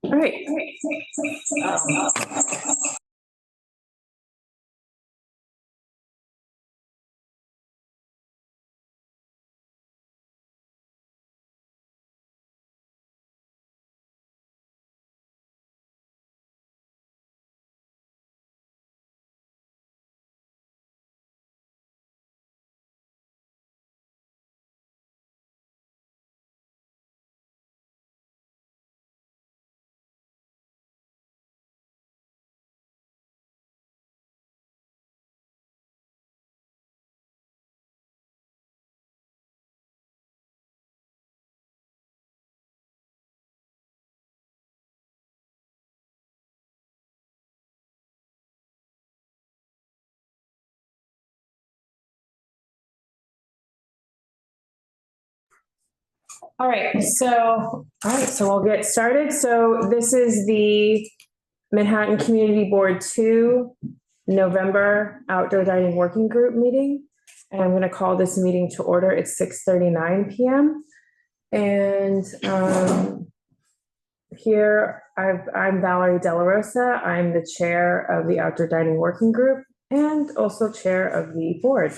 All right. All right, so we'll get started. So this is the Manhattan Community Board 2 November Outdoor Dining Working Group meeting. And I'm going to call this meeting to order. It's 6:39 p.m. And here I'm Valerie Della Rosa. I'm the chair of the Outdoor Dining Working Group and also chair of the board.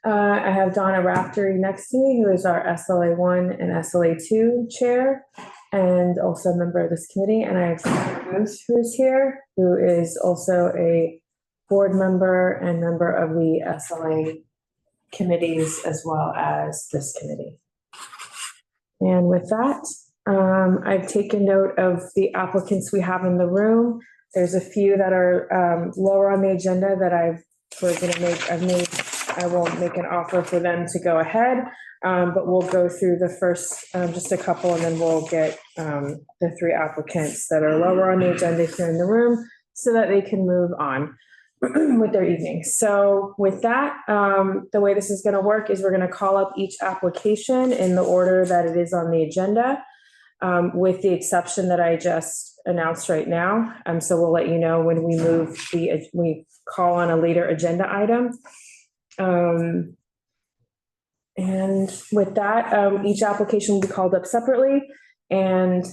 I have Donna Raftery next to me, who is our SLA1 and SLA2 chair, and also a member of this committee. And I have Claire Booth, who is here, who is also a board member and member of the SLA committees, as well as this committee. And with that, I've taken note of the applicants we have in the room. There's a few that are lower on the agenda that I will make an offer for them to go ahead, but we'll go through the first, just a couple, and then we'll get the three applicants that are lower on the agenda here in the room so that they can move on with their evening. So with that, the way this is going to work is we're going to call up each application in the order that it is on the agenda, with the exception that I just announced right now. So we'll let you know when we call on a later agenda item. And with that, each application will be called up separately, and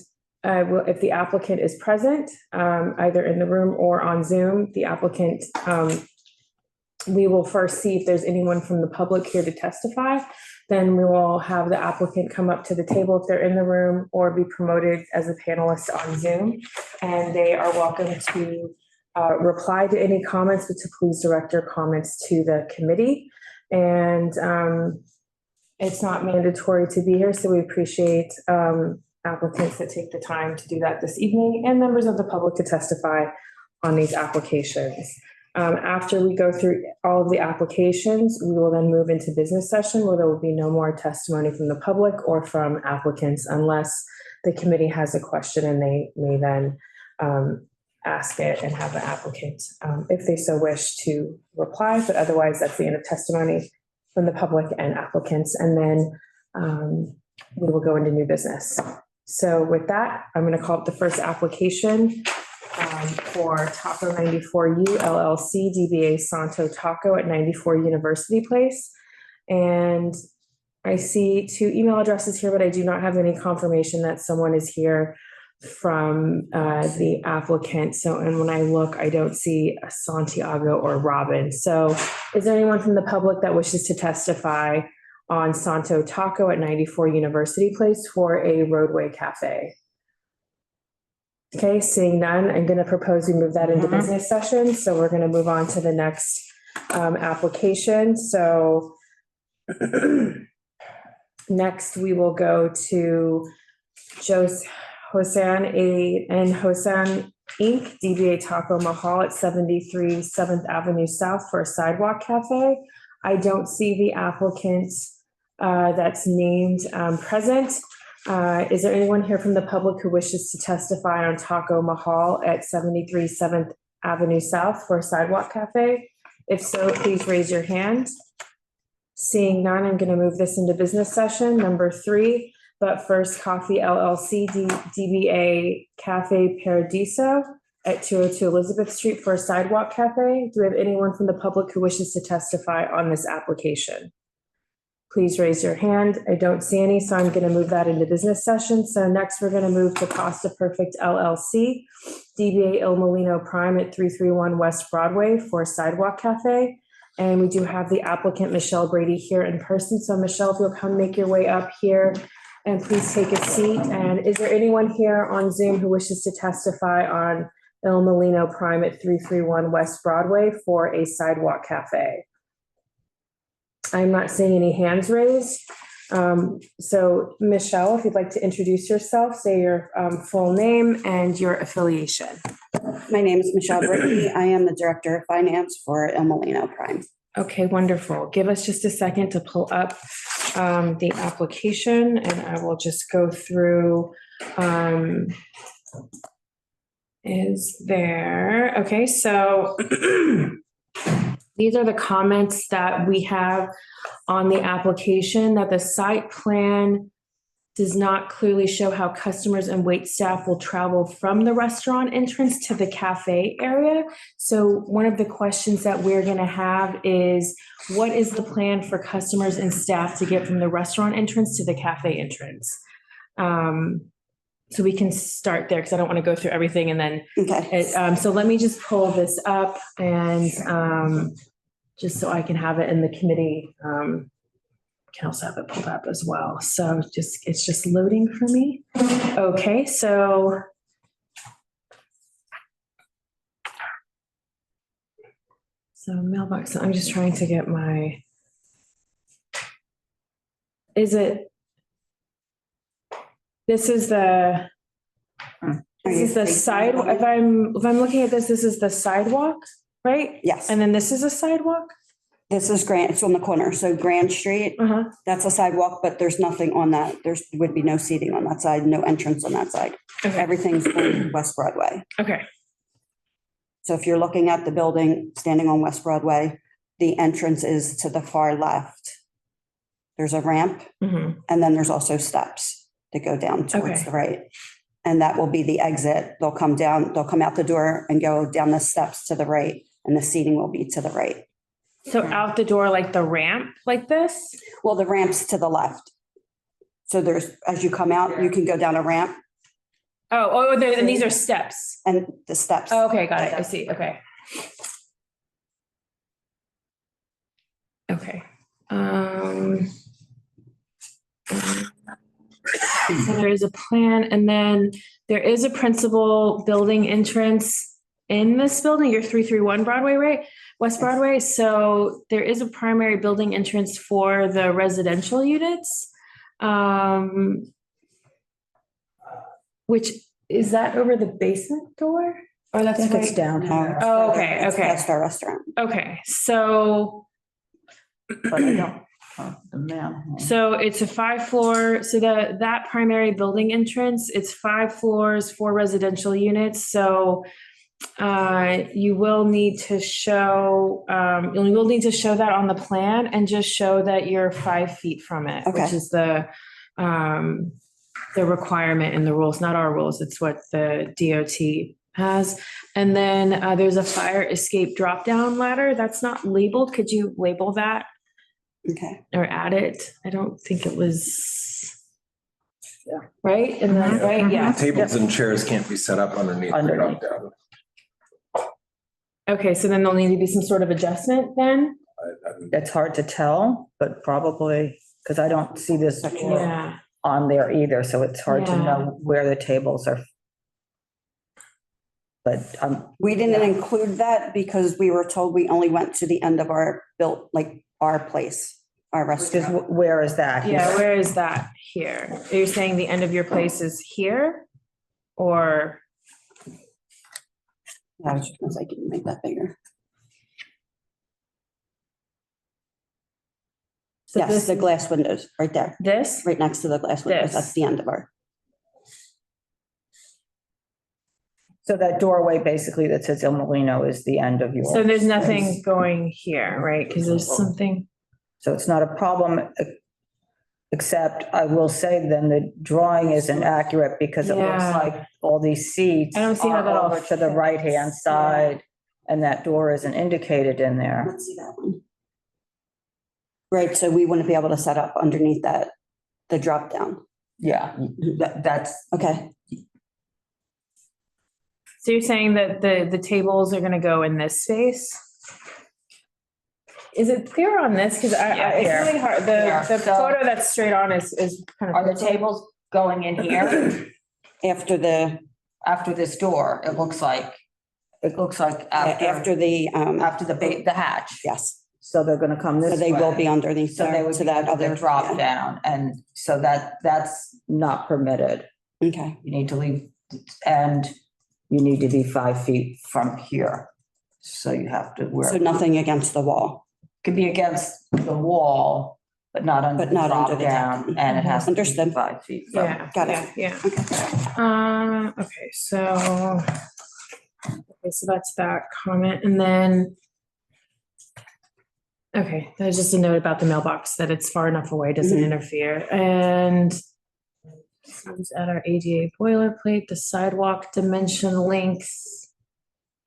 if the applicant is present, either in the room or on Zoom, the applicant, we will first see if there's anyone from the public here to testify. Then we will have the applicant come up to the table if they're in the room, or be promoted as a panelist on Zoom, and they are welcome to reply to any comments, but to please direct your comments to the committee. And it's not mandatory to be here, so we appreciate applicants that take the time to do that this evening, and members of the public to testify on these applications. After we go through all of the applications, we will then move into business session, where there will be no more testimony from the public or from applicants, unless the committee has a question, and they may then ask it and have the applicant, if they so wish, to reply. But otherwise, that's the end of testimony from the public and applicants. And then we will go into new business. So with that, I'm going to call up the first application for Taco 94U LLC, DBA Santo Taco at 94 University Place. And I see two email addresses here, but I do not have any confirmation that someone is here from the applicant. So, and when I look, I don't see a Santiago or Robin. So is there anyone from the public that wishes to testify on Santo Taco at 94 University Place for a Roadway Cafe? Okay, seeing none, I'm going to propose we move that into business session. So we're going to move on to the next application. So next we will go to Josan and Josan Inc., DBA Taco Mahal at 73 7th Avenue South for a Sidewalk Cafe. I don't see the applicant that's named present. Is there anyone here from the public who wishes to testify on Taco Mahal at 73 7th Avenue South for a Sidewalk Cafe? If so, please raise your hand. Seeing none, I'm going to move this into business session. Number 3, But First Coffee LLC, DBA Caffe Paradiso at 202 Elizabeth Street for a Sidewalk Cafe. Do we have anyone from the public who wishes to testify on this application? please raise your hand. I don't see any, so I'm going to move that into business session. So next, we're going to move to Costa Perfect LLC, DBA Il Mulino Prime at 331 West Broadway for Sidewalk Caffe. And we do have the applicant, Michelle Brady, here in person. So Michelle, if you'll come make your way up here and please take a seat. And is there anyone here on Zoom who wishes to testify on Il Mulino Prime at 331 West Broadway for a Sidewalk Cafe? I'm not seeing any hands raised. So Michelle, if you'd like to introduce yourself, say your full name and your affiliation. My name is Michelle Brady. I am the Director of Finance for Il Mulino Prime. Okay, wonderful. Give us just a second to pull up the application and I will just go through. Is there, okay, so these are the comments that we have on the application, that the site plan does not clearly show how customers and wait staff will travel from the restaurant entrance to the cafe area. So one of the questions that we're going to have is, what is the plan for customers and staff to get from the restaurant entrance to the cafe entrance? So we can start there because I don't want to go through everything and then. Okay. So let me just pull this up and just so I can have it in the committee. Can also have it pulled up as well. So it's just loading for me. Okay, so. So mailbox, I'm just trying to get my. This is the side, if I'm looking at this is the sidewalk, right? Yes. And then this is a sidewalk? This is Grant, it's on the corner. So Grand Street, that's a sidewalk, but there's nothing on that. There would be no seating on that side, no entrance on that side. Okay. Everything's on West Broadway. Okay. So if you're looking at the building, standing on West Broadway, the entrance is to the far left. There's a ramp and then there's also steps that go down towards the right. And that will be the exit. They'll come down, they'll come out the door and go down the steps to the right, and the seating will be to the right. So out the door, like the ramp, like this? Well, the ramp's to the left. So there's, as you come out, you can go down a ramp. And these are steps. And the steps. Oh, okay, got it. I see. Okay. Okay. So there is a plan, and then there is a principal building entrance in this building. You're 331 Broadway, right? West Broadway. So there is a primary building entrance for the residential units. Which is that over the basement door? Or that's right. It's down here. Oh, okay, It's okay. past our restaurant. Okay, so. But I don't, the man. So it's a 5-floor, so that primary building entrance, it's 5 floors, 4 residential units. So you will need to show, that on the plan and just show that you're 5 feet from it, Okay. which is the requirement in the rules, not our rules. It's what the DOT has. And then there's a fire escape drop-down ladder that's not labeled. Could you label that? Okay. Or add it? I don't think it was. Yeah. Right? And then, right? Yeah. Tables and chairs can't be set up underneath the drop down. Okay, so then there'll need to be some sort of adjustment then? It's hard to tell, but probably, because I don't see this Yeah. on there either, so it's hard to Yeah. know where the tables are. But We didn't include that because we were told we only went to the end of our our place, our restaurant. where is that? Yeah, where is that here? Are you saying the end of your place is here? Or, I was just gonna say, can you make that bigger? so Yes, this, the glass windows, right there, this? right next to the glass windows. This. That's the end of our. So that doorway basically that says Il Mulino is the end of your. So there's nothing going here, right? Because there's something, So it's not a problem, except I will say then the drawing isn't accurate because it looks Yeah. like all these seats I don't see how are that all over to the fits. right-hand side, and that door isn't indicated in there. Let's see that one. Right, so we wouldn't be able to set up underneath that, the drop down. Yeah, that's, Okay, So you're saying that the tables are gonna go in this space? Is it clear on this? Because Yeah, it's here. really hard. Here. The So- photo that's straight on is kind of. are the tables going in here after the, after this door? It looks like after the, after the hatch. yes. So they're gonna come this So way. they will be underneath So they there would to be that under the other. drop yeah. down, and so that's not permitted. Okay, You need to leave, and you need to be 5 feet from here. So you have to, so nothing against the wall. could be against the wall, but not under But the not under drop the down, and it has to be Understood. 5 feet from. Yeah. Got it. Yeah. Okay. Okay, so that's that comment, and then. Okay, there's just a note about the mailbox, that it's far enough away, doesn't Mhm. interfere, and. Comes at our ADA boilerplate, the sidewalk dimension links.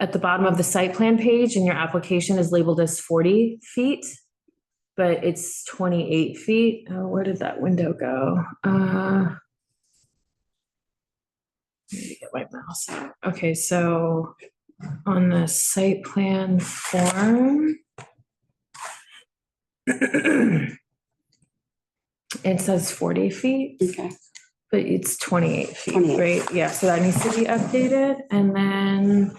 At the bottom of the site plan page, and your application is labeled as 40 feet. But it's 28 feet. Oh, where did that window go? Let me get my mouse out. Okay, so on the site plan form. It says 40 feet, Okay, but it's 28 feet, 28. right? Yeah, so that needs to be updated, and then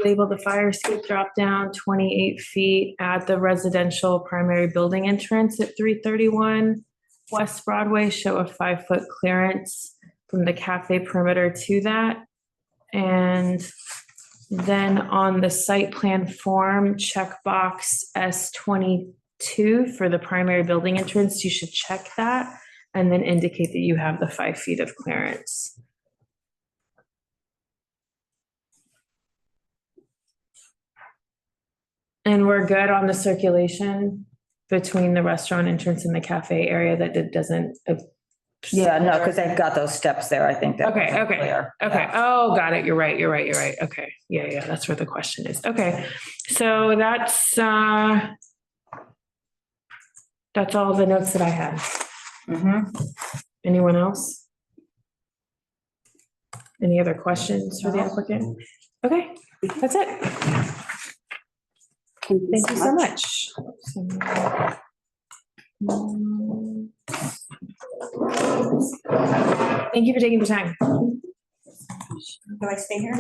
label the fire escape drop down 28 feet at the residential primary building entrance at 331 West Broadway. Show a 5-foot clearance from the cafe perimeter to that. And then on the site plan form, checkbox S22 for the primary building entrance, you should check that and then indicate that you have the 5 feet of clearance. And we're good on the circulation between the restaurant entrance and the cafe area, that it doesn't. Yeah, no, because they've got those steps there, I think. that Okay, wasn't okay, clear. Okay, Yeah. oh, got it, you're right. Okay, yeah, that's where the question is. Okay, so that's all the notes that I had. Mhm. Anyone else? Any other questions for the applicant? Okay, that's it. Thank you so much. Thank you for taking the time. Do I stay here?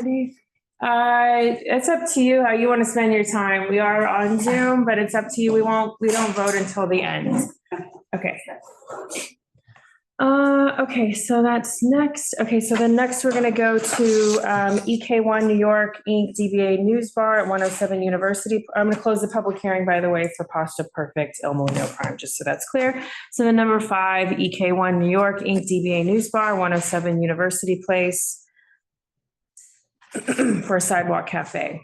It's up to you how you want to spend your time. We are on Zoom, but it's up to you. We don't vote until the end. Okay. Okay, so that's next. Okay, so then next we're gonna go to EK1 New York Inc. DBA Newsbar at 107 University. I'm gonna close the public hearing, by the way, for Pasta Perfect Il Mulino Prime, just so that's clear. So the number 5, EK1 New York Inc. DBA Newsbar, 107 University Place for a Sidewalk Cafe.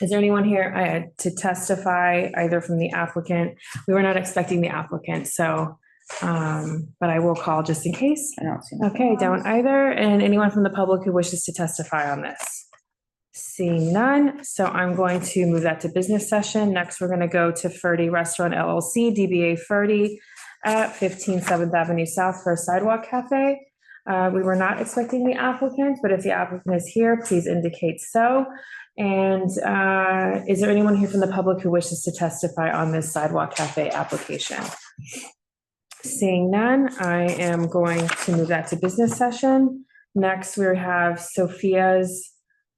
Is there anyone here to testify either from the applicant? We were not expecting the applicant, so. But I will call just in case. I don't see. Okay, don't either. And anyone from the public who wishes to testify on this? Seeing none, so I'm going to move that to business session. Next, we're going to go to Ferdi Restaurant LLC, DBA Ferdi at 15 7th Avenue South for a Sidewalk Cafe. We were not expecting the applicant, but if the applicant is here, please indicate so. And is there anyone here from the public who wishes to testify on this Sidewalk Cafe application? Seeing none, I am going to move that to business session. Next, we have Sofia's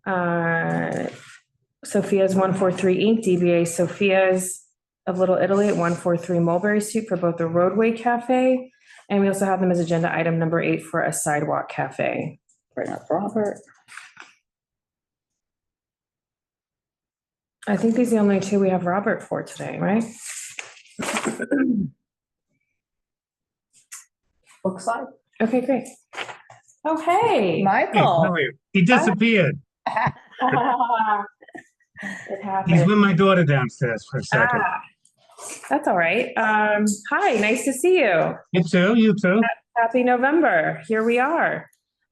143 Inc., DBA Sofia's of Little Italy at 143 Mulberry Street for both the Roadway Cafe. And we also have them as agenda item number 8 for a Sidewalk Cafe. Bring up Robert. I think these are the only 2 we have Robert for today, right? Looks like. Okay, great. Oh, hey. Michael. He disappeared. It He's happened. with my daughter downstairs for a second. That's all right. Hi, nice to see you. You too, you too. Happy November. Here we are.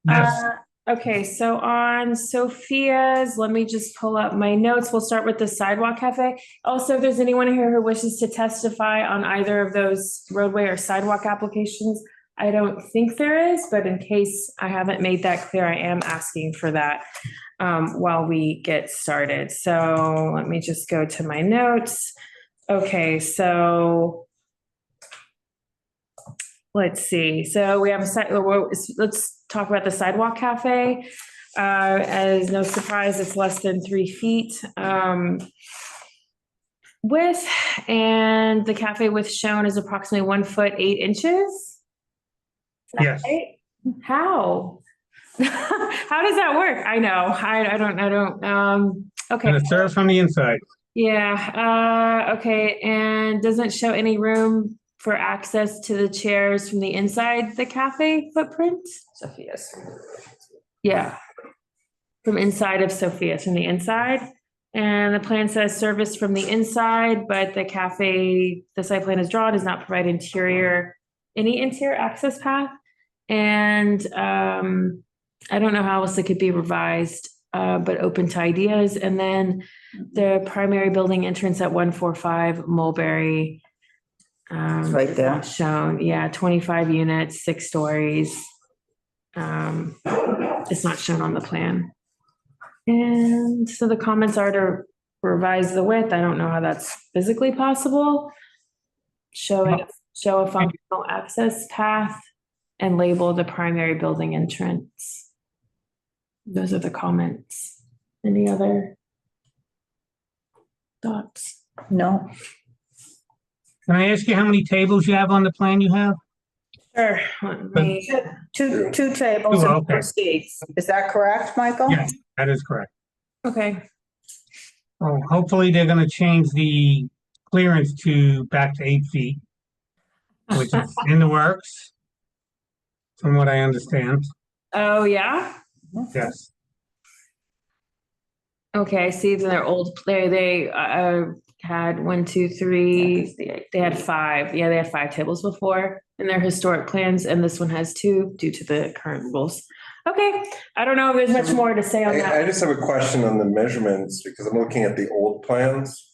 Yes. Okay, so on Sofia's, let me just pull up my notes. We'll start with the Sidewalk Cafe. Also, if there's anyone here who wishes to testify on either of those roadway or sidewalk applications, I don't think there is, but in case I haven't made that clear, I am asking for that while we get started. So let me just go to my notes. Okay, so let's see. So we have let's talk about the Sidewalk Cafe. As no surprise, it's less than 3 feet width, and the cafe width shown is approximately 1 foot 8 inches. Yes. Right? How? How does that work? I know. I don't. Okay. And it serves from the inside. Yeah. Okay. And doesn't show any room for access to the chairs from the inside the cafe footprint? Sofia's. Yeah. From inside of Sofia's, from the inside. And the plan says service from the inside, but the site plan is drawn, does not provide any interior access path. And I don't know how else it could be revised, but open to ideas. And then the primary building entrance at 145 Mulberry. It's right there. Not shown, yeah, 25 units, 6 stories. It's not shown on the plan. And so the comments are to revise the width. I don't know how that's physically possible. Show a functional access path and label the primary building entrance. Those are the comments. Any other thoughts? No, Can I ask you how many tables you have on the plan you have? Sure. Let me- two tables Oh, and okay. 4 seats. Is that correct, Michael? Yes, that is correct. Okay, Oh, hopefully they're gonna change the clearance back to 8 feet, which is in the works, from what I understand. oh, yeah? Yes. Okay, I see their old player, they had 1, 2, 3, they had 5. Yeah, they had 5 tables before in their historic plans, and this one has 2 due to the current rules. Okay, I don't know if there's much more to say on I that. just have a question on the measurements because I'm looking at the old plans.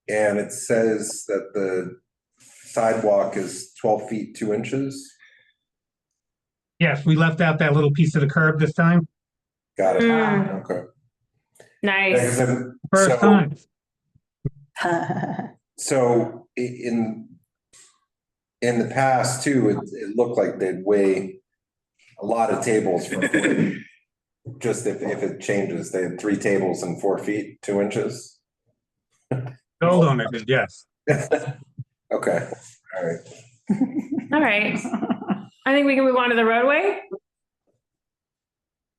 And it says that the sidewalk is 12 feet, 2 inches. Yes, we left out that little piece of the curb this time. Got it. Mm. Okay. Nice. First time. So in the past too, it looked like they'd weigh a lot of tables for just if it changes. They had 3 tables and 4 feet, 2 inches. Hold on, it, yes. Okay, all right. All right. I think we can move on to the roadway.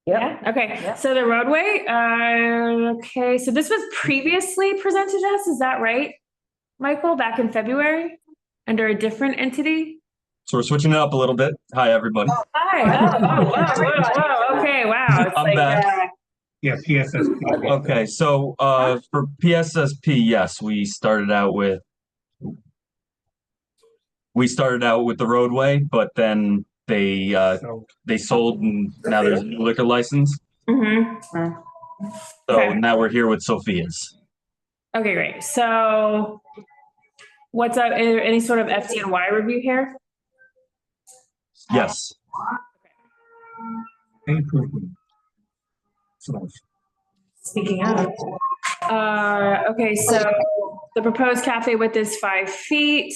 Yep. Yeah, okay. Yep. So the roadway, okay, so this was previously presented to us, is that right? Michael, back in February, under a different entity? So we're switching it up a little bit. Hi, everybody. Hi, whoa, okay, wow. It's I'm like, back. Yeah, PSSP. Okay, so for PSSP, yes, we started out with the roadway, but then they sold and now there's a new liquor license. Mhm. So Okay. now we're here with Sofia's. Okay, great. So what's up? Is there any sort of FDNY review here? Yes. Speaking of. Okay, so the proposed cafe width is 5 feet.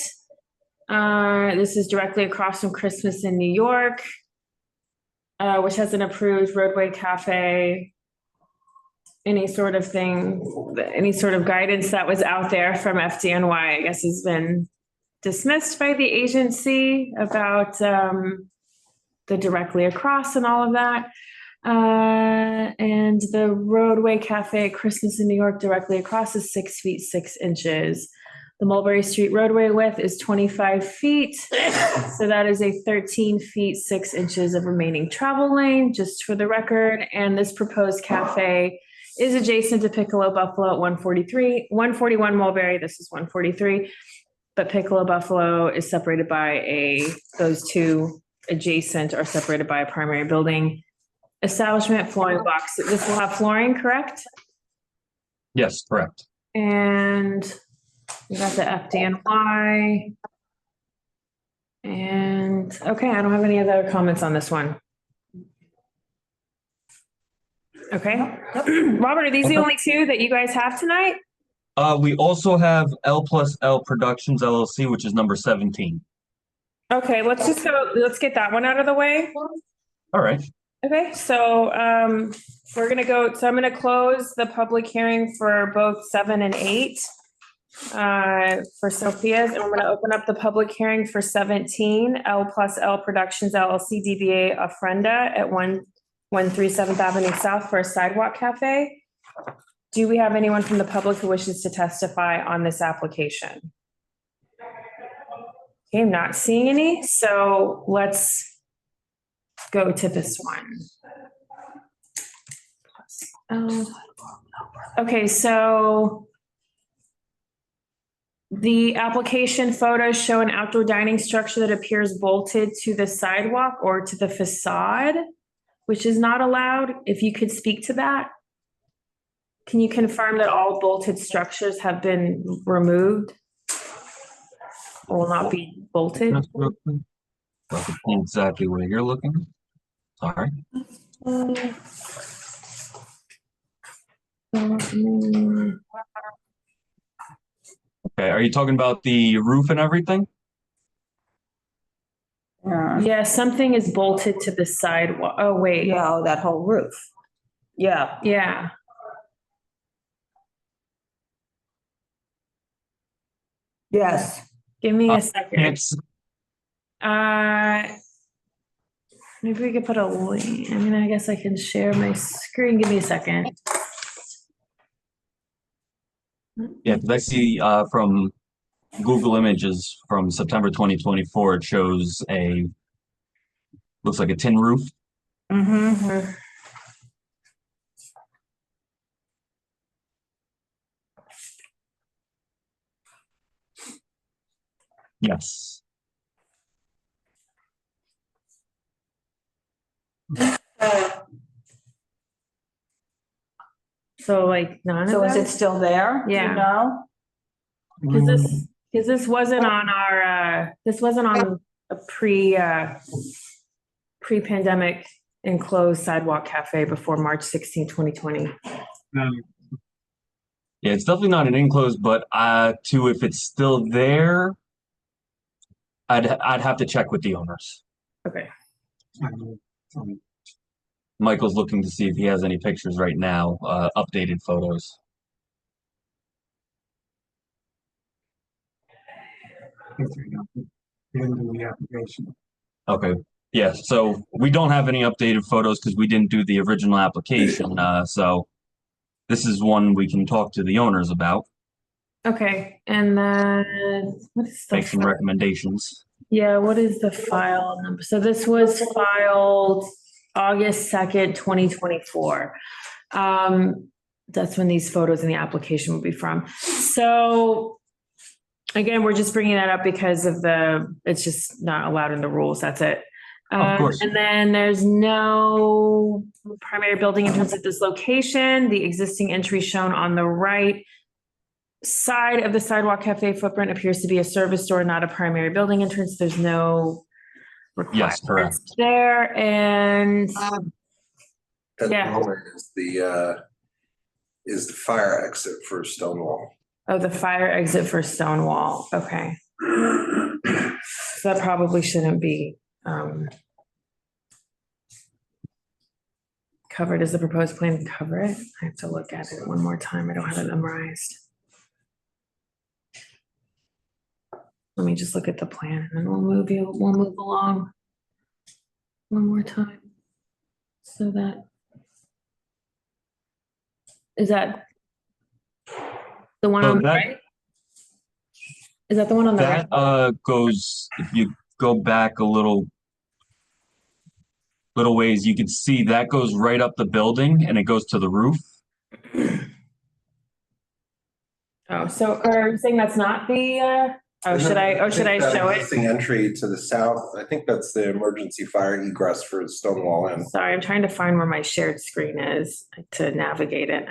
This is directly across from Christmas in New York, which has an approved roadway cafe. Any sort of guidance that was out there from FDNY, I guess, has been dismissed by the agency about the directly across and all of that. And the roadway cafe at Christmas in New York directly across is 6 feet, 6 inches. The Mulberry Street roadway width is 25 feet. So that is a 13 feet, 6 inches of remaining travel lane, just for the record. And this proposed cafe is adjacent to Piccolo Buffalo at 141 Mulberry. This is 143. But Piccolo Buffalo is separated by those two adjacent are separated by a primary building establishment flooring box. This will have flooring, correct? Yes, correct. And we got the FDNY. And, okay, I don't have any other comments on this one. Okay. Robert, are these the Okay. only two that you guys have tonight? We also have L+L Productions LLC, which is number 17. Okay, let's get that one out of the way. All right. Okay, so we're gonna go, so I'm gonna close the public hearing for both 7 and 8 for Sofia's, and we're gonna open up the public hearing for 17, L+L Productions LLC DBA Ofrenda at 113 7th Avenue South for a sidewalk cafe. Do we have anyone from the public who wishes to testify on this application? Okay, I'm not seeing any, so let's go to this one. Okay, so the application photos show an outdoor dining structure that appears bolted to the sidewalk or to the facade, which is not allowed. If you could speak to that. Can you confirm that all bolted structures have been removed? Or will not be bolted? Exactly where you're looking. Sorry. Okay, are you talking about the roof and everything? Yeah, something is bolted to the sidewalk. Oh, wait. Yeah, oh, that whole roof. Yeah, Yeah. yes. Give me a Can't second. s- Maybe we could put a link. I mean, I guess I can share my screen. Give me a second. Yeah, 'cause I see from Google Images from September 2024, it shows looks like a tin roof. Mm-hmm. Yes. So like none of So is them? it still there? Do you Yeah. know? Because this wasn't on our, this wasn't on a pre-pandemic enclosed sidewalk cafe before March 16, 2020. Yeah, it's definitely not an enclosed, but if it's still there, I'd have to check with the owners. Okay. Michael's looking to see if he has any pictures right now, updated photos. Okay, yeah, so we don't have any updated photos because we didn't do the original application, so this is one we can talk to the owners about, Okay, and then what is make some the, recommendations. yeah, what is the file number? So this was filed August 2nd, 2024. That's when these photos in the application will be from. So again, we're just bringing that up because of it's just not allowed in the rules. That's it. Of course. And then there's no primary building entrance at this location. The existing entry shown on the right side of the sidewalk cafe footprint appears to be a service door, not a primary building entrance. There's no Yes, correct. requirements there, and At the Yeah. moment is the fire exit for Stonewall. oh, the fire exit for Stonewall. Okay. So that probably shouldn't be covered. Is the proposed plan to cover it? I have to look at it one more time. I don't have it memorized. Let me just look at the plan and then we'll move along one more time. So that, is that the one So on the that- right? Is that the one on the right? That goes, if you go back a little ways, you can see that goes right up the building and it goes to the roof. Oh, so are you saying that's not the Oh, should I That show it? existing entry to the south, I think that's the emergency fire egress for Stonewall Inn. Sorry, I'm trying to find where my shared screen is to navigate it.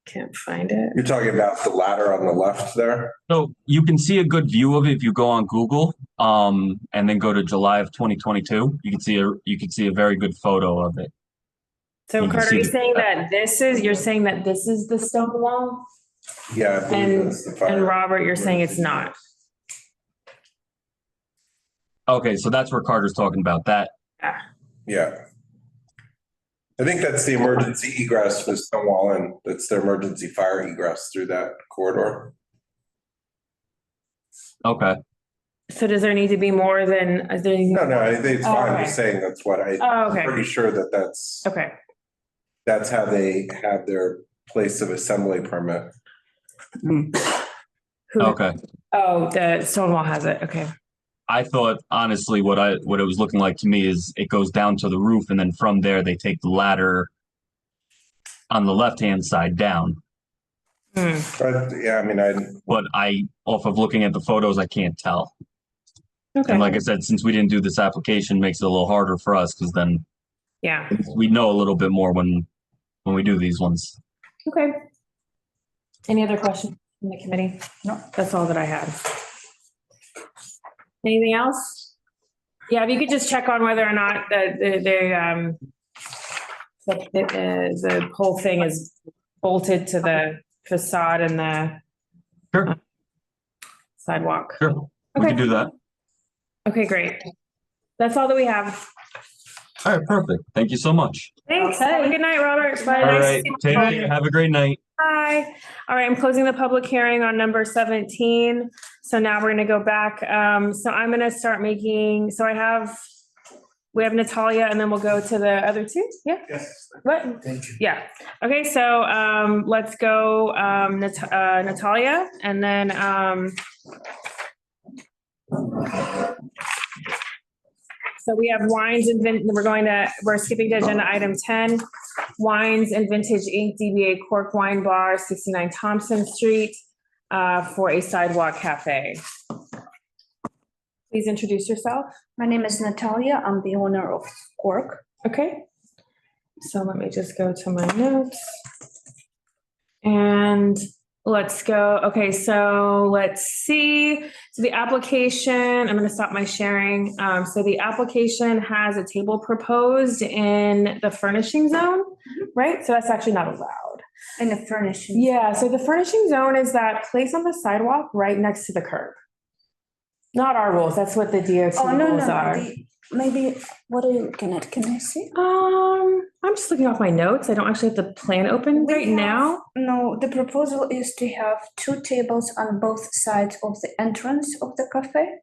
Can't find it. You're talking about the ladder on the left there? So you can see a good view of it if you go on Google, and then go to July of 2022. You can see a very good photo of it. So You can Carter, see you're the- saying that you're saying that this is the stone wall? Yeah. I believe And, that's the fire and Robert, you're saying it's emergency not? Okay, so that's where Carter's talking about that. Yeah. I think that's the emergency egress for Stonewall Inn. That's the emergency fire egress through that corridor. Okay, So does there need to be more than, is there? No, I think it's fine. I'm Okay. just saying that's what Oh, I'm okay, pretty sure that's okay. how they have their place of assembly permit. Who- okay. Oh, the Stonewall has it, okay. I thought honestly, what it was looking like to me is it goes down to the roof, and then from there they take the ladder on the left-hand side down. Hmm. But yeah, I mean, But off of looking at the photos, I can't tell. Okay, And like I said, since we didn't do this application, makes it a little harder for us because then yeah, we know a little bit more when we do these ones. okay. Any other questions from the committee? No, that's all that I had. Anything else? Yeah, if you could just check on whether or not the whole thing is bolted to the facade and the Sure. sidewalk. Sure, we Okay. can do that. Okay, great. That's all that we have. All right, perfect. Thank you so much. Thanks. Have a good night, Robert. Bye. All Nice to right, see you. take care. Have a great night. Hi. All right, I'm closing the public hearing on number 17. So now we're gonna go back. So I'm gonna start making, we have Natalia and then we'll go to the other two. Yeah, Yes. what? Thank you. Yeah. Okay, so let's go Natalia and then so we have wines and we're skipping to agenda item 10. Wines and Vintage Inc., DBA Cork Wine Bar, 69 Thompson Street, for a sidewalk cafe. Please introduce yourself. My name is Natalia. I'm the owner of Cork. Okay. So let me just go to my notes. And let's go. Okay, so let's see. So the application, I'm going to stop my sharing. So the application has a table proposed in the furnishing zone, right? So that's actually not allowed. In the furnishing. Yeah, so the furnishing zone is that place on the sidewalk right next to the curb. Not our rules, that's what the DOT Oh, no, rules no, are. maybe, what are you looking at? Can I see? I'm just looking off my notes. I don't actually have the plan open We right have- now. No, the proposal is to have 2 tables on both sides of the entrance of the cafe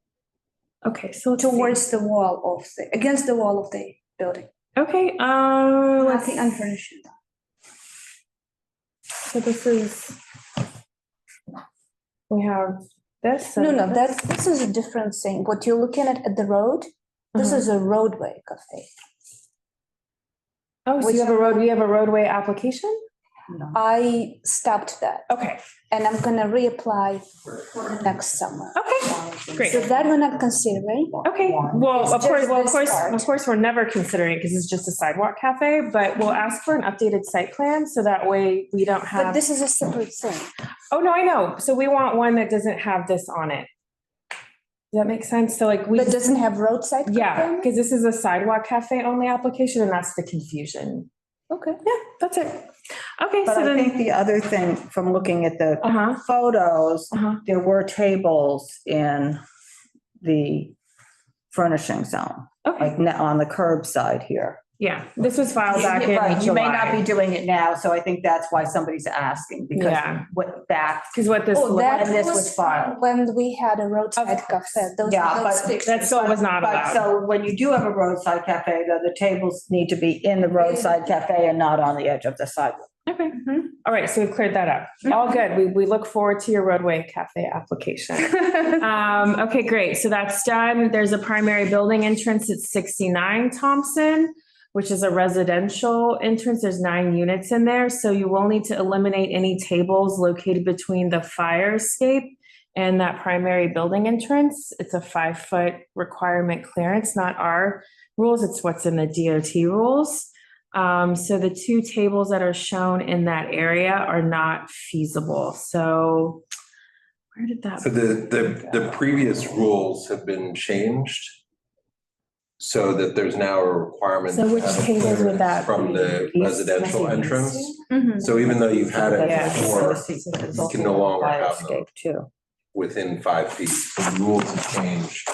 Okay, so let's see. towards the wall against the wall of the building. Okay, let's Nothing unfurnished. so this is, we have this. No, and no, this. this is a different thing. What you're looking at the road, this Mhm. is a roadway cafe. Oh, so you have a roadway application? I stopped that Okay, and I'm gonna reapply next summer. okay, great. So that we're not considering. Okay, well, It's of course, just this part. of course, we're never considering because it's just a sidewalk cafe, but we'll ask for an updated site plan so that way we don't But have. this is a separate thing. Oh, no, I know. So we want one that doesn't have this on it. Does that make sense? So like we, That doesn't have roadside. yeah, cafe? because this is a sidewalk cafe only application and that's the confusion. Okay. Yeah, that's it. Okay, But so I think then, the other thing from looking at the uh-huh, photos, uh-huh. there were tables in the furnishing zone, Okay, like on the curb side here. yeah, this was filed back in Right, you may not be July. doing it now, so I think that's why somebody's asking, because Yeah. what back, Because what this, Oh, that when this was was filed. when we had a roadside Of course. cafe. Those Yeah, those but pictures. that still was not but allowed. so when you do have a roadside cafe, the tables need to be in the roadside cafe and not on the edge of the sidewalk. Okay, Mhm. all right, so we've cleared that up. All good. We look forward to your roadway cafe application. Okay, great. So that's done. There's a primary building entrance at 69 Thompson, which is a residential entrance. There's 9 units in there. So you will need to eliminate any tables located between the fire escape And that primary building entrance, it's a 5-foot requirement clearance, not our rules, it's what's in the DOT rules. So the 2 tables that are shown in that area are not feasible. So where did that? So the previous rules have been changed so that there's now a requirement. So which to have a tables would clearance that from be? the East, residential west, entrance? east? Mhm. So even though you've had it Yeah. before, you can no longer Fire have them escape too. within 5 feet. The rules have changed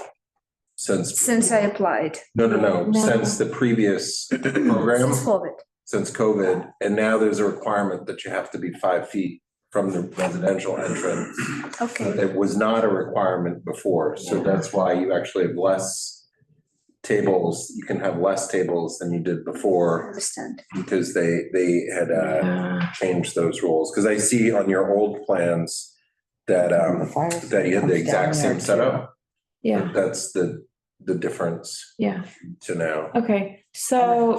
since. Since I applied, No, No. since the previous program, since COVID. since COVID, and now there's a requirement that you have to be 5 feet from the residential entrance. Okay, It was not a requirement before, so that's why you actually have less tables. You can have less tables than you did I before understand. because they had Yeah. changed those rules. Because I see on your old plans that that you had the exact same setup. Yeah, That's the difference yeah. to now. Okay, so,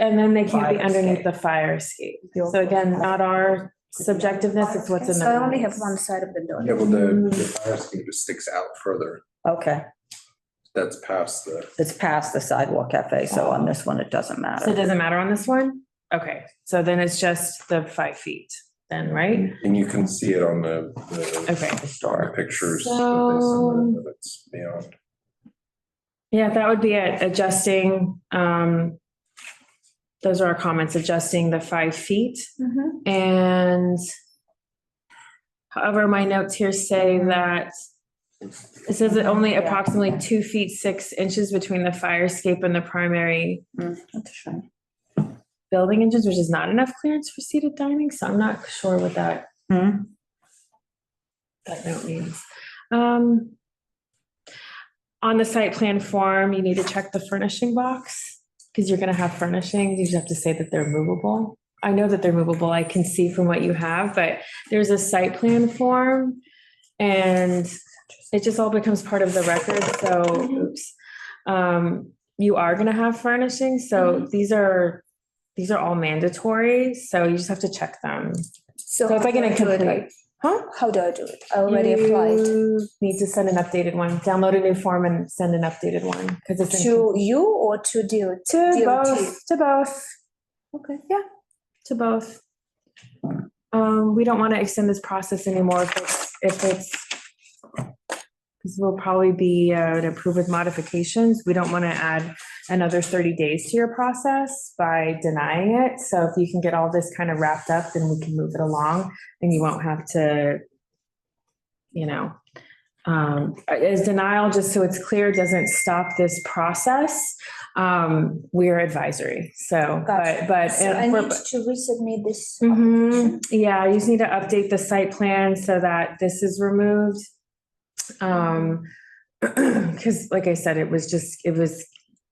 and then they can't be Fire underneath escape. the fire escape. So again, not our subjectiveness, it's what's in the. So I only have rules. one side of the Yeah, building. well, the fire escape just sticks out further. Okay, That's past the. it's past the Sidewalk Cafe, so on this one, it doesn't So it matter. doesn't matter on this one? Okay, so then it's just the 5 feet then, right? And you can see it on the Okay. historic pictures. that they So- submitted, that it's beyond. Yeah, that would be it, adjusting, those are our comments, adjusting the 5 feet. Mhm. And however, my notes here say that it says that only approximately 2 feet 6 inches between the fire escape and the primary That's a shame. building entrance, which is not enough clearance for seated dining, so I'm not sure what that note means. On the site plan form, you need to check the furnishing box, because you're gonna have furnishings, you just have to say that they're movable. I know that they're movable, I can see from what you have, but there's a site plan form, and it just all becomes part of the record, so, oops. You are gonna have furnishings, so these are all mandatory, so you just have to check them. So it's like an incomplete. Huh? How do I do it? I already applied. You need to send an updated one, download a new form and send an updated one, because it's. To you or to DOT? To both, to both, Okay. yeah, to both. We don't want to extend this process anymore if it's, because we'll probably be approved with modifications. We don't want to add another 30 days to your process by denying it. So if you can get all this kind of wrapped up, then we can move it along and you won't have to, as denial, just so it's clear, doesn't stop this process. We're advisory, so, Gotcha. but. So I need to resubmit this. Mhm. Yeah, you just need to update the site plan so that this is removed. Because like I said,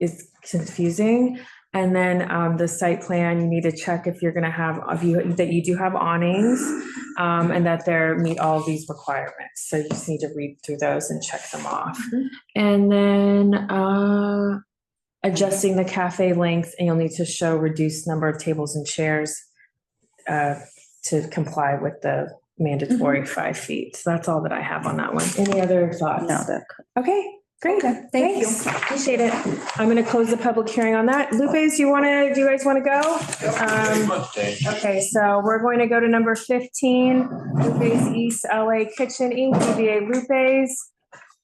it's confusing. And then the site plan, you need to check if you're gonna have, that you do have awnings, and that they meet all of these requirements. So you just need to read through those and check them off. And then adjusting the cafe length, and you'll need to show reduced number of tables and chairs to comply with the mandatory 5 feet. So that's all that I have on that one. Any other thoughts? No, that, Okay, great. Okay, thank you. Thanks. Appreciate it. I'm going to close the public hearing on that. Lupe, do you guys want to go? Okay, so we're going to go to number 15, Lupe's East LA Kitchen Inc., DBA Lupe's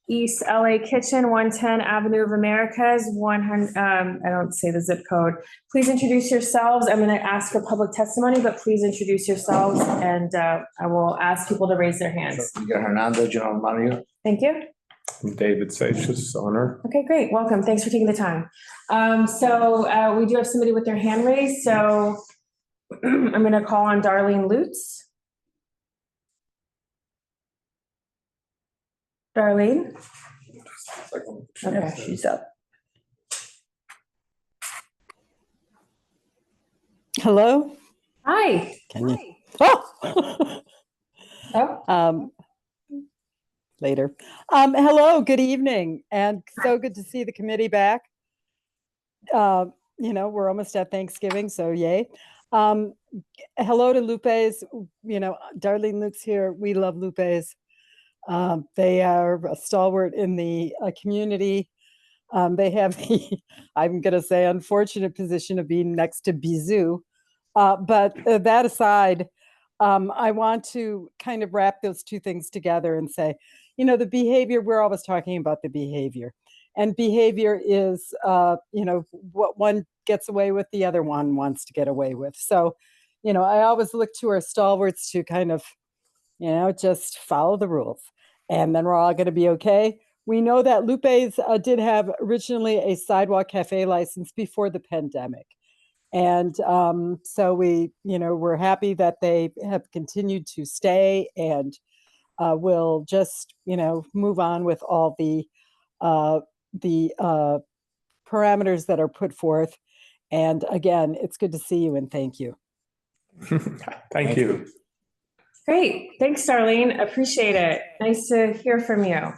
East LA Kitchen, 110 Avenue of Americas, 100, I don't say the zip code. Please introduce yourselves. I'm going to ask for public testimony, but please introduce yourselves, and I will ask people to raise their hands. Miguel Hernando, general manager. Thank you. David Seixas, owner. Okay, great. Welcome. Thanks for taking the time. So we do have somebody with their hand raised, so I'm going to call on Darlene Lutz. Darlene? yeah, Okay. she's up. Hello? Hi. Can you? Hi. Oh! Oh, Later. Hello, good evening, and so good to see the committee back. We're almost at Thanksgiving, so yay. Hello to Lupe's, Darlene Luke's here. We love Lupe's. They are a stalwart in the community. They have the, I'm going to say, unfortunate position of being next to Bizou. But that aside, I want to kind of wrap those two things together and say, you know, the behavior, we're always talking about the behavior. And behavior is, you know, what one gets away with, the other one wants to get away with. So, you know, I always look to our stalwarts to kind of, you know, just follow the rules. And then we're all going to be okay. We know that Lupe's did have originally a Sidewalk Cafe license before the pandemic. And so we, you know, we're happy that they have continued to stay, and we'll just, you know, move on with all the parameters that are put forth. And again, it's good to see you and thank you. Thank you. Great. Thanks, Darlene. Appreciate it. Nice to hear from you.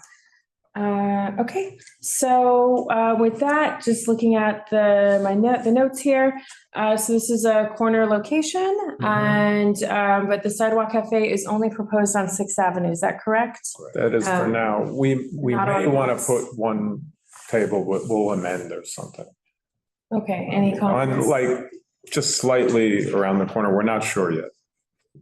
Okay, so with that, just looking at the notes here. So this is a corner location, and but the Sidewalk Cafe is only proposed on 6th Avenue. Is that correct? That is for now. We not may on want to this. put one table, we'll amend or something. Okay. Any On comments? like just slightly around the corner. We're not sure yet.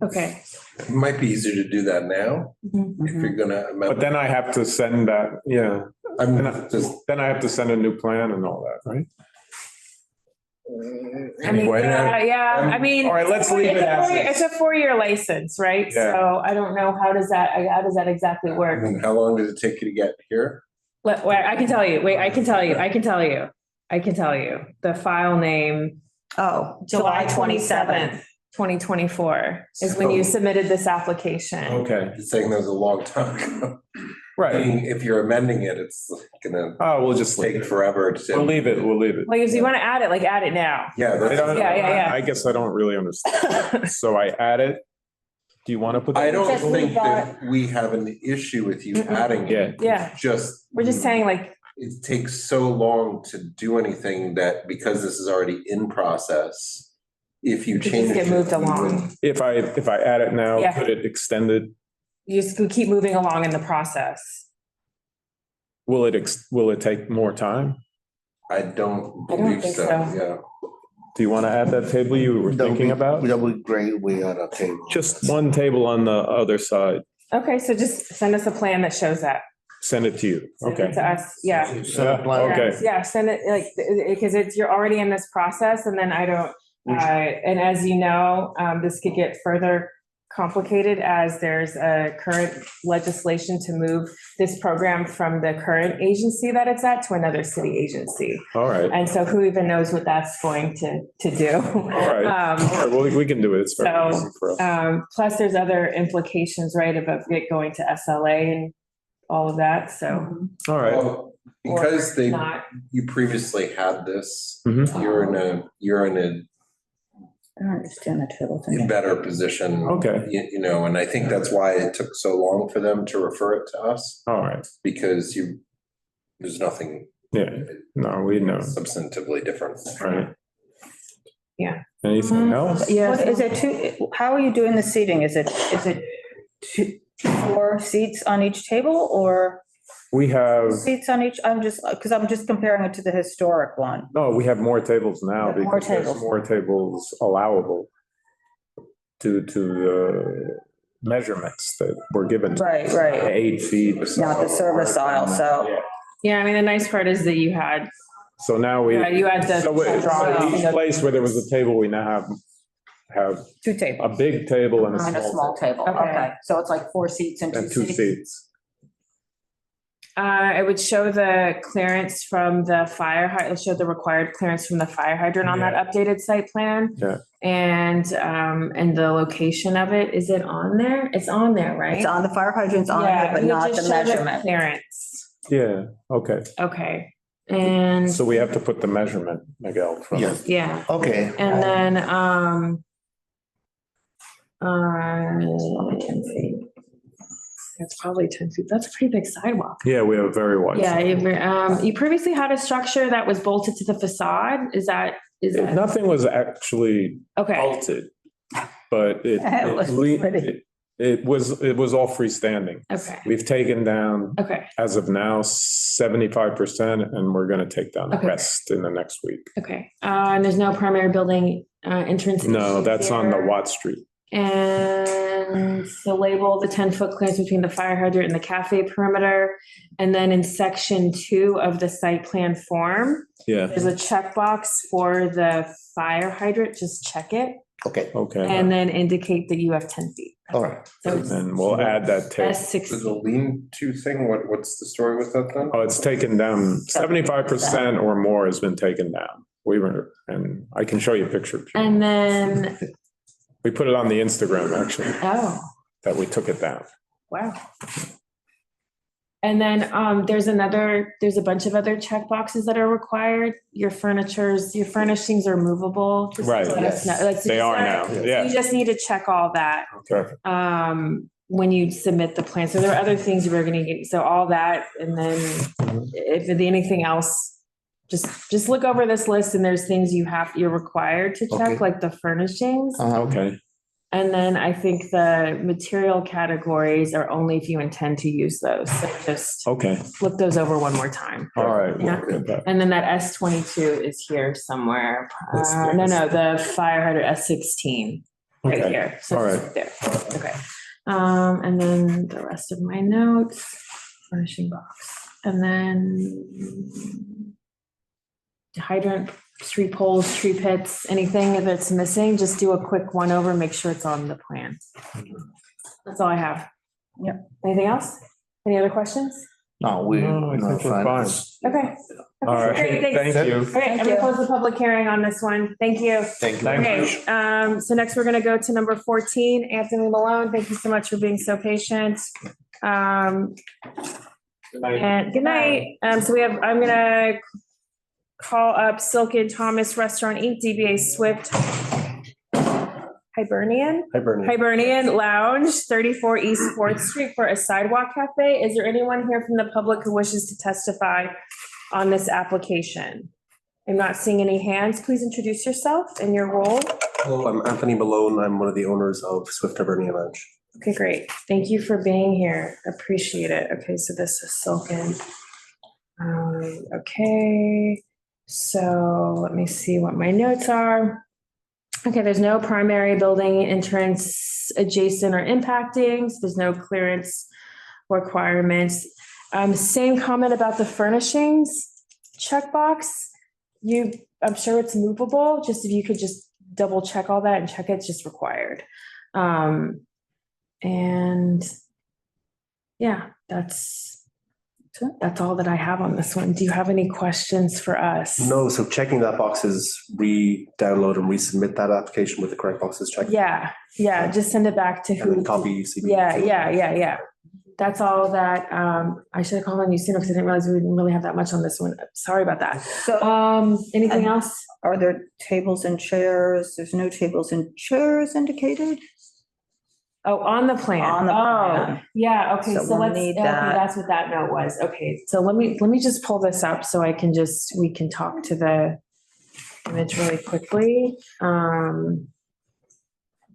Okay. It might be easier to do that now if you're gonna. But then I have to send that, yeah. I'm Then then I have to send a new plan and all that, right? I mean, Anyway, yeah. I mean, All right, let's leave it as it's is. a 4-year license, right? Yeah. So I don't know how does that exactly work? And how long did it take you to get here? Wait, I can tell you. Wait, I can tell you. The file name, Oh, July 27th, 2024 is when you submitted this application. Okay, You're saying that was a long time ago. I right. mean, if you're amending it, it's gonna Oh, we'll just leave take it. forever to. We'll leave it. Like, if you want to add it, like add it now. Yeah, I that's. don't- Yeah. I guess I don't really understand. So I add it. Do you want to put? I don't Just think leave that we have an issue with you adding it. Yeah. It's just. We're just saying like, It takes so long to do anything that because this is already in process, if you could change just it. get moved you would- along. If I add it now, Yeah. could it extend it? You just could keep moving along in the process. Will it take more time? I don't I don't believe think so, so. yeah. Do you want to add that table you were thinking about? That would be great. We on a table. Just one table on the other side. Okay, so just send us a plan that shows that. Send it to you. Send it Okay. to us, yeah. Set a plan. Okay. Yeah, send it, like, because you're already in this process, and then I don't, and as you know, this could get further complicated as there's a current legislation to move this program from the current agency that it's at to another city agency. All right. And so who even knows what that's going to do? All right. All right. Well, we can do it. It's very So, easy for us. plus there's other implications, right, of it going to SLA and all of that, so. All right. Well, or because not. you previously had this, Mhm. you're in I don't understand the table thing. a better position. Okay. You know, and I think that's why it took so long for them to refer it to us, All right. because there's nothing Yeah. No, we know. substantively different. All right. Yeah. Anything else? What is it how are you doing the seating? Is it 4 seats on each table or We have, seats on each? I'm just comparing it to the historic one. no, we have more tables now You have more because there's tables. more tables allowable due to the measurements that were given. Right. 8 feet. Not the service aisle, so. Yeah. Yeah, I mean, the nice part is that you had, So now we. you had the So drawing. each place where there was a table, we now have 2 a tables. big table and a And a small small table, Okay. okay. So it's like 4 seats and 2 and 2 seats. seats. It would show the clearance from the fire hydrant, it'll show the required clearance from the fire hydrant on that updated site plan. Yeah. And the location of it, is it on there? It's on there, right? It's on the fire hydrants on Yeah, it, but you not just the show measurement. Clearance, Yeah, okay. okay, and, So we have to put the measurement, Miguel, from. Yes. yeah, Okay. and then, let me see. It's probably 10 feet, that's a pretty big sidewalk. Yeah, we have a very wide. Yeah, sidewalk. you previously had a structure that was bolted to the facade, is that? Nothing was actually Okay, bolted, but It was pretty. It was all freestanding. Okay, We've taken down, okay, as of now, 75%, and we're gonna take down the Okay. rest in the next week. okay. And there's no primary building entrance. No, issue that's on the here. Watt Street. And so label the 10-foot clearance between the fire hydrant and the cafe perimeter. And then in section 2 of the site plan form, Yeah, there's a checkbox for the fire hydrant, just check it. Okay, okay. And then indicate that you have 10 feet. all right. So it's And we'll add that table. S6. There's a lean-to thing, what's the story with that then? Oh, it's taken down, 75% or more has been taken down. And I can show you a picture. And then, We put it on the Instagram, actually, oh, that we took it down. wow. And then there's a bunch of other check boxes that are required. Your furnishings are movable. Just Right, let us know. Like, so They just are let- now, yeah. You just need to check all that Perfect. when you submit the plan. So there are other things we're gonna get, so all that, and then if there's anything else, just look over this list and there's things you're required to check, Okay. like the furnishings. Okay, And then I think the material categories are only if you intend to use those. So just okay, look those over one more time. all right. Yeah. we'll get that. And then that S22 is here somewhere. That's No, the fire hydrant S16 right Okay, here. So all it's right. there. Okay. And then the rest of my notes, furnishing box, and then hydrant, street poles, tree pits, anything that's missing, just do a quick one over, make sure it's on the plan. That's all I have. Yep. Anything else? Any other questions? No, we. No, I think we're fine. Okay. All right, Great, thanks. thank you. All right, I'm gonna close the public hearing on this one. Thank you. Thank you. Okay, so next we're gonna go to number 14, Anthony Malone. Thank you so much for being so patient. And good night. So I'm gonna call up Silken Thomas Restaurant Inc., DBA Swift Hibernian Lounge, 34 East 4th Street for a Sidewalk Cafe. Is there anyone here from the public who wishes to testify on this application? I'm not seeing any hands. Please introduce yourself and your role. Hello, I'm Anthony Malone. I'm one of the owners of Swift Hibernian Lounge. Okay, great. Thank you for being here. Appreciate it. Okay, so this is Silken. Okay, so let me see what my notes are. Okay, there's no primary building entrance adjacent or impacting, so there's no clearance requirements. Same comment about the furnishings checkbox. I'm sure it's movable, just if you could just double check all that and check it's just required. And yeah, that's all that I have on this one. Do you have any questions for us? No, so checking that box is re-download and resubmit that application with the correct boxes checked. Yeah, just send it back to And then who. copy CB2. Yeah. That's all that, I should have called on you sooner because I didn't realize we didn't really have that much on this one. Sorry about that. So Anything else? are there tables and chairs? There's no tables and chairs indicated? Oh, on the plan. On the plan. Oh, yeah, okay, So so we'll let's, need okay, that. that's what that note was. Okay, so let me just pull this up so we can talk to the image really quickly.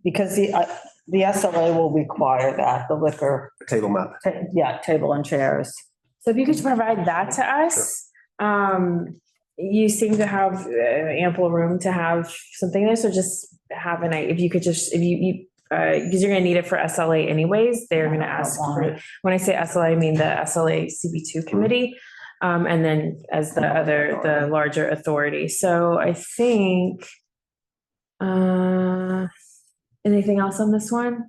Because the SLA will require that, the liquor, Table map. table and chairs. So if you could provide that to us, you seem to have ample room to have something there, so just have if you could just, because you're gonna need it for SLA anyways, they're gonna ask for, when I say SLA, I mean the SLA CB2 committee, and then as the larger authority. So I think, anything else on this one?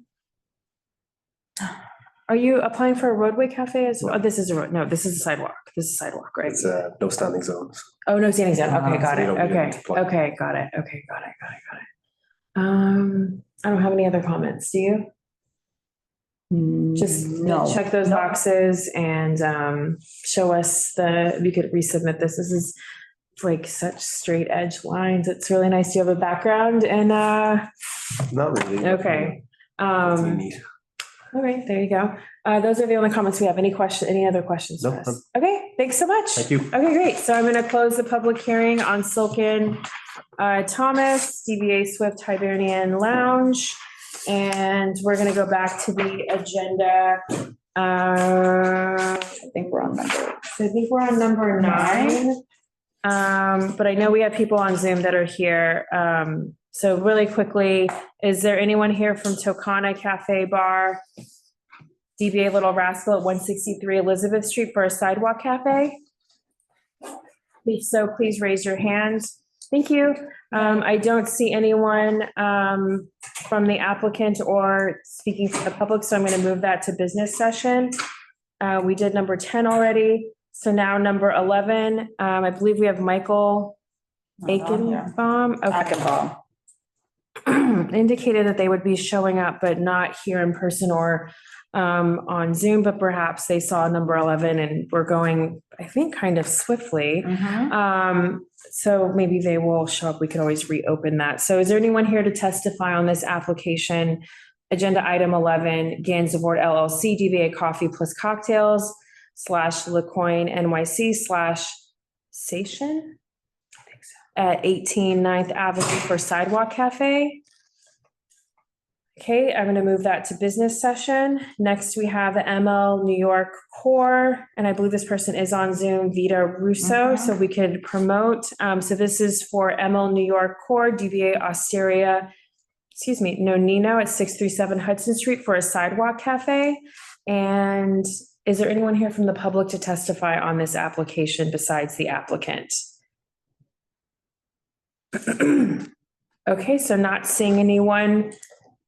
Are you applying for a roadway cafe as well? This is this is a sidewalk. This is a sidewalk, right? It's no standing zones. Oh, no standing zone. Okay, got So it. you don't need Okay, it to apply. okay, got it. Okay, got it. I don't have any other comments. Do you? Just No. check those boxes and show us if you could resubmit this. This is like such straight edge lines. It's really nice. You have a background and Not really. okay. Nothing you need. All right, there you go. Those are the only comments we have. Any other questions for No, us? Okay, thanks so much. Thank you. Okay, great. So I'm going to close the public hearing on Silken Thomas, DBA Swift Hibernian Lounge. And we're gonna go back to the agenda. I think we're on number 9. But I know we have people on Zoom that are here. So really quickly, is there anyone here from Tokana Cafe Bar, DBA Little Rascal at 163 Elizabeth Street for a sidewalk cafe? If so, please raise your hand. Thank you. I don't see anyone from the applicant or speaking to the public, so I'm going to move that to business session. We did number 10 already, so now number 11. I believe we have Michael Aikenbaum. Okay. Indicated that they would be showing up, but not here in person or on Zoom, but perhaps they saw number 11 and we're going, I think, kind of swiftly. So maybe they will show up. We could always reopen that. So is there anyone here to testify on this application? Agenda item 11, Gansevoort LLC, DBA Coffee Plus Cocktails / LaCoin NYC / Station at 18 9th Avenue for Sidewalk Cafe. Okay, I'm going to move that to business session. Next, we have the ML New York Core, and I believe this person is on Zoom, Vita Russo, so we could promote. So this is for ML New York Core, DBA Osteria, Nonino at 637 Hudson Street for a sidewalk cafe. And is there anyone here from the public to testify on this application besides the applicant? Okay, so not seeing anyone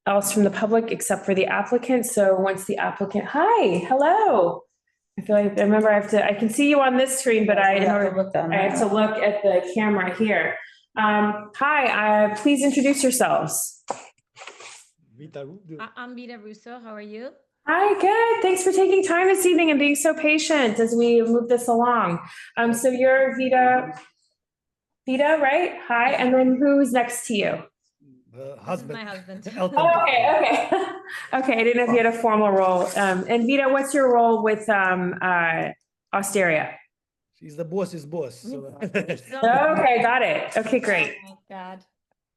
else from the public except for the applicant. So once the applicant, hi, hello. I feel like I remember I can see you on this screen, but I have to look at the camera here. Hi, please introduce yourselves. I'm Vita Russo. How are you? Hi, good. Thanks for taking time this evening and being so patient as we move this along. So you're Vita, right? Hi, and then who's next to you? Husband. My husband. Oh, okay. Okay, I didn't know if you had a formal role. And Vita, what's your role with Osteria? She's the boss's boss. So. Okay, got it. Okay, great. Oh, God.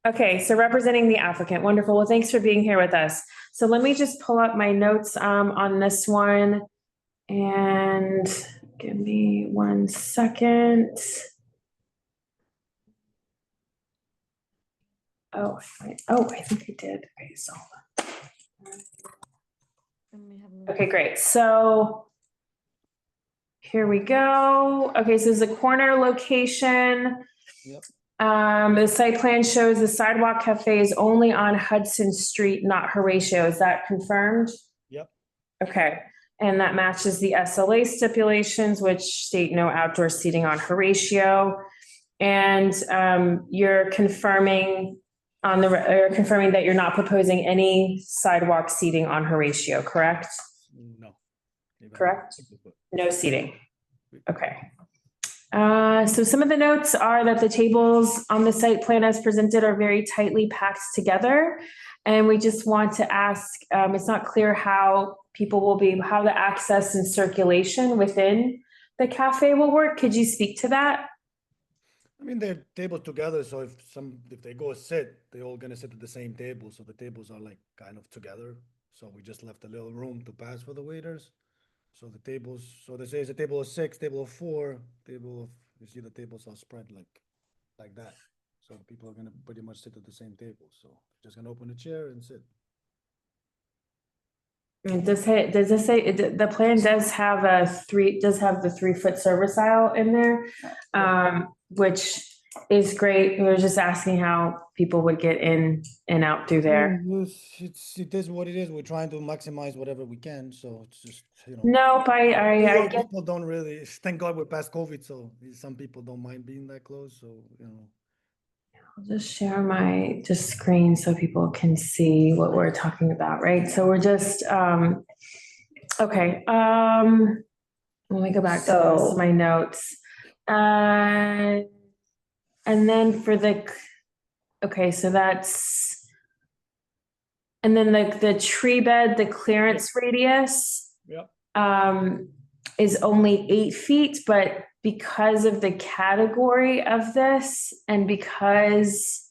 Okay, so representing the applicant. Wonderful. Well, thanks for being here with us. So let me just pull up my notes on this one. And give me 1 second. Oh, I think I did. Okay, so. Okay, great. So here we go. Okay, so this is a corner location. Yep. The site plan shows the sidewalk cafe is only on Hudson Street, not Horatio. Is that confirmed? Yep. Okay, and that matches the SLA stipulations, which state no outdoor seating on Horatio. And you're confirming that you're not proposing any sidewalk seating on Horatio, correct? No. Correct? No seating. Okay. So some of the notes are that the tables on the site plan as presented are very tightly packed together. And we just want to ask, it's not clear how the access and circulation within the cafe will work. Could you speak to that? I mean, they're tabled together, so if they go sit, they're all gonna sit at the same table, so the tables are like kind of together. So we just left a little room to pass for the waiters. So the tables, so they say it's a table of 6, table of 4, you see the tables are spread like that. So people are gonna pretty much sit at the same table. So just gonna open a chair and sit. Does this say the plan does have the 3-foot service aisle in there, which is great. We were just asking how people would get in and out through there. It is what it is. We're trying to maximize whatever we can. So it's just, Nope, I get. People don't really, thank God we're past COVID. So some people don't mind being that close. So, I'll just share my screen so people can see what we're talking about, right? So we're just, okay. Let me go back to the rest of my notes. And then for so that's, and then the tree bed, the clearance radius is only 8 feet, but because of the category of this and because,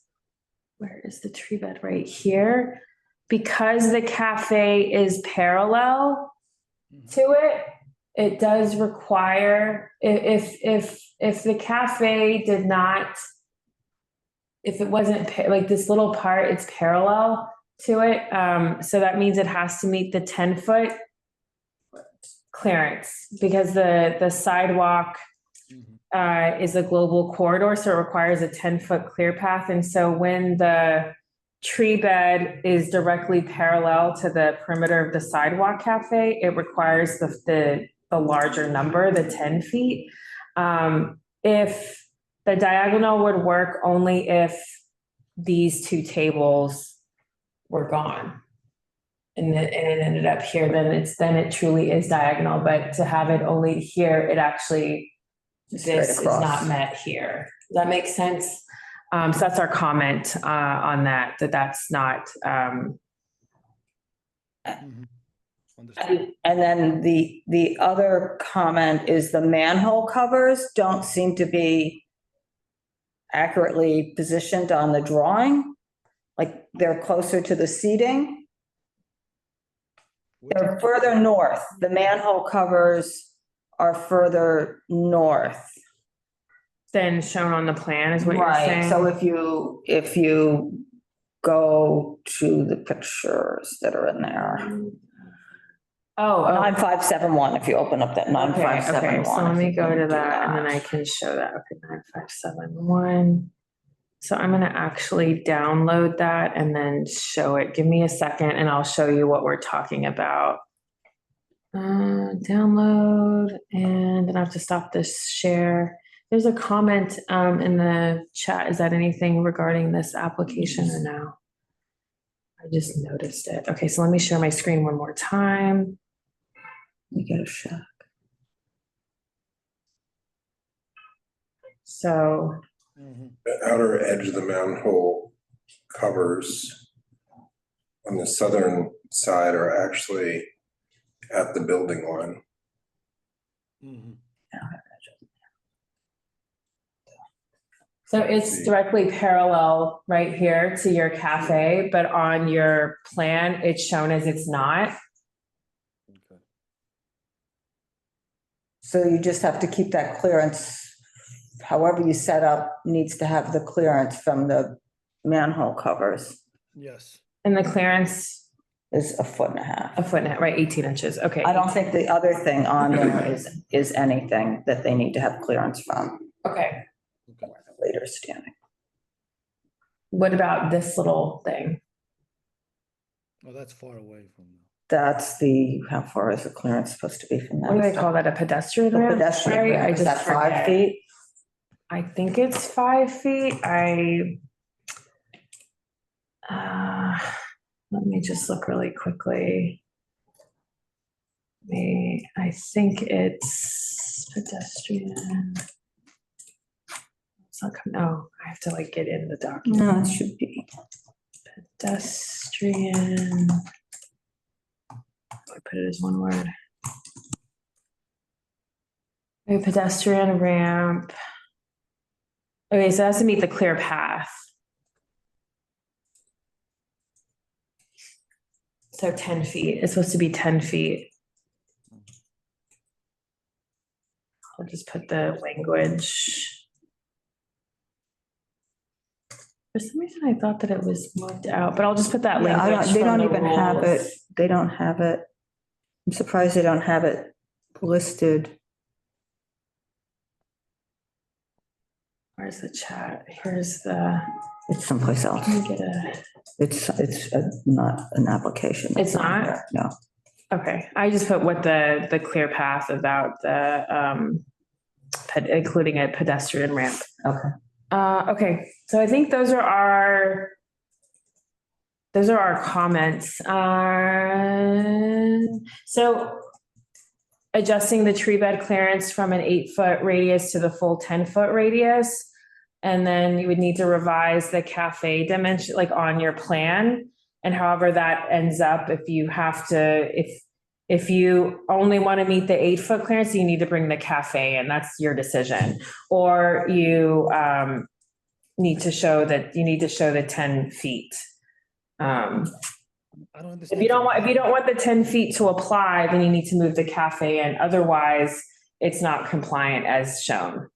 where is the tree bed right here? because the cafe is parallel to it, it does require, if the cafe did not, if it wasn't like this little part, it's parallel to it. So that means it has to meet the 10-foot clearance because the sidewalk is a global corridor, so it requires a 10-foot clear path. And so when the tree bed is directly parallel to the perimeter of the sidewalk cafe, it requires the larger number, the 10 feet. If the diagonal would work only if these two tables were gone. And it ended up here, then it truly is diagonal, but to have it only here, it actually, this is not met here. Does that make sense? So that's our comment on that's not. And then the other comment is the manhole covers don't seem to be accurately positioned on the drawing. Like they're closer to the seating. They're further north. The manhole covers are further north than shown on the plan, is what you're saying? So if you go to the pictures that are in there. Oh, 9571, if you open up that 9571. Okay, so let me go to that and then I can show that. Okay, 9571. So I'm gonna actually download that and then show it. Give me a second and I'll show you what we're talking about. Download, and then I have to stop this share. There's a comment in the chat. Is that anything regarding this application or no? I just noticed it. Okay, so let me share my screen one more time. Let me get a shot. So. The outer edge of the manhole covers on the southern side are actually at the building line. So it's directly parallel right here to your cafe, but on your plan, it's shown as it's not. So you just have to keep that clearance. However you set up needs to have the clearance from the manhole covers. Yes. And the clearance is 1.5 feet. 1.5 feet, right? 18 inches. Okay. I don't think the other thing on there is anything that they need to have clearance from. Okay. Later standing. What about this little thing? Oh, that's far away from. That's how far is the clearance supposed to be from that? What do they call that? A pedestrian ramp? Pedestrian Right? ramp. I Is just that 5 forget. feet? I think it's 5 feet. Let me just look really quickly. I think it's pedestrian. It's not coming. Oh, I have to like get in the document. No, it should be. Pedestrian. I put it as one word. Okay, pedestrian ramp. Okay, so it has to meet the clear path. So 10 feet. It's supposed to be 10 feet. I'll just put the language. For some reason, I thought that it was marked out, but I'll just put that language. They don't from the even have it. rules. They don't have it. I'm surprised they don't have it listed. Where's the chat? Here's the. It's someplace else. Let me get a. It's not an application. It's not? there, no. Okay, I just put what the clear path about the including a pedestrian ramp. Okay. Okay, so I think those are our comments. So adjusting the tree bed clearance from an 8-foot radius to the full 10-foot radius. And then you would need to revise the cafe dimension, like on your plan. And however that ends up, if you have to, if you only want to meet the 8-foot clearance, you need to bring the cafe in. That's your decision. Or you need to show the 10 feet. I don't understand. If you don't want the 10 feet to apply, then you need to move the cafe in. Otherwise, it's not compliant as shown.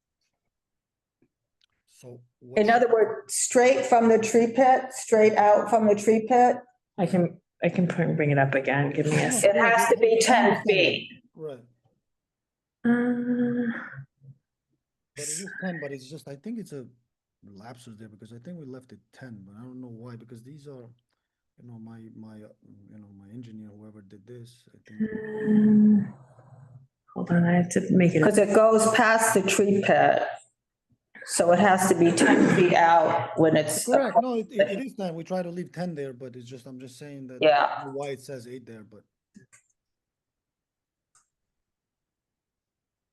So. In other words, straight from the tree pit, straight out from the tree pit, I can bring it up again. Give me a it second. has to be 10 feet. Right. Uh, But it is 10, but it's just, I think it's a lapsus there because I think we left it 10, but I don't know why, because these are, my engineer, whoever did this, I think. Hold on, I have to make it. Because it goes past the tree pit. So it has to be 10 feet out when it's. Correct, no, it is 10, we try to leave 10 there, but it's just, I'm just saying that. Yeah. I don't know why it says 8 there, but.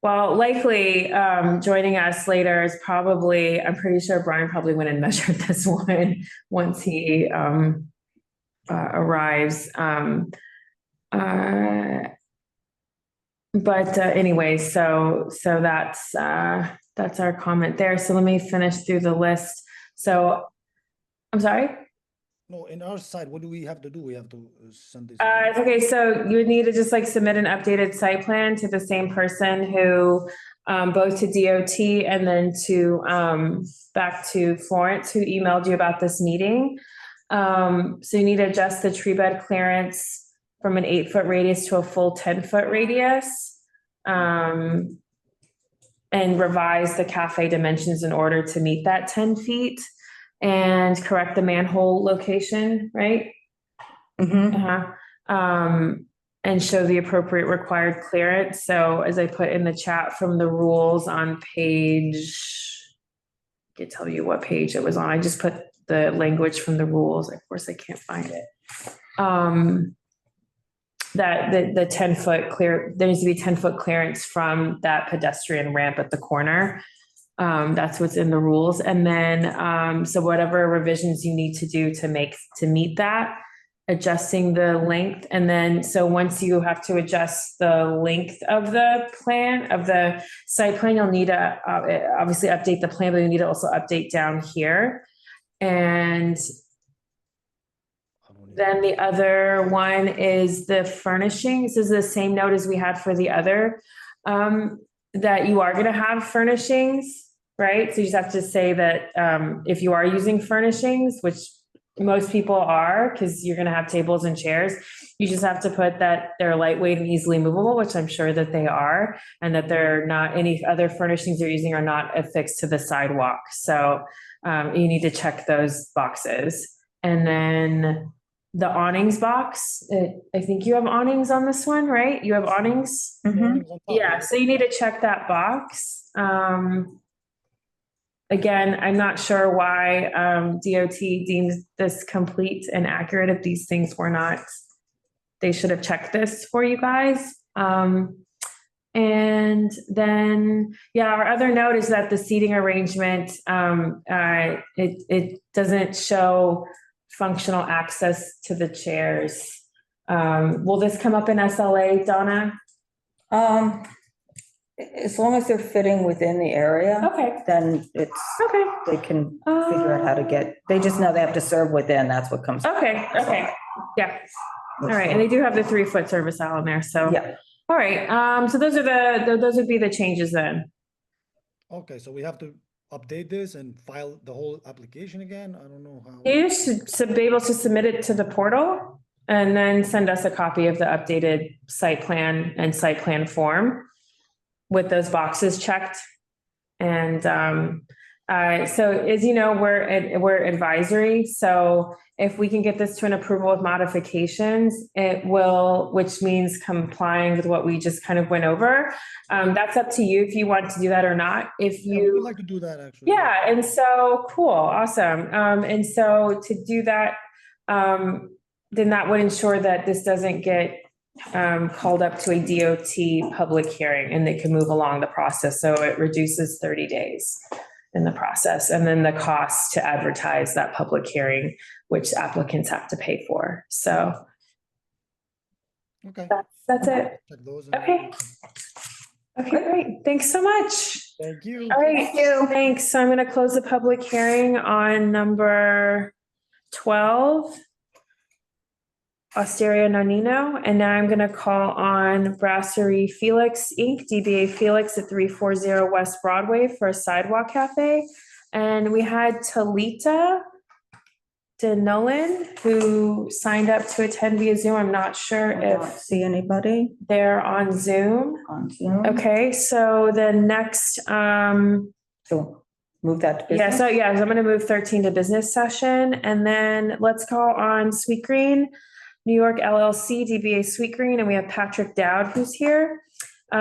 Well, likely joining us later is probably, I'm pretty sure Brian probably went and measured this one once he arrives. But anyway, so that's our comment there. So let me finish through the list. So, I'm sorry? No, in our side, what do we have to do? We have to send this. Okay, so you would need to just like submit an updated site plan to the same person who, both to DOT and then to, back to Florence, who emailed you about this meeting. So you need to adjust the tree bed clearance from an 8-foot radius to a full 10-foot radius. And revise the cafe dimensions in order to meet that 10 feet. And correct the manhole location, right? And show the appropriate required clearance. So as I put in the chat from the rules on page, I can tell you what page it was on. I just put the language from the rules. Of course, I can't find it. That the 10-foot clear, there needs to be 10-foot clearance from that pedestrian ramp at the corner. That's what's in the rules. And then, so whatever revisions you need to do to meet that, adjusting the length. And then, so once you have to adjust the length of the plan, of the site plan, you'll need to obviously update the plan, but you need to also update down here. And then the other one is the furnishings. This is the same note as we had for the other, that you are going to have furnishings, right? So you just have to say that if you are using furnishings, which most people are, because you're going to have tables and chairs, you just have to put that they're lightweight and easily movable, which I'm sure that they are, and that they're not, any other furnishings you're using are not affixed to the sidewalk. So you need to check those boxes. And then the awnings box, I think you have awnings on this one, right? You have awnings? Yeah, so you need to check that box. Again, I'm not sure why DOT deems this complete and accurate if these things were not. They should have checked this for you guys. And then, yeah, our other note is that the seating arrangement, it doesn't show functional access to the chairs. Will this come up in SLA, Donna? As long as they're fitting within the area. Okay. Then it's, okay. They can figure out how to get, they just know they have to serve within, that's what comes. Okay, okay, yeah. All right, and they do have the 3-foot service aisle in there, so. Yeah. All right, so those would be the changes then. Okay, so we have to update this and file the whole application again? I don't know how. You should be able to submit it to the portal and then send us a copy of the updated site plan and site plan form with those boxes checked. And so as you know, we're advisory. So if we can get this to an approval with modifications, it will, which means complying with what we just kind of went over. That's up to you if you want to do that or not. If you would like to do that, actually. Yeah, and so cool, awesome. And so to do that, then that would ensure that this doesn't get called up to a DOT public hearing and they can move along the process. So it reduces 30 days in the process. And then the cost to advertise that public hearing, which applicants have to pay for. So okay, that's it. check those. Okay. Okay, great. Thanks so much. Thank you. All right, thanks. So I'm going to close the public hearing on number 12. Osteria Nonino, and now I'm gonna call on Brasserie Felix Inc., DBA Felix at 340 West Broadway for a sidewalk cafe. And we had Talita DeNolan, who signed up to attend via Zoom. I'm not sure I don't if see anybody they're on Zoom. on Zoom. Okay, so the next, So move that to yeah, business. so I'm gonna move 13 to business session, and then let's call on Sweet Green, New York LLC, DBA Sweet Green, and we have Patrick Dowd who's here.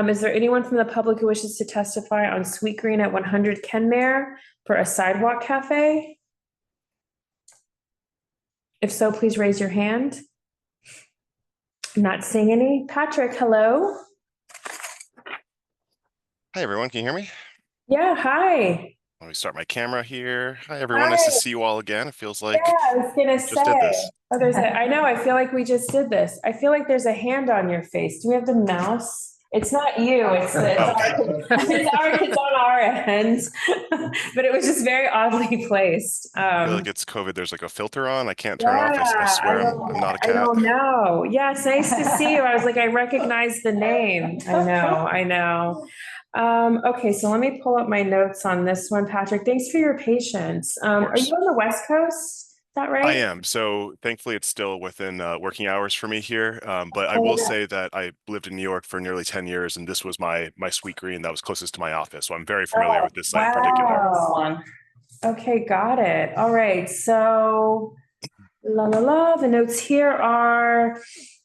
Is there anyone from the public who wishes to testify on Sweet Green at 100 Kenmare for a sidewalk cafe? If so, please raise your hand. I'm not seeing any. Patrick, hello. Hi, everyone. Can you hear me? Yeah, hi. Let me start my camera here. Hi, everyone. Nice to see you all again. It feels like Yeah, I was gonna just did this. Oh, I know, I feel like we just did this. I feel like there's a hand on your face. Do we have the mouse? It's not you, it's on our end. But it was just very oddly placed. I feel like it's COVID. There's like a filter on. I can't turn off. I swear I'm not a cat. I don't know. Yeah, it's nice to see you. I was like, I recognize the name. I know. Okay, so let me pull up my notes on this one, Patrick. Thanks for your patience. Are you on the West Coast? Is that right? I am. So thankfully it's still within working hours for me here. But I will say that I lived in New York for nearly 10 years, and this was my Sweet Green that was closest to my office. So I'm very familiar with this site in particular. Okay, got it. All right, so the notes here are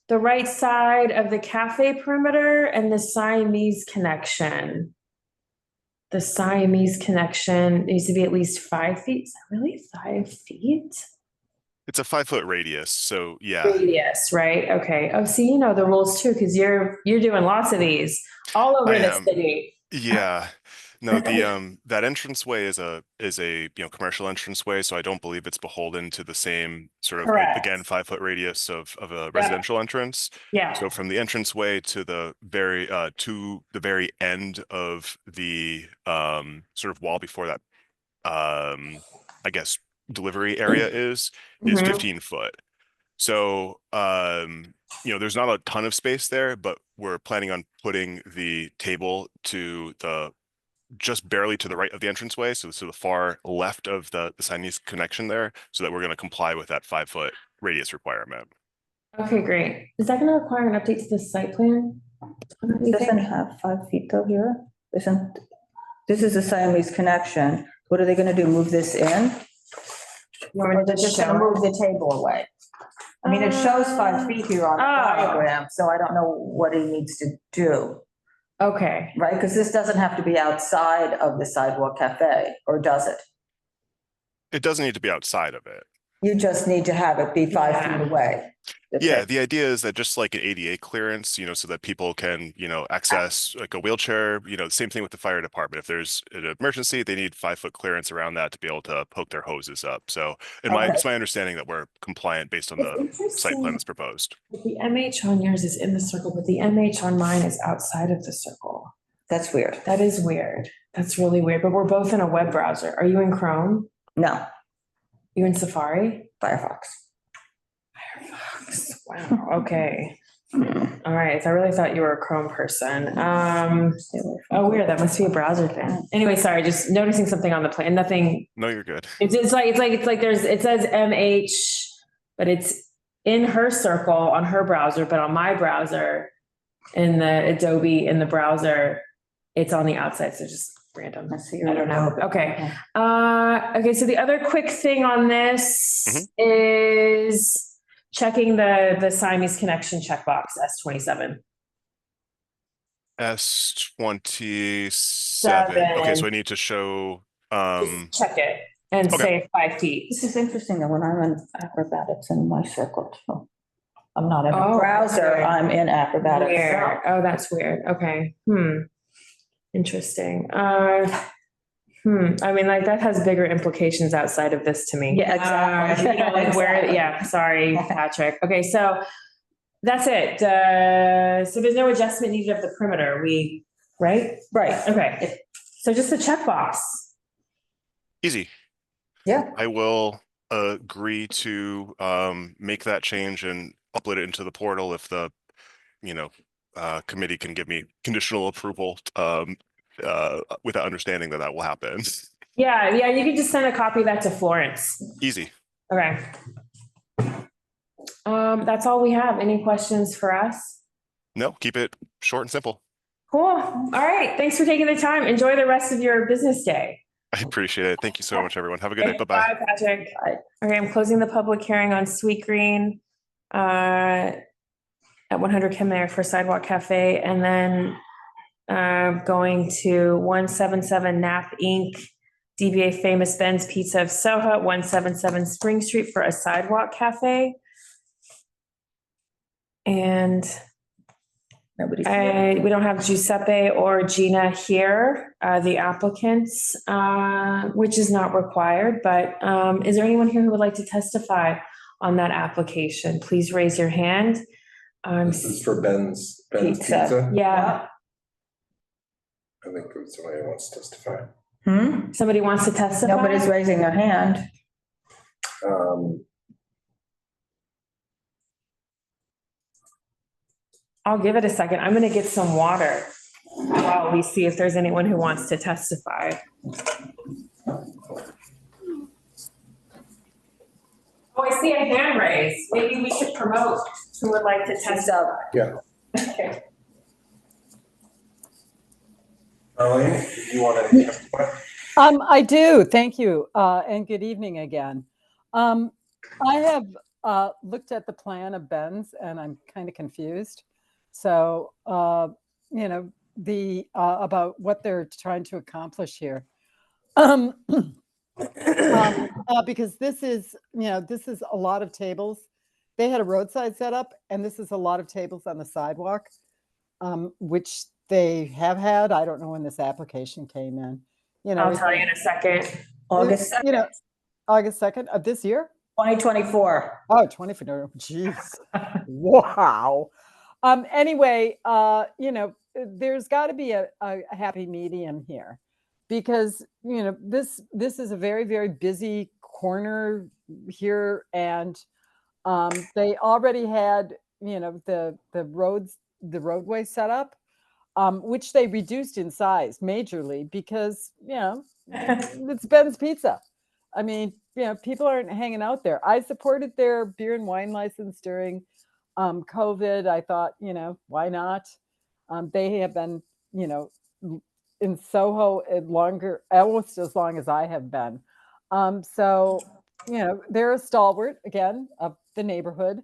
the right side of the cafe perimeter and the Siamese connection. The Siamese connection needs to be at least 5 feet. Is that really 5 feet? It's a 5-foot radius. So yeah. Radius, right? Okay. Oh, see, you know the rules too, because you're doing lots of these all over the city. Yeah. No, that entranceway is a commercial entranceway, so I don't believe it's beholden to the same sort of again 5-foot radius of a residential entrance. Yeah. So from the entranceway to the very end of the sort of wall before that I guess delivery area is 15 foot. So there's not a ton of space there, but we're planning on putting the table to the just barely to the right of the entranceway, so the far left of the Siamese connection there, so that we're going to comply with that 5-foot radius requirement. Okay, great. Is that going to require an update to the site plan? It doesn't have 5 feet though here. This is a Siamese connection. What are they going to do? Move this in? Or they're just going to move the table away? I mean, it shows 5 feet here on the diagram, so I don't know what he needs to do. Okay. Right, because this doesn't have to be outside of the sidewalk cafe, or does it? It doesn't need to be outside of it. You just need to have it be 5 feet away. Yeah, the idea is that just like an ADA clearance, so that people can, access like a wheelchair, same thing with the fire department. If there's an emergency, they need 5-foot clearance around that to be able to poke their hoses up. So it's my understanding that we're compliant based on the site plan that's proposed. The MH on yours is in the circle, but the MH on mine is outside of the circle. That's weird. That is weird. That's really weird, but we're both in a web browser. Are you in Chrome? No. You in Safari? Firefox. Wow, okay. All right, so I really thought you were a Chrome person. Oh, weird, that must be a browser thing. Anyway, sorry, just noticing something on the plan, nothing. No, you're good. It says MH, but it's in her circle on her browser, but on my browser, in the Adobe, in the browser, it's on the outside, so just random. I don't know. Okay. Okay, so the other quick thing on this is checking the Siamese connection checkbox, S27. S27. Okay, so I need to show. Just check it and say 5 feet. This is interesting that when I'm in Acrobatics in my circle, so I'm not in a browser, I'm in Acrobatics. Weird. Oh, that's weird. Okay. Interesting. I mean, like that has bigger implications outside of this to me. Yeah, exactly. Sorry, Patrick. Okay, so that's it. So there's no adjustment needed of the perimeter. Right? Right. Okay. So just a checkbox. Easy. Yeah. I will agree to make that change and upload it into the portal if the, committee can give me conditional approval, with that understanding that that will happen. Yeah, you can just send a copy of that to Florence. Easy. Okay. That's all we have. Any questions for us? No, keep it short and simple. Cool. All right. Thanks for taking the time. Enjoy the rest of your business day. I appreciate it. Thank you so much, everyone. Have a good day. Bye-bye. Bye, Patrick. Okay, I'm closing the public hearing on Sweet Green at 100 Khmer for Sidewalk Cafe, and then going to 177 Nap Inc., DBA Famous Ben's Pizza of Soho, 177 Spring Street for a Sidewalk Cafe. And Nobody's we don't have Giuseppe or Gina here, the applicants, which is not required, but is there anyone here who would like to testify on that application? Please raise your hand. This is for Ben's Pizza. Yeah. I think somebody wants to testify. Somebody wants to testify? Nobody's raising their hand. I'll give it a second. I'm going to get some water while we see if there's anyone who wants to testify. Oh, I see a hand raised. Maybe we should promote who would like to testify. Yeah. Okay. Arlene, you want to testify? I do. Thank you. And good evening again. I have looked at the plan of Ben's and I'm kind of confused. So, about what they're trying to accomplish here. Because this is a lot of tables. They had a roadside setup and this is a lot of tables on the sidewalk, which they have had. I don't know when this application came in. I'll tell you in a second. August 2nd. August 2nd of this year? 2024. Oh, 24. Jeez. Wow. Anyway, there's got to be a happy medium here because, this is a very, very busy corner here. And they already had, the roadway set up, which they reduced in size majorly because, it's Ben's Pizza. I mean, people aren't hanging out there. I supported their beer and wine license during COVID. I thought, why not? They have been, in Soho almost as long as I have been. So, they're a stalwart again of the neighborhood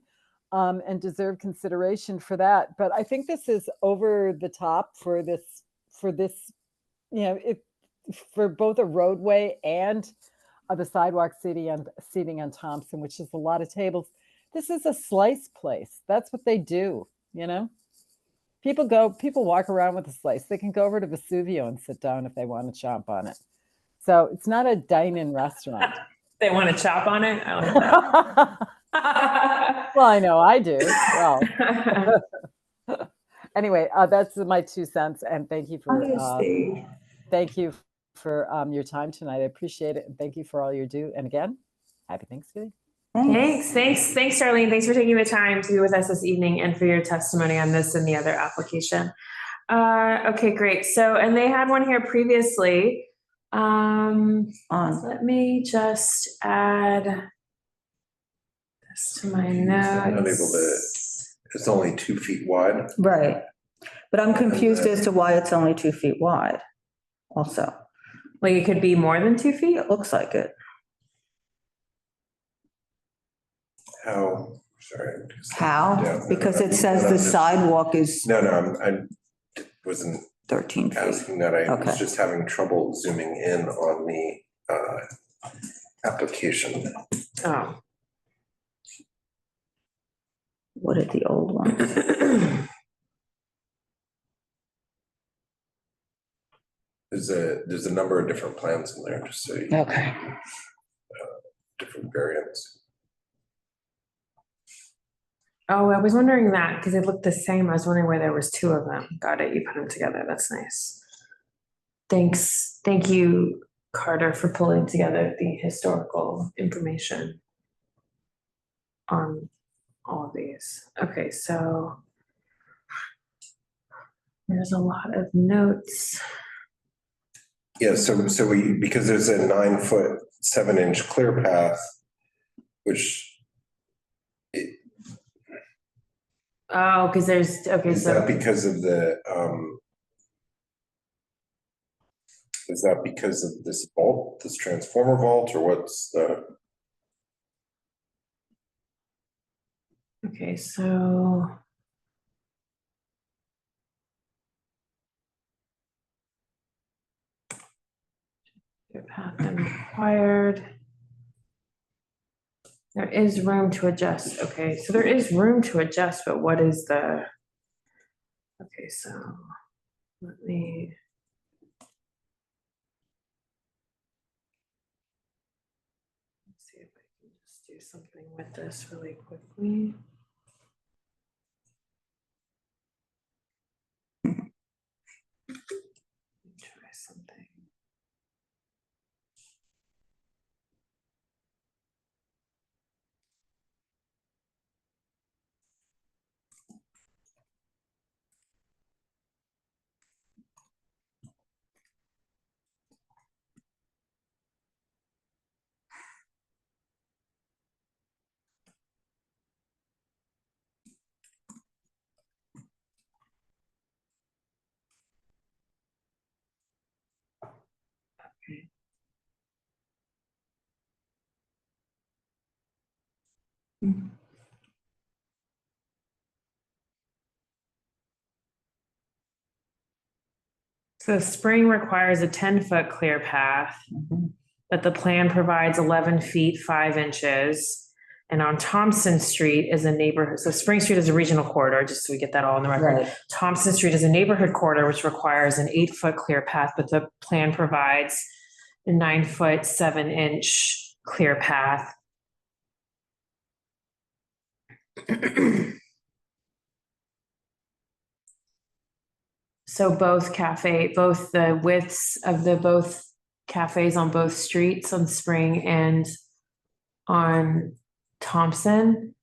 and deserve consideration for that. But I think this is over the top for this, for both a roadway and the sidewalk seating on Thompson, which is a lot of tables. This is a slice place. That's what they do, People walk around with a slice. They can go over to Vesuvio and sit down if they want to chomp on it. So it's not a dine-in restaurant. They want to chop on it? I like that. Well, I know I do. Well, anyway, that's my 2 cents. And thank you for your time tonight. I appreciate it. And thank you for all you do. And again, happy Thanksgiving. Thanks, Darlene. Thanks for taking the time to be with us this evening and for your testimony on this and the other application. Okay, great. So, and they had one here previously. Let me just add this to my notes. It's only 2 feet wide. Right. But I'm confused as to why it's only 2 feet wide also. Like it could be more than 2 feet? It looks like it. How? Sorry. How? Yeah, because it says the sidewalk is. No, I wasn't 13 feet. asking that. I was just having trouble zooming in on the application. Oh. What are the old ones? There's a number of different plans in there, just so you different variants. Oh, I was wondering that because they looked the same. I was wondering why there was 2 of them. Got it. You put them together. That's nice. Thanks. Thank you, Carter, for pulling together the historical information on all of these. case. Okay, so there's a lot of notes. Yeah, so we, because there's a 9 foot, 7 inch clear path, which Oh, because there's, okay, is that so, because of the, is that because of this vault, this transformer vault, or what's the? okay, so. Path and required. There is room to adjust. Okay, so there is room to adjust, but what is the? Okay, so let me. Let's see if I can just do something with this really quickly. Try something. So spring requires a 10-foot clear path, but the plan provides 11 feet, 5 inches. And on Thompson Street is a neighborhood, so Spring Street is a regional corridor, just so we get that all on the record. Right. Thompson Street is a neighborhood corridor, which requires an 8-foot clear path, but the plan provides a 9-foot, 7-inch clear path. So both the widths of the both cafes on both streets on Spring and on Thompson,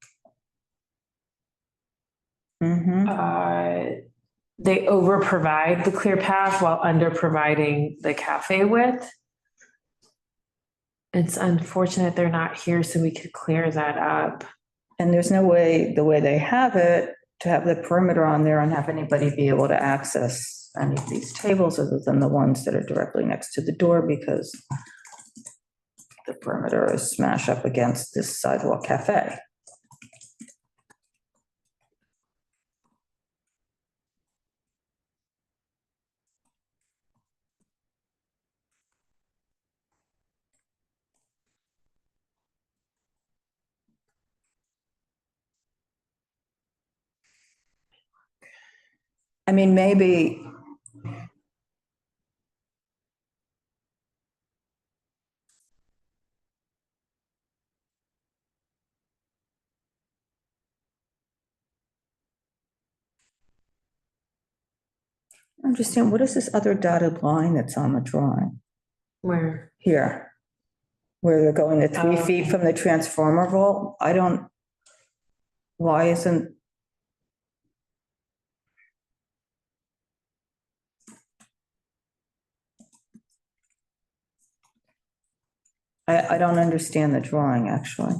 they over provide the clear path while under providing the cafe width. It's unfortunate they're not here, so we could clear that up. And there's no way, the way they have it, to have the perimeter on there and have anybody be able to access any of these tables other than the ones that are directly next to the door, because the perimeter is smashed up against this Sidewalk Cafe. I mean, maybe I understand, what is this other dotted line that's on the drawing? Where? Here, where they're going to 3 feet from the transformer vault? Why isn't? I don't understand the drawing, actually.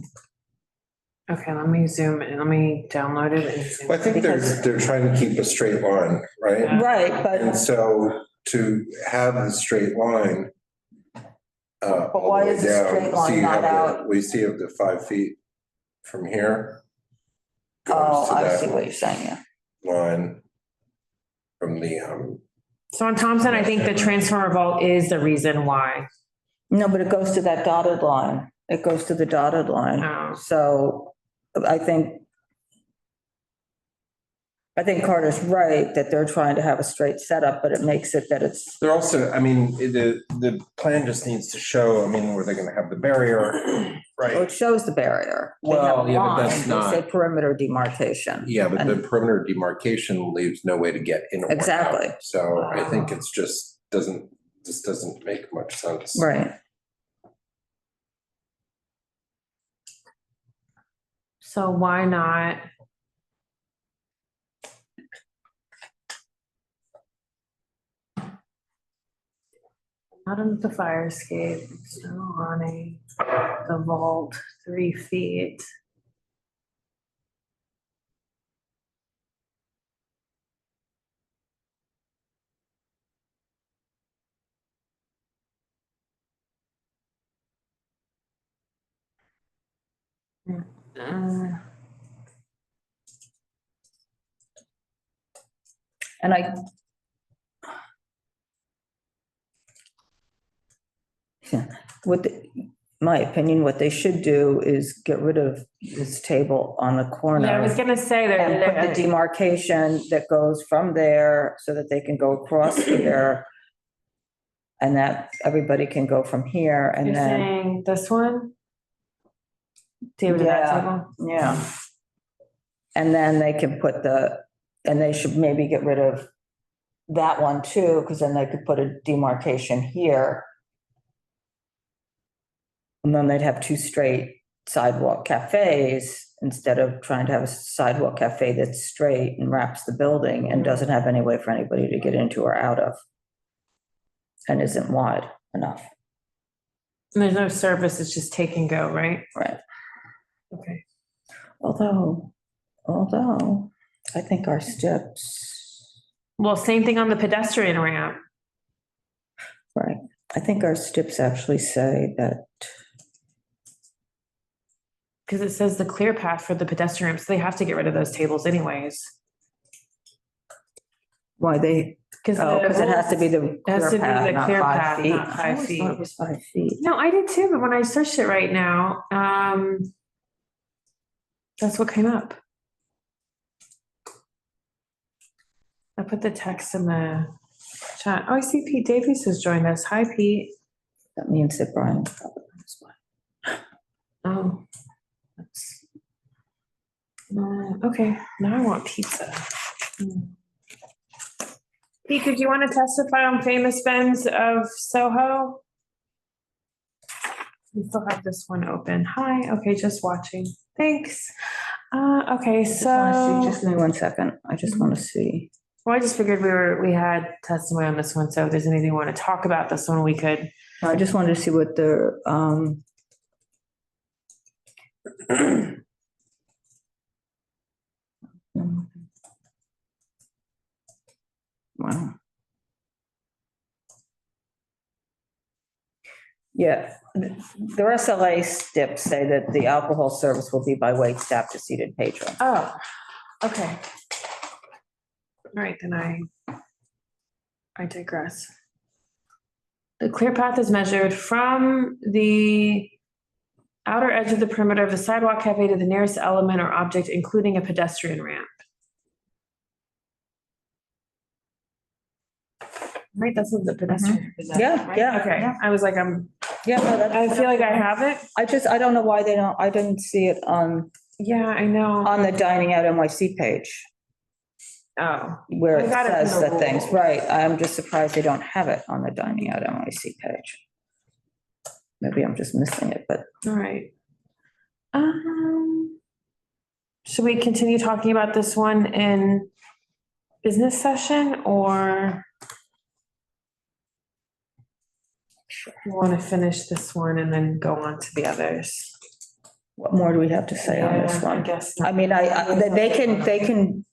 Okay, let me zoom in. Let me download it and zoom. I think they're trying to keep a straight line, right? Right, And but so to have the straight line. But why is the straight line not out? We see of the 5 feet from here. Oh, goes to I that see what you're saying, yeah. Line from the, So on Thompson, I think the transformer vault is the reason why. No, but it goes to that dotted line. It goes to the dotted line. Oh. So I think Carter's right that they're trying to have a straight setup, but it makes it that it's. they're also, I mean, the plan just needs to show, I mean, where they're gonna have the barrier, Well, right? it shows the barrier. They Well, have a yeah, but that's line. not- They say perimeter demarcation. Yeah, but the And- perimeter demarcation leaves no way to get in or out. Exactly. So I think it's just this doesn't make much sense. Right. So why not Bottom of the fire escape, external awning, the vault, 3 feet. And I. Yeah, my opinion, what they should do is get rid of this table on the corner. Yeah, I was gonna say And put the that. demarcation that goes from there so that they can go across here. And that everybody can go from here and You're then. saying this one? David, that Yeah, table? yeah. And then they can and they should maybe get rid of that one too, because then they could put a demarcation here. And then they'd have 2 straight sidewalk cafes instead of trying to have a sidewalk cafe that's straight and wraps the building and doesn't have any way for anybody to get into or out of. And isn't wide enough. And there's no service, it's just take and go, right? Right. Okay. Although, I think our steps. Well, same thing on the pedestrian ramp. Right. I think our steps actually say that. Because it says the clear path for the pedestrian ramps, they have to get rid of those tables anyways. Why they? Because it has to be the clear path, not 5 feet. Not 5 feet. I thought it was 5 feet. No, I did too, but when I searched it right now, that's what came up. I put the text in the chat. Oh, I see Pete Davies has joined us. Hi, Pete. That means that Brian. Oh. Okay, now I want pizza. Pete, did you want to testify on famous Ben's of Soho? We still have this one open. Hi, okay, just watching. Thanks. Okay, so. Just give me 1 second. I just want to see. Well, I just figured we had testimony on this one, so if there's anything you want to talk about this one, we could. I just wanted to see what the, wow. Yeah, the SLA steps say that the alcohol service will be by wait staff to seated patrons. Oh, okay. All right, then I digress. The clear path is measured from the outer edge of the perimeter of the sidewalk cafe to the nearest element or object, including a pedestrian ramp. Right, that's what the pedestrian. Is that Yeah, right? yeah, Okay, yeah. I was like, Yeah, no, that's. I feel like I have it. I don't know why I didn't see it on Yeah, I know. the Dining Out NYC page. Oh. Where I it got it from says the the things, rules. right, I'm just surprised they don't have it on the Dining Out NYC page. Maybe I'm just missing it, but. All right. Should we continue talking about this one in business session or? We want to finish this one and then go on to the others. What more do we have to say on this Yeah, I one? guess I not. mean, they can,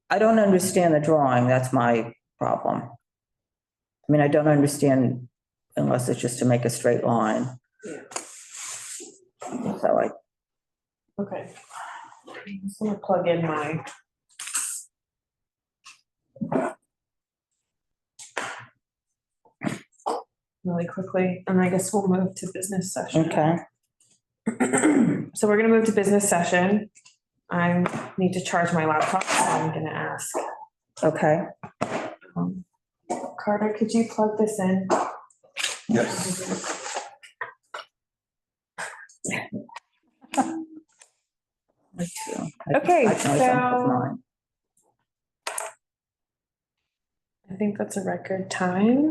I don't understand the drawing, that's my problem. I mean, I don't understand unless it's just to make a straight line. Yeah. So Okay. I'm just gonna plug in my. Really quickly, and I guess we'll move to business session. Okay. So we're gonna move to business session. I need to charge my laptop, so I'm gonna ask. Okay. Carter, could you plug this in? Yes. Okay, I can always unplug so. mine. I think that's a record time.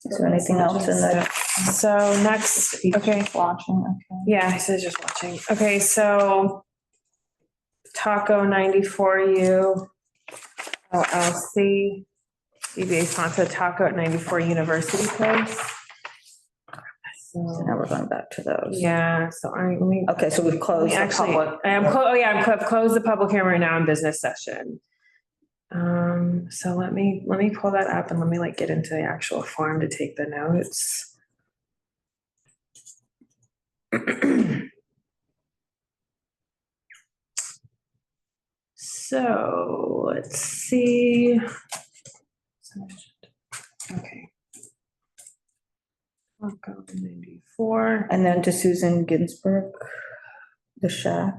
Is there anything else in the? So next, okay. Watching, okay. Yeah, he says just watching. Okay, so Taco 94U LLC. CBA Santo Taco at 94 University Place. So now we're going back to those. Yeah, so let me. Okay, so we've closed the Actually, public. I've closed the public hearing right now in business session. So let me pull that up and let me like get into the actual form to take the notes. So let's see. Okay. 94. And then to Susan Ginsburg, the shack.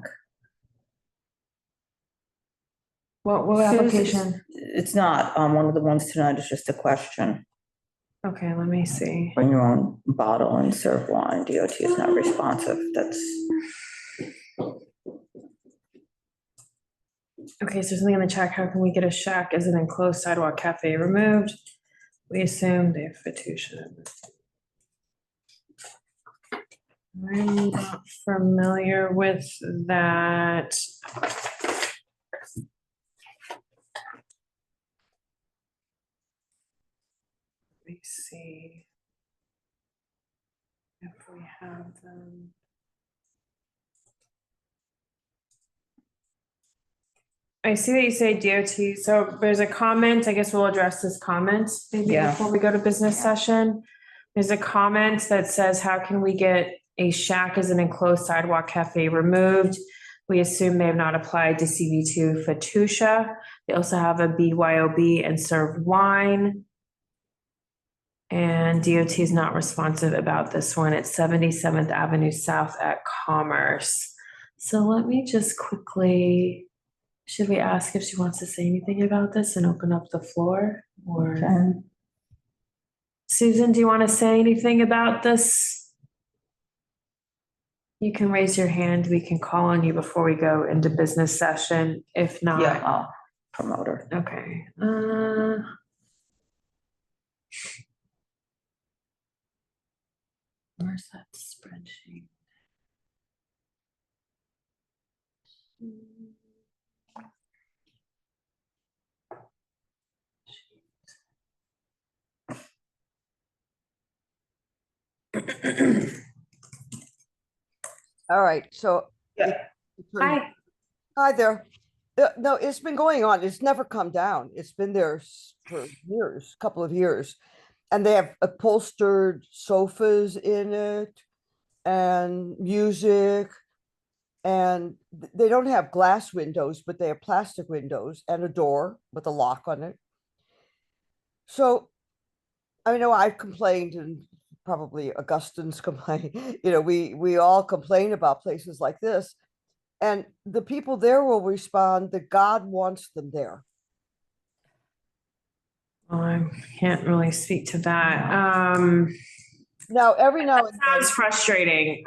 What application? It's not one of the ones tonight, it's just a question. Okay, let me see. Bring your own bottle and serve wine. DOT is not responsive. That's. Okay, so something in the chat, how can we get a shack as an enclosed sidewalk cafe removed? We assume they have Fatucia. I'm not familiar with that. Let me see if we have them. I see that you say DOT, so there's a comment, I guess we'll address this comment maybe Yeah. before we go to business session. There's a comment that says, how can we get a shack as an enclosed sidewalk cafe removed? We assume they have not applied to CB2 Fatucia. They also have a BYOB and serve wine. And DOT is not responsive about this one. It's 77th Avenue South at Commerce. So let me just quickly, should we ask if she wants to say anything about this and open up the floor? Or Okay. Susan, do you want to say anything about this? You can raise your hand. We can call on you before we go into business session. If not, Yeah, I'll promote her. okay. Where's that spreadsheet? All right, so. Yeah. Hi. Hi there. No, it's been going on. It's never come down. It's been there for years, couple of years. And they have upholstered sofas in it and music. And they don't have glass windows, but they have plastic windows and a door with a lock on it. So, I know I've complained, and probably Augustine's complained, we all complain about places like this. And the people there will respond that God wants them there. Well, I can't really speak to that. Now, every now and then. Sounds frustrating.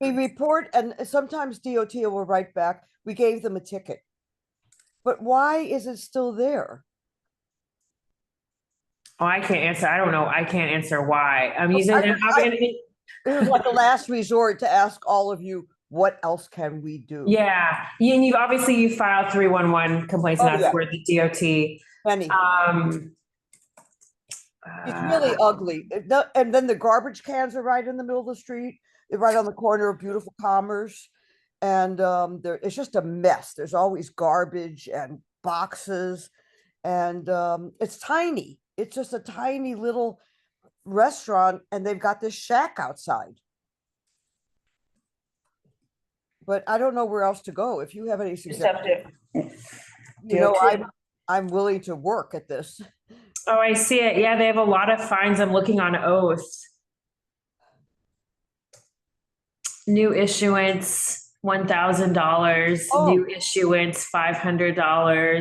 We report, and sometimes DOT will write back, we gave them a ticket. But why is it still there? Oh, I can't answer. I don't know. I can't answer why. It was like a last resort to ask all of you, what else can we do? Yeah, and you filed 311 complaints, and that's where the DOT. It's really ugly. And then the garbage cans are right in the middle of the street. They're right on the corner of Beautiful Commerce. And it's just a mess. There's always garbage and boxes. And it's tiny. It's just a tiny little restaurant. And they've got this shack outside. But I don't know where else to go. If you have any suggestions, I'm willing to work at this. Oh, I see it. Yeah, they have a lot of fines. I'm looking on oath. New issuance, $1,000. New issuance, $500.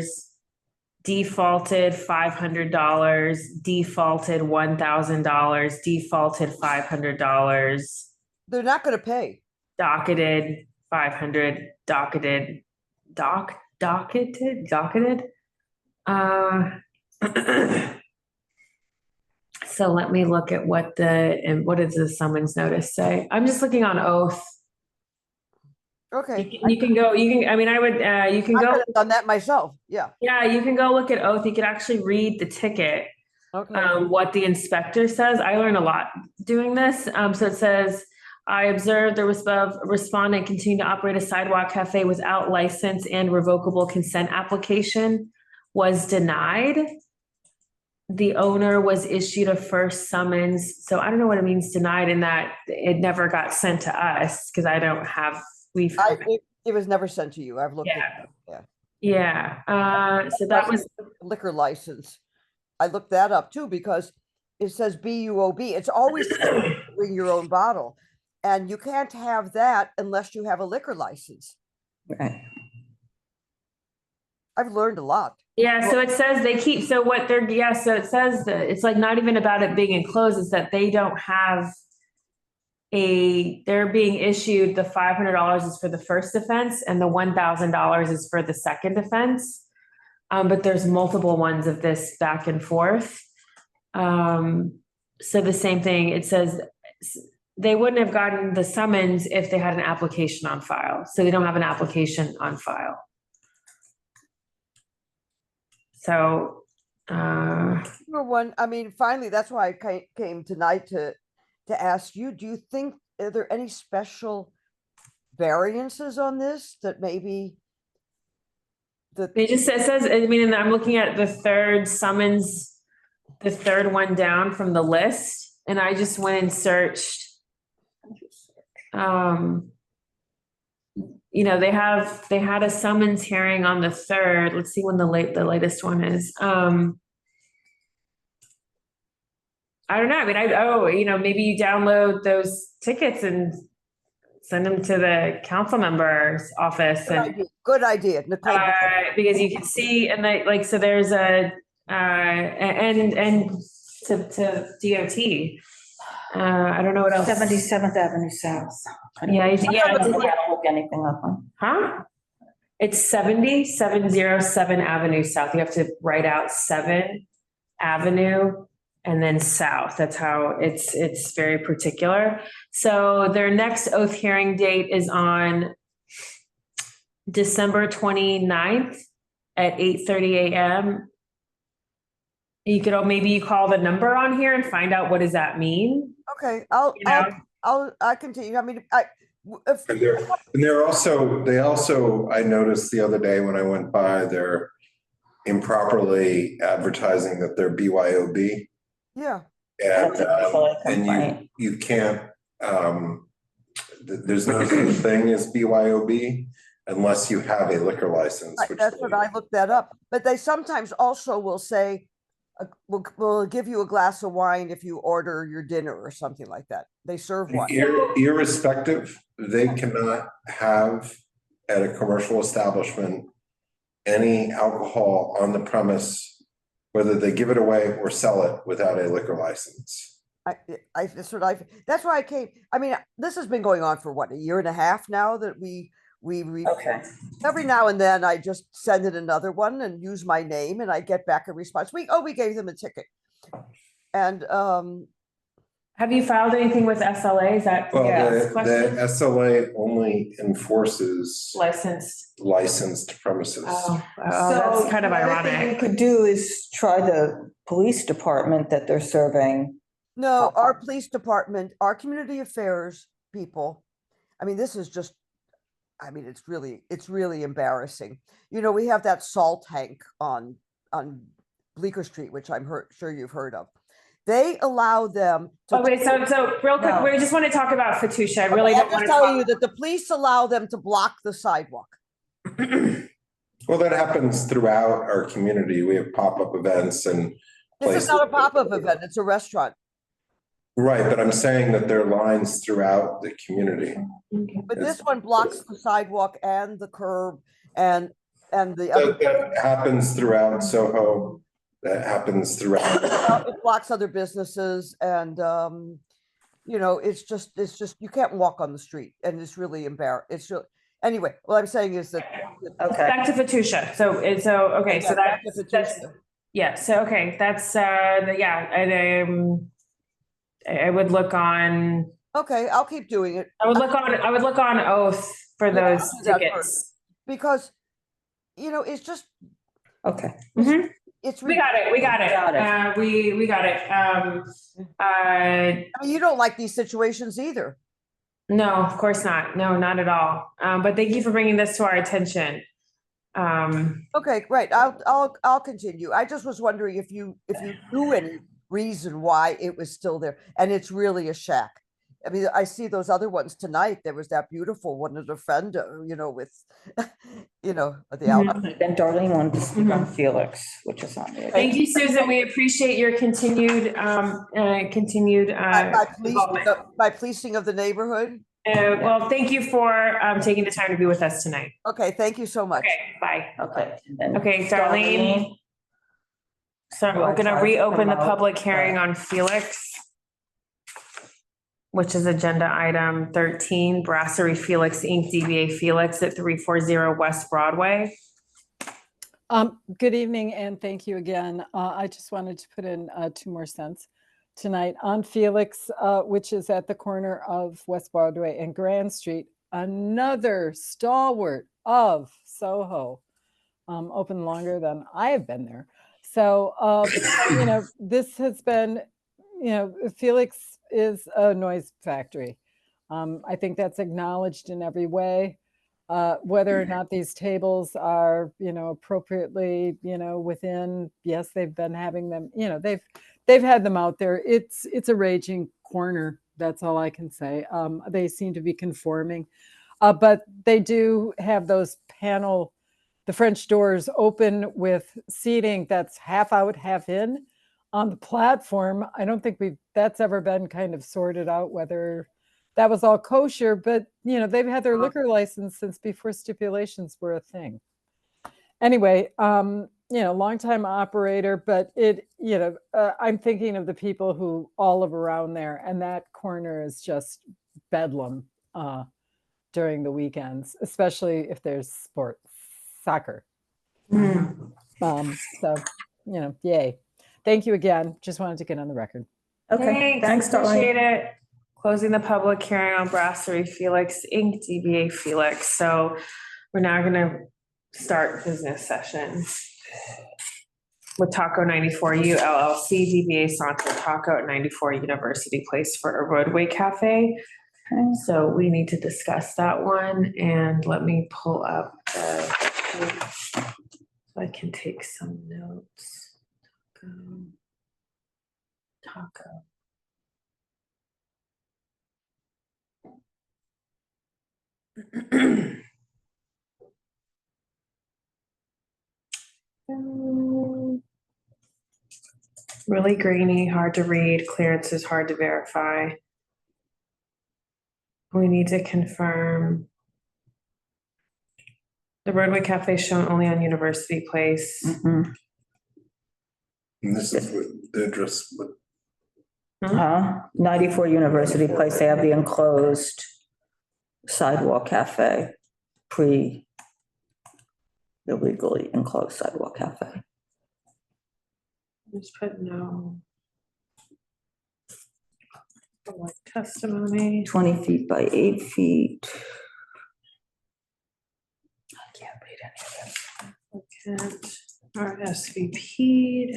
Defaulted, $500. Defaulted, $1,000. Defaulted, $500. They're not going to pay. Docketed, 500, docketed. So let me look at what does the summons notice say? I'm just looking on oath. Okay. You can go, I mean, I would, you can I go, could have done that myself, yeah. yeah, you can go look at oath. You can actually read the ticket. Okay. What the inspector says. I learned a lot doing this. So it says, I observed the respondent continued to operate a sidewalk cafe without license and revocable consent application was denied. The owner was issued a first summons. So I don't know what it means denied in that it never got sent to us because I don't have, It was never sent to you. I've looked at it. Yeah. Yeah. So that was Liquor license. I looked that up too because it says BUOB. It's always bring your own bottle. And you can't have that unless you have a liquor license. Right. I've learned a lot. Yeah, so it says they keep, so what they're, yeah, so it says that it's like not even about it being enclosed, it's that they don't have they're being issued the $500 is for the first offense and the $1,000 is for the second offense. But there's multiple ones of this back and forth. So the same thing, it says they wouldn't have gotten the summons if they had an application on file. So they don't have an application on file. So, Number one, I mean, finally, that's why I came tonight to ask you, do you think, are there any special variances on this that maybe it just says, I mean, and I'm looking at the third summons, the third one down from the list, and I just went and searched. You know, they had a summons hearing on the 3rd. Let's see when the latest one is. I don't know. I mean, you know, maybe you download those tickets and send them to the council member's office. Good idea, Nicole. Because you can see, and so there's a, and to DOT. I don't know what else. 77th Avenue South. Yeah, I can't look anything up on. Huh? It's 707 Avenue South. You have to write out 7 Avenue and then South. That's how it's very particular. So their next oath hearing date is on December 29th at 8:30 a.m. You could, maybe you call the number on here and find out what does that mean? Okay, I'll continue. I mean, And they're also, I noticed the other day when I went by, they're improperly advertising that they're BYOB. Yeah. And you can't, there's no such thing as BYOB unless you have a liquor license. That's what I looked that up. But they sometimes also will say, we'll give you a glass of wine if you order your dinner or something like that. They serve wine. Irrespective, they cannot have at a commercial establishment any alcohol on the premise, whether they give it away or sell it without a liquor license. That's why I came. I mean, this has been going on for what, 1.5 years now that we okay. Every now and then I just send in another one and use my name and I get back a response. We gave them a ticket. And have you filed anything with SLA? Is that the SLA only enforces licensed premises. So that's kind of ironic. What you could do is try the police department that they're serving. No, our police department, our community affairs people. I mean, this is just, I mean, it's really embarrassing. You know, we have that salt tank on Bleecker Street, which I'm sure you've heard of. They allow them to. Okay, so real quick, we just want to talk about Fatusha. I really don't want to tell you that the police allow them to block the sidewalk. Well, that happens throughout our community. We have pop-up events and this is not a pop-up event, it's a restaurant. Right, but I'm saying that there are lines throughout the community. But this one blocks the sidewalk and the curb and the other. That happens throughout Soho. That happens throughout. It blocks other businesses and, you know, it's just, you can't walk on the street and it's really embarrassing. It's really, anyway, what I'm saying is that. Okay. Back to Fatusha. Okay, so that's yeah. So, okay, that's, yeah. And, I would look on. Okay, I'll keep doing it. I would look on oath for Yeah, I'll those do that tickets. first. Because, it's just, Okay. it's. We got it. We got it. We got it. I mean, you don't like these situations either. No, of course not. No, not at all. But thank you for bringing this to our attention. Okay, great. I'll continue. I just was wondering if you knew any reason why it was still there, and it's really a shack. I mean, I see those other ones tonight. There was that beautiful one at the friend, with, the outfit. Then Darlene wanted to speak on Felix, which is on there. Thank you, Susan. We appreciate your continued By policing of the neighborhood. Well, thank you for taking the time to be with us tonight. Okay, thank you so much. Okay, bye. Okay. Okay, Darlene. So we're gonna reopen the public hearing on Felix, which is agenda item 13, Brasserie Felix Inc., DBA Felix at 340 West Broadway. Good evening, and thank you again. I just wanted to put in 2 more cents tonight on Felix, which is at the corner of West Broadway and Grand Street, another stalwart of Soho, open longer than I have been there. So, this has been, Felix is a noise factory. I think that's acknowledged in every way. Whether or not these tables are, appropriately, within, yes, they've been having them, they've had them out there. It's a raging corner. That's all I can say. They seem to be conforming, but they do have those the French doors open with seating that's half out, half in on the platform. I don't think that's ever been kind of sorted out whether that was all kosher, but they've had their liquor license since before stipulations were a thing. Anyway, longtime operator, but I'm thinking of the people who all live around there, and that corner is just bedlam during the weekends, especially if there's soccer. So, yay. Thank you again. Just wanted to get on the record. Okay, thanks, Darlene. Appreciate it. Closing the public hearing on Brasserie Felix Inc., DBA Felix. So we're now going to start business session with Taco 94U LLC, DBA Santo Taco at 94 University Place for a Roadway Caffe. Okay. So we need to discuss that one, and let me pull up so I can take some notes. Taco. Really grainy, hard to read. Clearance is hard to verify. We need to confirm. The Broadway Cafe is shown only on University Place. And this is what the address. 94 University Place. They have the enclosed Sidewalk Cafe, illegally enclosed Sidewalk Cafe. Just put no. Testimony. 20 feet by 8 feet. I can't read any of this. RSVP'd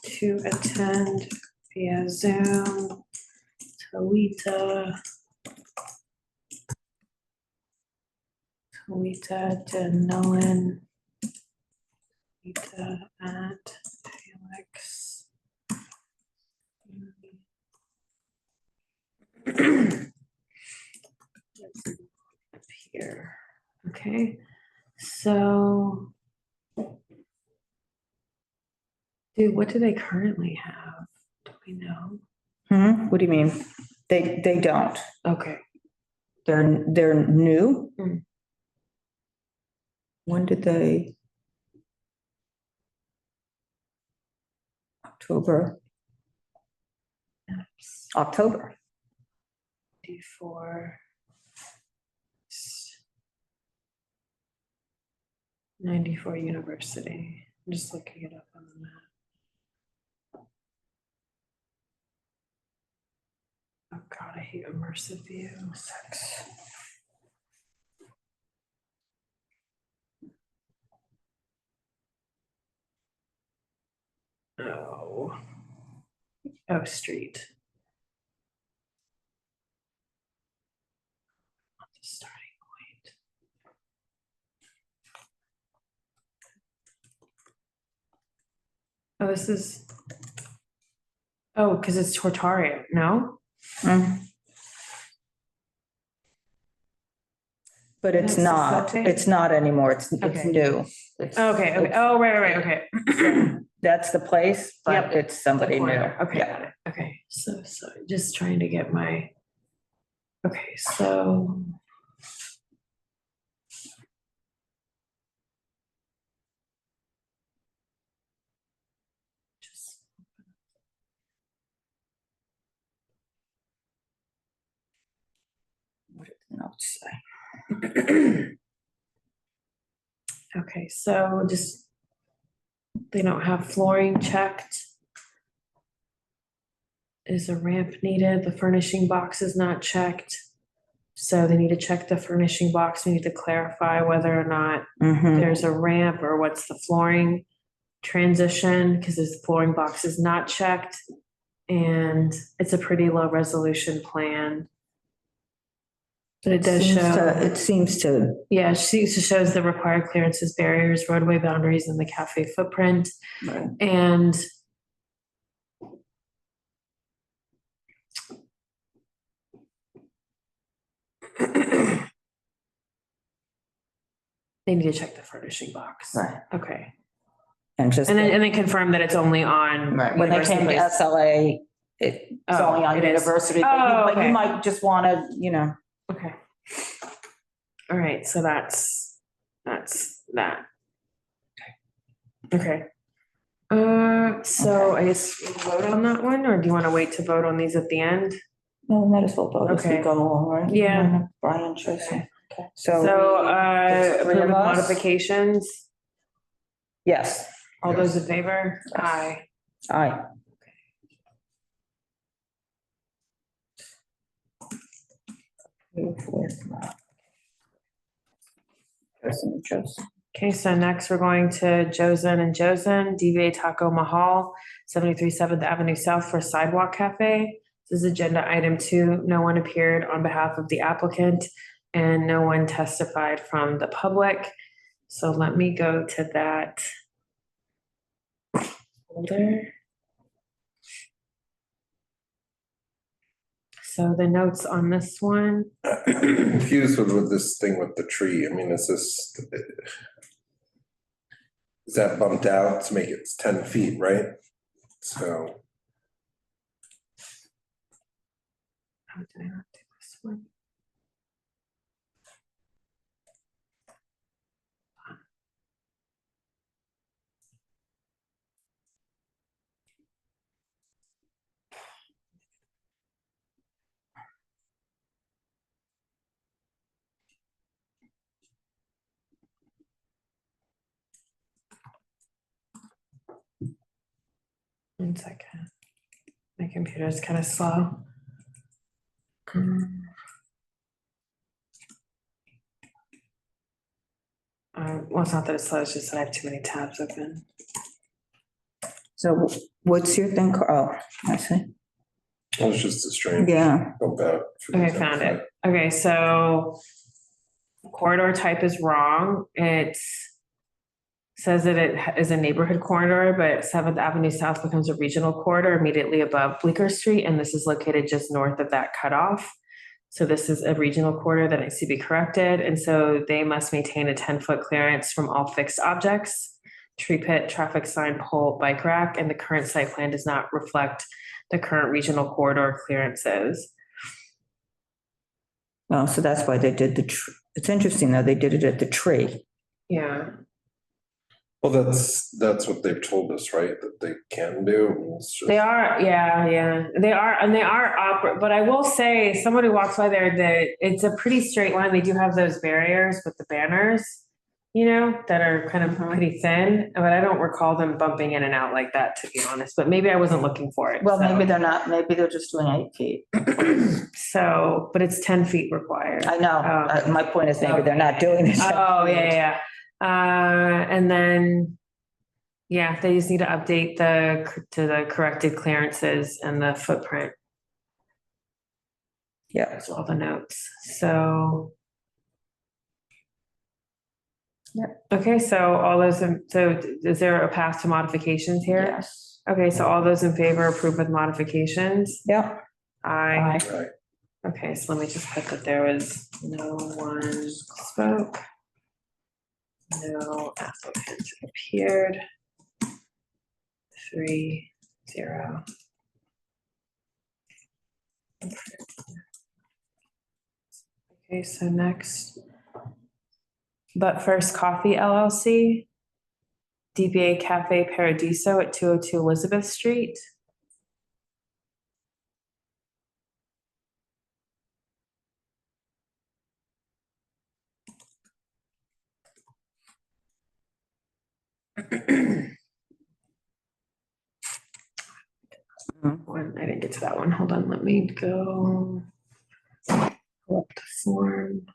to attend via Zoom. Talita Denolan. Talita at Felix. Here. Okay, so what do they currently have? Do we know? What do you mean? They don't. Okay. They're new. When did they? October. Before 94 University. I'm just looking it up on the map. God, I hate immersive view. Oh. Oh, street. Starting point. Oh, this is. Oh, because it's Tortario, no? But it's That's not, Sophie? it's not anymore. It's Okay. new. It's- Okay, okay. Oh, right, okay. That's the place, but Yep. it's somebody new. Corner. Okay, Yeah. got it. Okay, so just trying to get my. Okay, so. What did the notes say? Okay, so just, they don't have flooring checked. Is a ramp needed? The furnishing box is not checked. So they need to check the furnishing box. We need to clarify whether or not there's a ramp or what's the flooring transition, because this flooring box is not checked. And it's a pretty low resolution plan. But it does show. It seems to. Yeah, it shows the required clearances, barriers, roadway boundaries, and the cafe footprint. Right. And they need to check the furnishing box. Right. Okay. And just. And then confirm that it's only on. Right, when they came to University. SLA, it's Oh, only on it is. University, Oh, but you okay. might just want to, you know. Okay. All right, so that's that. Okay. So I guess we'll vote on that one, or do you want to wait to vote on these at the end? No, we might as well vote as we Okay. go along, right? Yeah. Brian chose. Okay. So, just three approve of us? modifications, Yes. all those in favor? Aye. Aye. Okay, so next we're going to Josan and Josan, DBA Taco Mahal, 73 7th Avenue South for Sidewalk Cafe. This is agenda item 2. No one appeared on behalf of the applicant and no one testified from the public. So let me go to that folder. So the notes on this one. Confused with this thing with the tree. I mean, is that bumped out to make it 10 feet, right? So. How did I not do this one? One second. My computer is kind of slow. Well, it's not that it's slow, it's just that I have too many tabs open. So what's your thing? Oh, I see. It was just a strange. Yeah. Bump out. Okay, found it. Okay, so corridor type is wrong. It says that it is a neighborhood corridor, but 7th Avenue South becomes a regional corridor immediately above Bleecker Street, and this is located just north of that cutoff. So this is a regional corridor that needs to be corrected, and so they must maintain a 10-foot clearance from all fixed objects, tree pit, traffic sign, pole, bike rack, and the current site plan does not reflect the current regional corridor clearances. Oh, so that's why they did it's interesting though, they did it at the tree. Yeah. Well, that's what they've told us, right? That they can do. It's just- They are, yeah, they are but I will say, somebody walks by there, that it's a pretty straight line. They do have those barriers with the banners. you know, that are kind of pretty thin, but I don't recall them bumping in and out like that, to be honest, but maybe I wasn't looking for it. Well, so. maybe they're not, maybe they're just doing 8 feet. So, but it's 10 feet required. I know, my point is maybe they're not doing this. Oh, yeah. And then, yeah, they just need to update to the corrected clearances and the footprint. Yeah. That's all the notes, so. Yep. Okay, so all those, so is there a path to modifications here? Yes. Okay, so all those in favor approve with modifications? Yep. Aye. Right. Okay, so let me just put that there was no one spoke. No applicant appeared. 3-0. Okay, so next. But First Coffee LLC, DBA Caffe Paradiso at 202 Elizabeth Street. I didn't get to that one. Hold on, let me go. Pull up the form.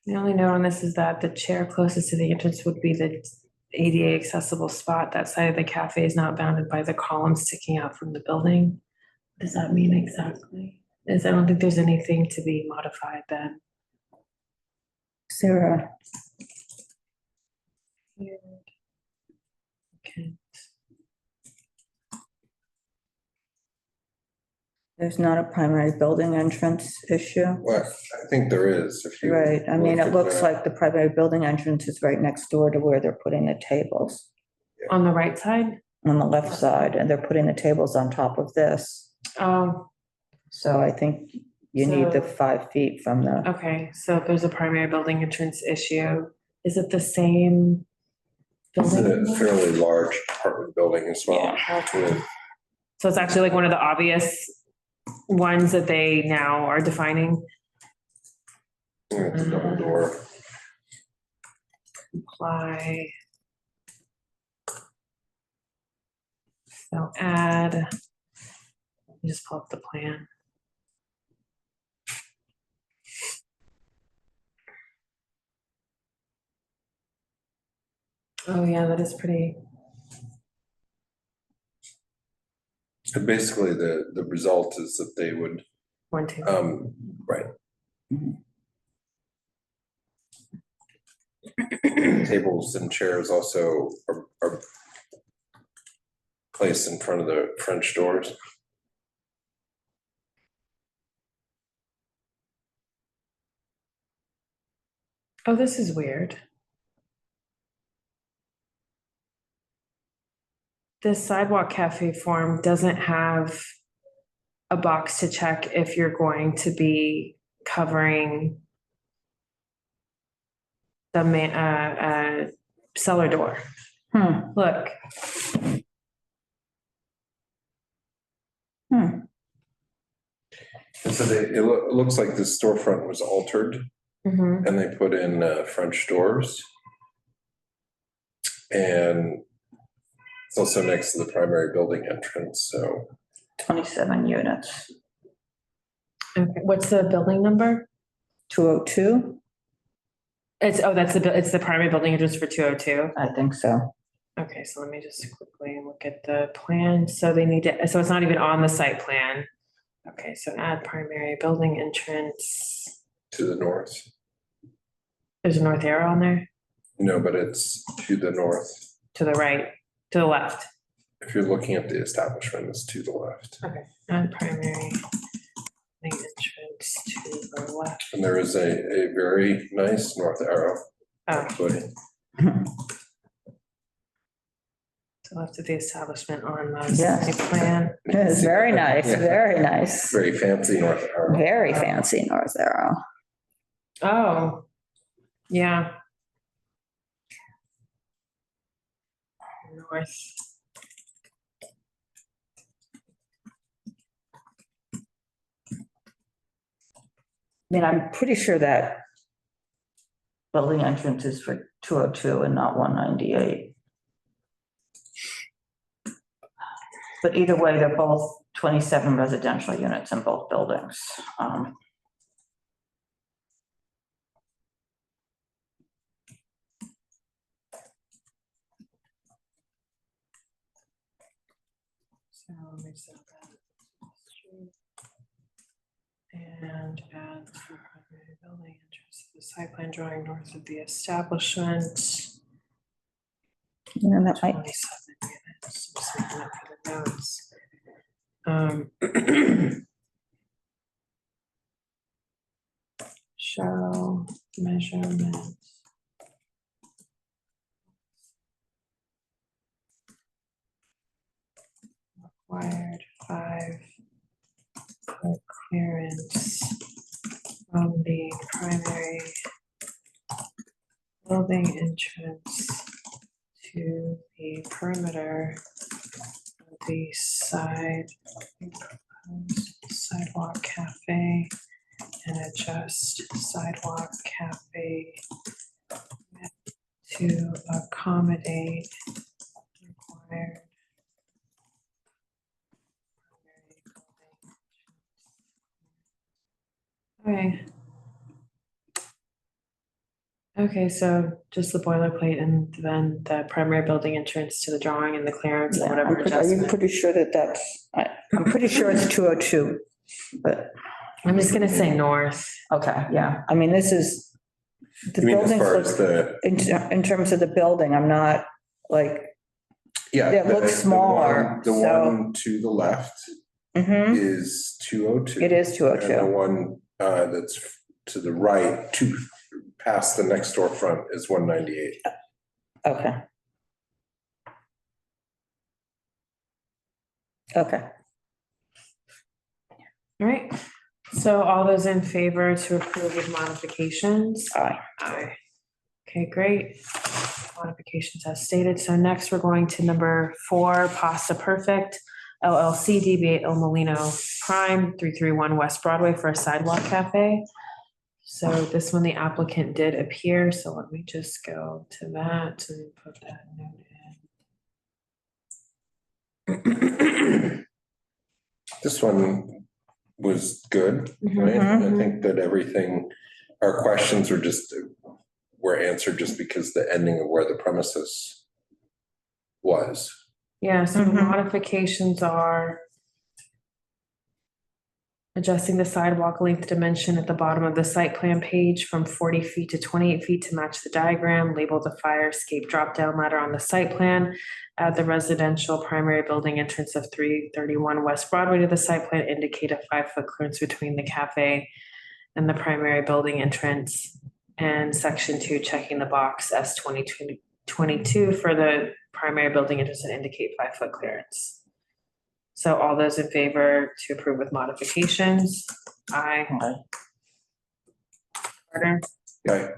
The only note on this is that the chair closest to the entrance would be the ADA accessible spot. That side of the cafe is not bounded by the columns sticking out from the building. What does that mean exactly? I don't think there's anything to be modified then. Sarah. Okay. There's not a primary building entrance issue. Well, I think there is, if you. Right, I mean, look it at looks that. like the primary building entrance is right next door to where they're putting the tables, On the right side? on the left side, and they're putting the tables on top of this. Oh, So I think you need the So- 5 feet from the, okay, so if there's a primary building entrance issue, is it the same? It's building? a fairly large apartment building as well. with- So it's actually like one of the obvious ones that they now are defining. It's a double door. Comply. So add. Let me just pull up the plan. Oh, yeah, that is pretty. So basically, the result is that they would, One, two. right. Tables and chairs also are placed in front of the French doors. Oh, this is weird. This Sidewalk Cafe form doesn't have a box to check if you're going to be covering the cellar door. Look. And so it looks like the storefront was altered Mhm. and they put in French doors. And it's also next to the primary building entrance, so 27 units. Okay, what's the building number? 202? It's the primary building entrance for 202. I think so. Okay, so let me just quickly look at the plan. So they need to, so it's not even on the site plan. Okay, so add primary building entrance. to the north. There's a north arrow on there, No, but it's to the north. to the right, to the left. If you're looking at the establishment, it's to the left. Okay, add primary building entrance to the left. And there is a very nice north arrow. Oh. actually. To the left of the establishment on the Yes. site plan. It is very nice, Yeah. very nice. Very fancy north arrow. Very fancy north arrow. Oh, Yeah. North. I mean, I'm pretty sure that building entrance is for 202 and not 198. But either way, they're both 27 residential units in both buildings. So let me set that. And add the primary building entrance to the site plan drawing north of the establishment. Yeah, that might. 27 units. I'm just looking up for the notes. Show measurement. Required 5-foot clearance from the primary building entrance to the perimeter of the sidewalk cafe and adjust sidewalk cafe to accommodate required okay. Okay, so just the boilerplate and then the primary building entrance to the drawing and the clearance and whatever Are you adjustment. pretty sure that that's, I'm pretty sure it's 202, but. I'm just gonna say north. Okay, yeah, I mean, this is. The You mean as buildings far look- as the, In terms of the building, I'm not like, yeah. It looks the smaller, The so- one to the left mhm, is 202. it is And the 202. one that's to the right, past the next storefront is 198. Okay. Okay. All right, so all those in favor to approve with modifications? Aye. Aye. Okay, great. Modifications as stated. So next we're going to number 4, Pasta Perfect LLC, DBA El Mulino Prime, 331 West Broadway for a sidewalk cafe. So this one, the applicant did appear, so let me just go to that and put that note in. This one was good, right? Mhm. I think that everything, our questions were answered just because the ending of where the premises was. Yeah, so the Mhm. modifications are adjusting the sidewalk length dimension at the bottom of the site plan page from 40 feet to 28 feet to match the diagram. Label the fire escape drop-down ladder on the site plan. Add the residential primary building entrance of 331 West Broadway to the site plan. Indicate a 5-foot clearance between the cafe and the primary building entrance. And section 2, checking the box S22 for the primary building entrance and indicate 5-foot clearance. So all those in favor to approve with modifications? Aye. Carter? Okay.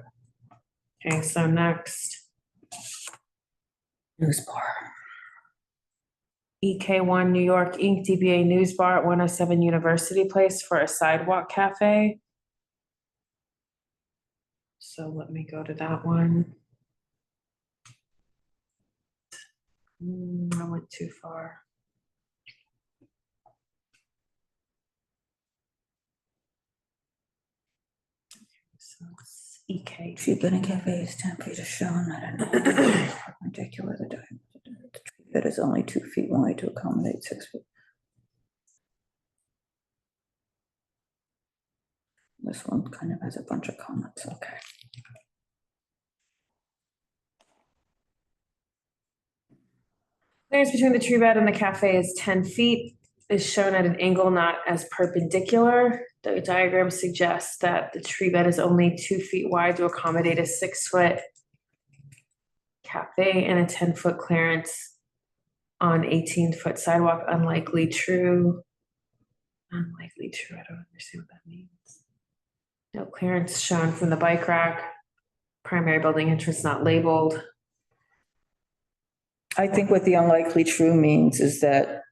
Okay, so next, Newsbar. EK1 New York Inc., DBA Newsbar at 107 University Place for a sidewalk cafe. So let me go to that one. I went too far. So it's EK. Tree building cafe is 10 feet as shown. I don't know. Perpendicular the diameter. The tree bed is only 2 feet wide to accommodate 6 feet. This one kind of has a bunch of comments. Okay. Clearance between the tree bed and the cafe is 10 feet, is shown at an angle not as perpendicular. The diagram suggests that the tree bed is only 2 feet wide to accommodate a 6-foot cafe and a 10-foot clearance on 18-foot sidewalk. Unlikely true. Unlikely true. I don't understand what that means. No clearance shown from the bike rack primary building entrance not labeled. I think what the unlikely true means is that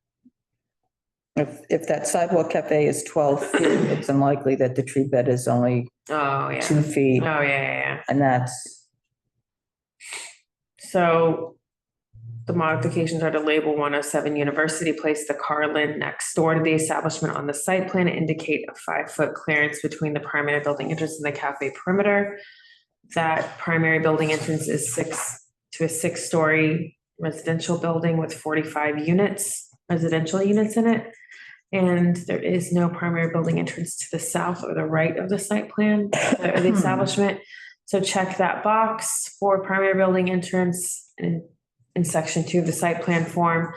if that sidewalk cafe is 12 feet, it's unlikely that the tree bed is only Oh, yeah. 2 feet. Oh, yeah. And that's, So the modifications are to label 107 University Place, the Carlin next door to the establishment on the site plan, indicate a 5-foot clearance between the primary building entrance and the cafe perimeter. That primary building entrance is to a 6-story residential building with 45 residential units in it. And there is no primary building entrance to the south or the right of the site plan or the establishment. So check that box for primary building entrance in section 2 of the site plan form.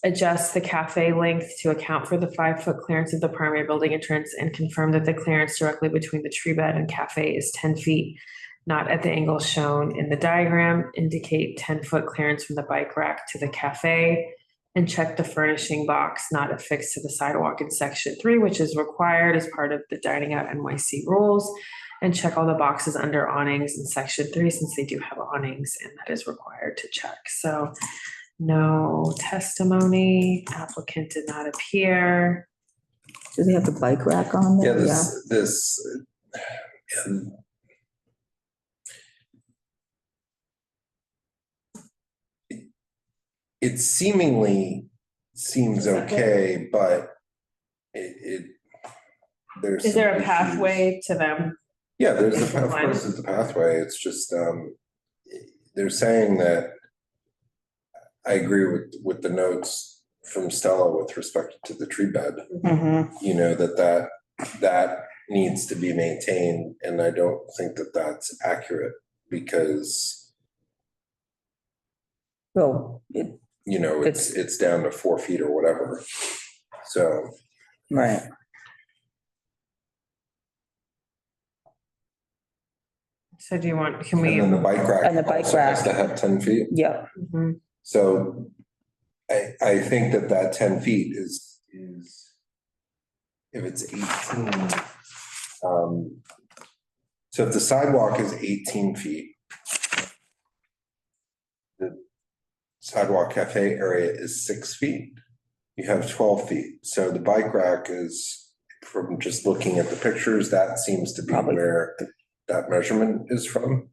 Adjust the cafe length to account for the 5-foot clearance of the primary building entrance and confirm that the clearance directly between the tree bed and cafe is 10 feet, not at the angle shown in the diagram. Indicate 10-foot clearance from the bike rack to the cafe. And check the furnishing box not affixed to the sidewalk in section 3, which is required as part of the Dining Out NYC rules. And check all the boxes under awnings in section 3, since they do have awnings, and that is required to check. So no testimony, applicant did not appear. do they have the bike rack on Yeah, there? it seemingly seems okay, but there's. Is there a some pathway to them? Yeah, of course, there's a pathway. It's just, they're saying that, I agree with the notes from Stella with respect to the tree bed. You know, that needs to be maintained, and I don't think that that's accurate because, Well, it's down to 4 feet or whatever. So. right. So do you want, And then the bike rack. And the bike also has rack. to have 10 feet. Yeah. So I think that 10 feet is if it's 18. So if the sidewalk is 18 feet, the sidewalk cafe area is 6 feet, you have 12 feet. So the bike rack is, from just looking at the pictures, that seems to be where that measurement is from.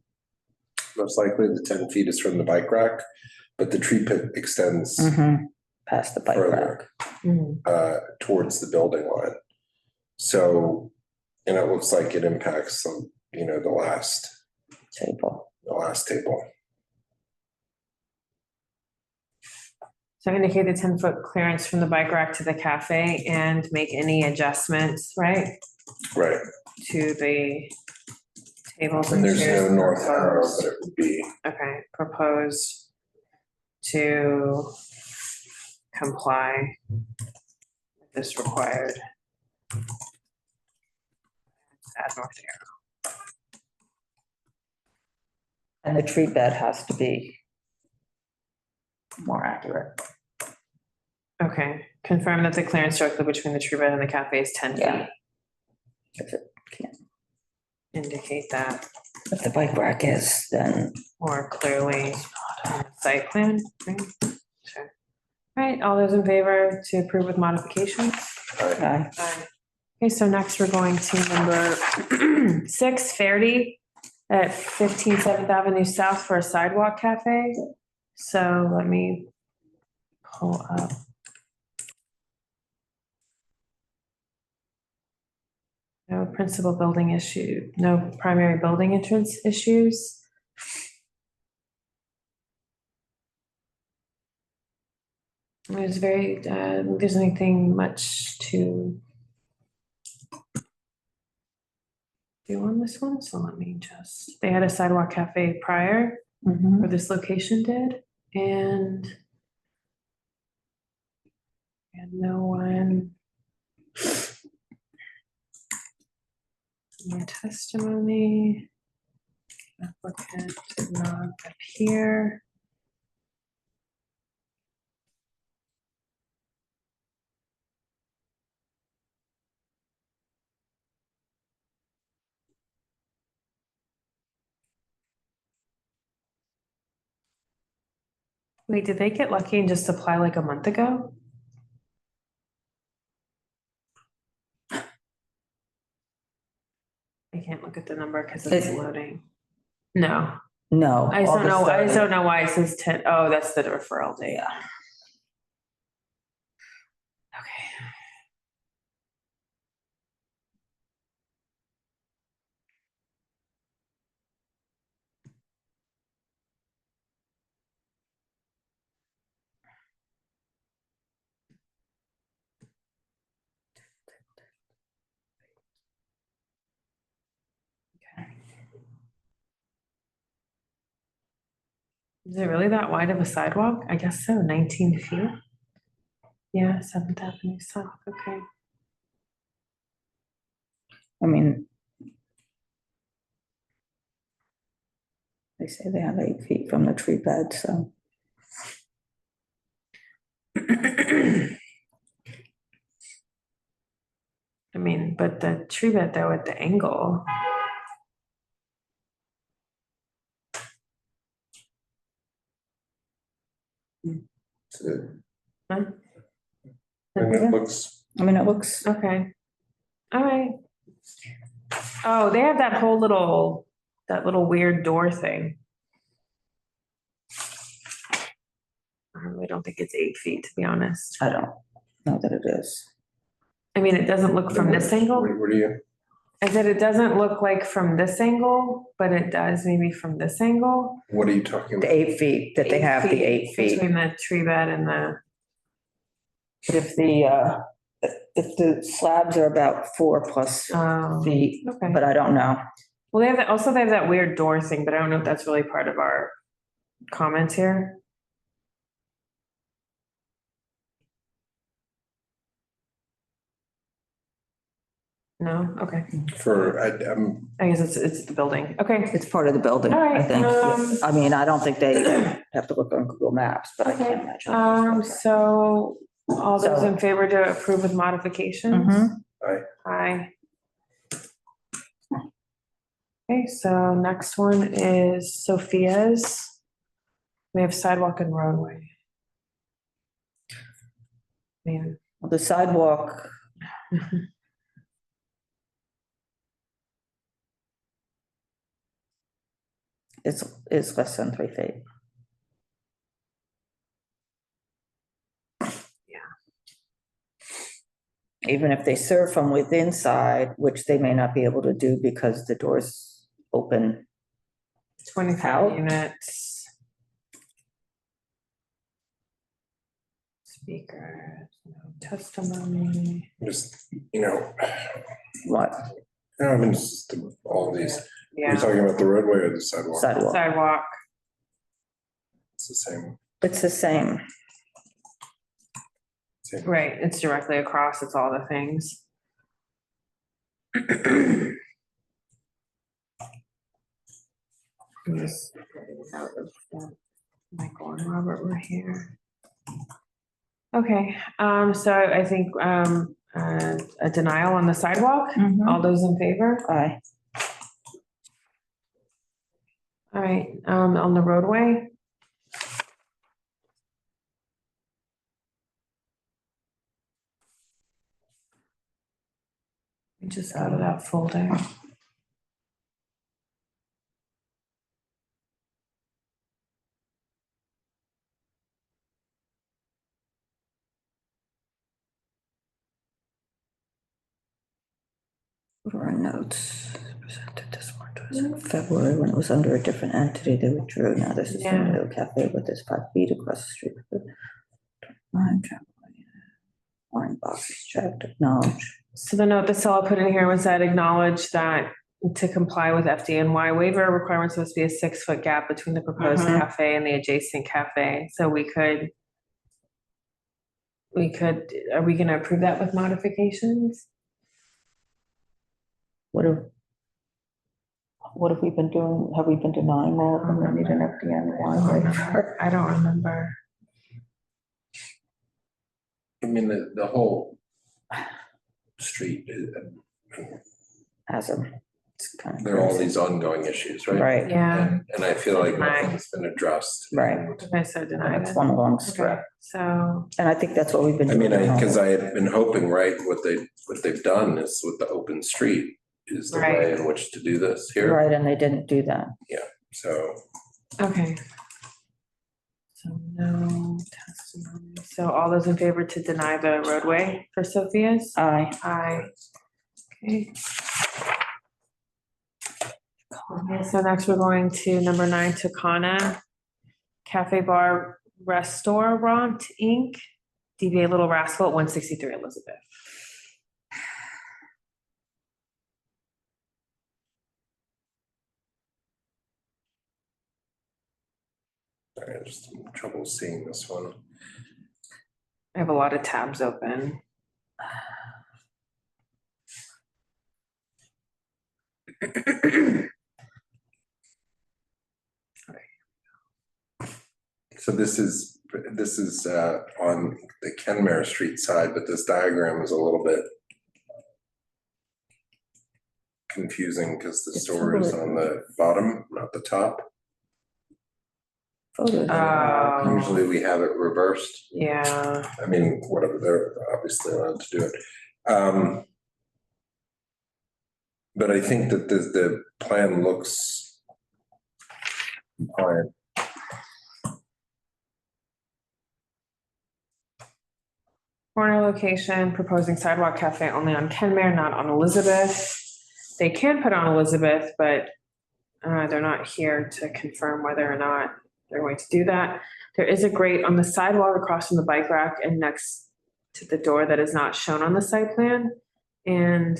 Most likely the 10 feet is from the bike rack, but the tree pit extends past the bike further, towards the building line. So, and it looks like it impacts the last table. So indicate the 10-foot clearance from the bike rack to the cafe and make any adjustments, right? Right. To the tables And and there's chairs. no north arrow, but it would be. Okay, proposed to comply with this required. Add north arrow. And the tree bed has to be more accurate. Okay, confirm that the clearance directly between the tree bed and the cafe is 10 feet. Yeah. Indicate that. If the bike rack is, then. More clearly on the site plan, right? Sure. All right, all those in favor to approve with modifications? Aye. Aye. Okay, so next we're going to number 6, Ferdi at 15 7th Avenue South for a sidewalk cafe. So let me pull up. No principal building issue, no primary building entrance issues. There's there's anything much to do on this one, so let me they had a sidewalk cafe prior, or this location did, and no one. No testimony. Applicant did not appear. Wait, did they get lucky and just apply like a month ago? I can't look at the number because it's loading. No, No. I don't know. I August don't know why it says 10. Oh, that's the referral date. Okay. Is it really that wide of a sidewalk? I guess so, 19 feet. Yeah, 7th Avenue South, okay. I mean, they say they have 8 feet from the tree bed, so. I mean, but the tree bed though at the angle. Huh? And it looks, I mean, it looks, Okay. All right. Oh, they have that little weird door thing. I really don't think it's 8 feet, to be honest. I don't know that it is. I mean, it doesn't look from this angle. what do you, I said it doesn't look like from this angle, but it does maybe from this angle. what are you talking The about? 8 feet, that they have the 8 feet. Between the tree bed and the, But if the slabs are about 4+ feet, okay. but I don't know. Well, they have that weird door thing, but I don't know if that's really part of our comments here. No, okay. I guess it's the building. Okay. It's part of the building, All right, I think. I mean, I don't think they have to look on Google Maps, but I Okay. can't imagine. So all those So- in favor to approve with modifications? Mhm. Aye. Okay, so next one is Sofia's. We have sidewalk and roadway. Man. The sidewalk, is less than 3 feet. Even if they serve from within side, which they may not be able to do because the door's open. 25 Out. units. Speakers, no testimony. just, What? I mean, it's just all these, are Yeah, you talking about the roadway or the sidewalk? Sidewalk. sidewalk. It's the same. It's the same. Right, it's directly across, it's all the things. Just getting out of that. Michael and Robert were here. Okay, so I think, a denial on the sidewalk, all those in favor? Aye. All right, on the roadway? We just go to that folder. What are our notes? Presented this one to us in February when it was under a different entity. They withdrew. Now this is the Yeah. new Caffe with this 5 feet across the street. Line boxes checked, acknowledge. So the note that Stella put in here was that acknowledge that to comply with FDNY waiver requirements must be a 6-foot gap between the proposed cafe and the adjacent cafe. So we could, are we gonna approve that with modifications? What have we been doing? Have we been denying all of them that need an FDNY waiver? I don't remember. I mean, the whole street, Has them. It's kind of There are all crazy. these ongoing issues, right? Right, Yeah, And I feel like Deny. nothing's been addressed. right. okay, so denied That's it. one long Okay, strip. so, And I think that's what we've been I doing. mean, because I had been hoping, right, what they've done is with the open street is the way Right. in which to do this here. Right, and they didn't do that. So, okay. So no testimony. So all those in favor to deny the roadway for Sofia's? Aye. Aye. Okay. Okay, so next we're going to number 9, Tokana Cafe Bar Restorant Inc., DBA Little Rascal, 163 Elizabeth. sorry, I just having trouble seeing this one. I have a lot of tabs open. So this is on the Kenmare Street side, but this diagram is a little bit confusing because the store is on the bottom, not the top. Oh. Usually we have it reversed. Yeah, I mean, whatever, they're obviously allowed to do it. But I think that the plan looks fine. corner location, proposing sidewalk cafe only on Kenmare, not on Elizabeth. They can put on Elizabeth, but they're not here to confirm whether or not they're going to do that. There is a grate on the sidewalk across from the bike rack and next to the door that is not shown on the site plan. And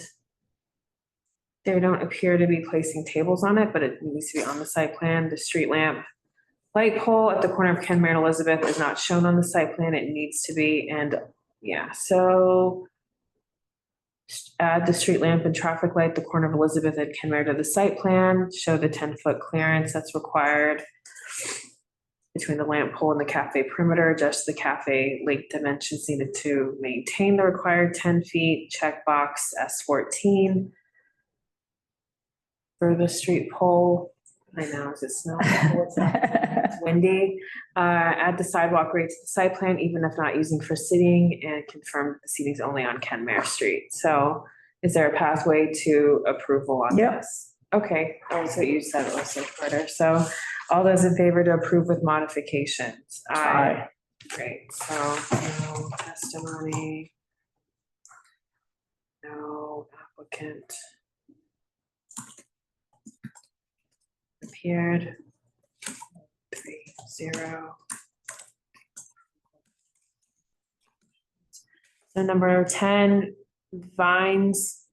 they don't appear to be placing tables on it, but it needs to be on the site plan. The street lamp light pole at the corner of Kenmare and Elizabeth is not shown on the site plan. It needs to be, and yeah, so add the street lamp and traffic light at the corner of Elizabeth and Kenmare to the site plan, show the 10-foot clearance that's required between the lamp pole and the cafe perimeter, adjust the cafe lake dimensions needed to maintain the required 10 feet, check box S14. For the street pole, I know, is it snowing? It's windy. Add the sidewalk rate to the site plan, even if not using for seating, and confirm the seating is only on Kenmare Street. So is there a pathway to approval on Yep. this? Okay, that was what you said, also, Carter. So all those in favor to approve with modifications? Aye. Great, so no testimony. No applicant. Appeared. 3-0. So number 10, Wines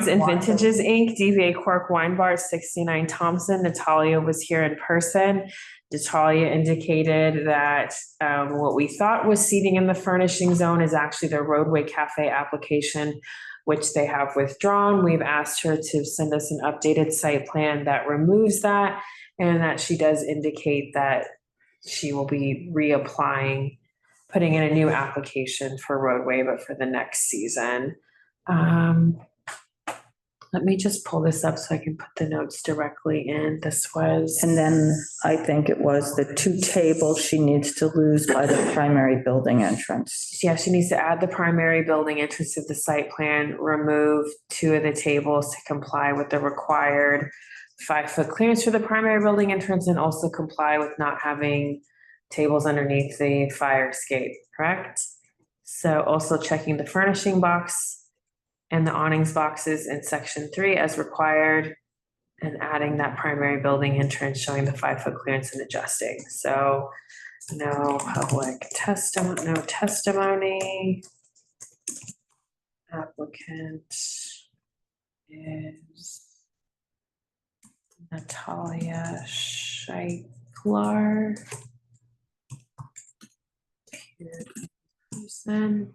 and Vintages Inc., DBA Cork Wine Bar, 69 Thompson. Natalia was here in person. Natalia indicated that what we thought was seating in the furnishing zone is actually their Roadway Cafe application, which they have withdrawn. We've asked her to send us an updated site plan that removes that, and that she does indicate that she will be reapplying, putting in a new application for Roadway, but for the next season. Let me just pull this up so I can put the notes directly in. This was. And then I think it was the 2 tables she needs to lose by the primary building entrance. Yeah, she needs to add the primary building entrance to the site plan, remove 2 of the tables to comply with the required 5-foot clearance for the primary building entrance, and also comply with not having tables underneath the fire escape, correct? So also checking the furnishing box and the awnings boxes in section 3 as required, and adding that primary building entrance showing the 5-foot clearance and adjusting. So no public testimony, no testimony. Applicant is Natalia Scheikler. Person.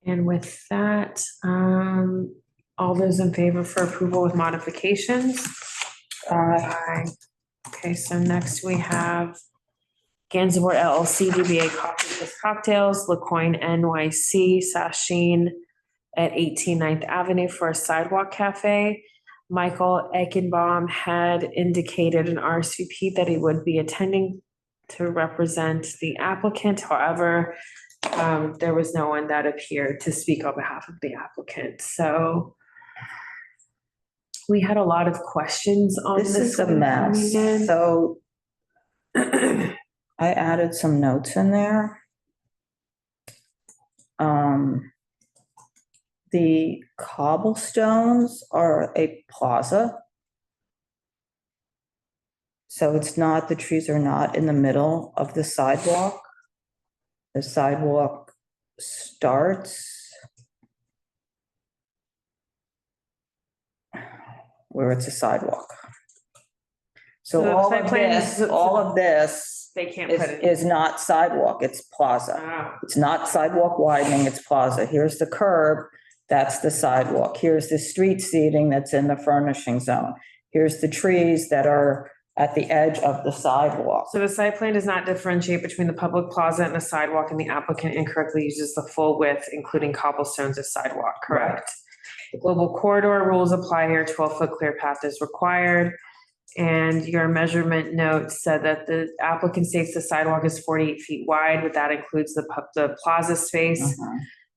And with that, all those in favor for approval with modifications? Aye. Okay, so next we have Gansevoort LLC, DBA Coffee with Cocktails, LaCoin NYC, Sasheen, at 18 9th Avenue for a sidewalk cafe. Michael Eichenbaum had indicated in RSVP that he would be attending to represent the applicant. However, there was no one that appeared to speak on behalf of the applicant. So we had a lot of questions on this. This is a mess. So I added some notes in there. The cobblestones are a plaza. So it's not, the trees are not in the middle of the sidewalk. The sidewalk starts where it's a sidewalk. So the all site of plan this, is- all of this They can't put it. is not sidewalk, it's plaza. Ah. It's not sidewalk widening, it's plaza. Here's the curb, that's the sidewalk. Here's the street seating that's in the furnishing zone. Here's the trees that are at the edge of the sidewalk. So the site plan does not differentiate between the public plaza and the sidewalk, and the applicant incorrectly uses the full width, including cobblestones as sidewalk, correct? The global corridor rules apply here, 12-foot clear path is required. And your measurement note said that the applicant states the sidewalk is 48 feet wide, but that includes the plaza space.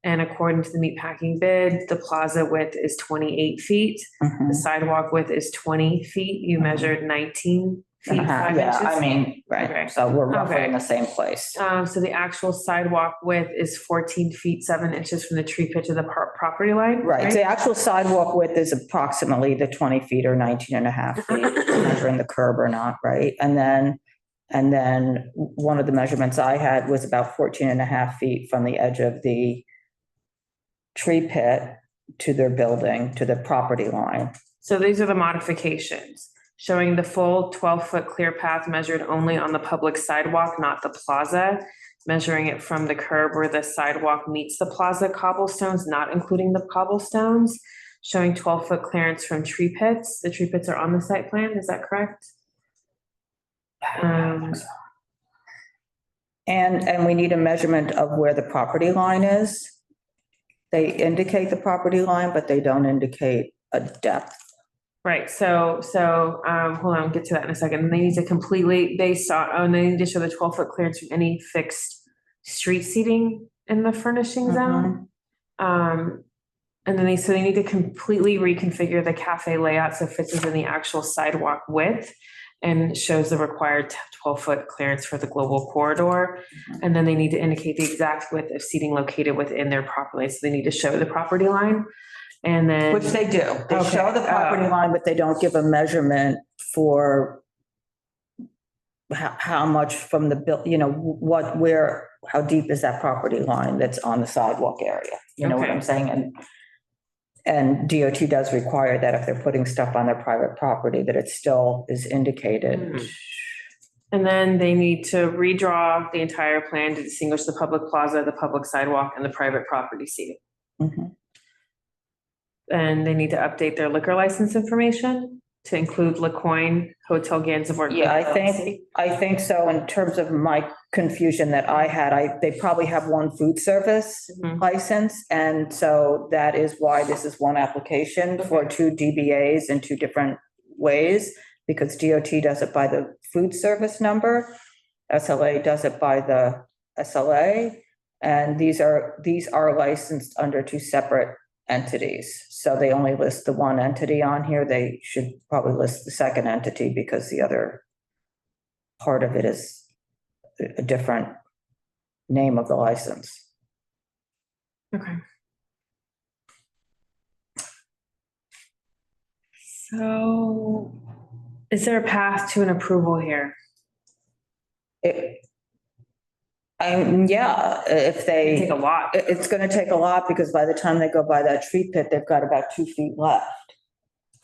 And according to the meatpacking bid, the plaza width is 28 feet. The sidewalk width is 20 feet. You measured 19 feet, 5 inches. Yeah, I mean, right, Okay. so we're roughly Okay. in the same place. So the actual sidewalk width is 14 feet, 7 inches from the tree pitch of the property line. Right, the actual sidewalk width is approximately the 20 feet or 19 and a half feet, measuring the curb or not, right? And then one of the measurements I had was about 14 and a half feet from the edge of the tree pit to their building, to the property line. So these are the modifications, showing the full 12-foot clear path measured only on the public sidewalk, not the plaza, measuring it from the curb where the sidewalk meets the plaza cobblestones, not including the cobblestones, showing 12-foot clearance from tree pits. The tree pits are on the site plan, is that correct? And we need a measurement of where the property line is. They indicate the property line, but they don't indicate a depth. Right, so, hold on, we'll get to that in a second. They need to completely, based on, they need to show the 12-foot clearance from any fixed street seating in the furnishing zone. And then they need to completely reconfigure the cafe layout so it fits within the actual sidewalk width and shows the required 12-foot clearance for the global corridor. And then they need to indicate the exact width of seating located within their property. So they need to show the property line. And then. Which they do. They Okay. show the property line, but they don't give a measurement for how much from the how deep is that property line that's on the sidewalk area? You know what Okay. I'm saying? And DOT does require that if they're putting stuff on their private property, that it still is indicated. And then they need to redraw the entire plan to distinguish the public plaza, the public sidewalk, and the private property seating. And they need to update their liquor license information to include LaCoin, Hotel Gansevoort. Yeah, I think so. In terms of my confusion that I had, they probably have one food service license. And so that is why this is one application for two DBAs in two different ways, because DOT does it by the food service number. SLA does it by the SLA. And these are licensed under two separate entities. So they only list the one entity on here. They should probably list the second entity because the other part of it is a different name of the license. Okay. So is there a path to an approval here? Yeah, if they. Take a lot. It's gonna take a lot because by the time they go by that tree pit, they've got about 2 feet left.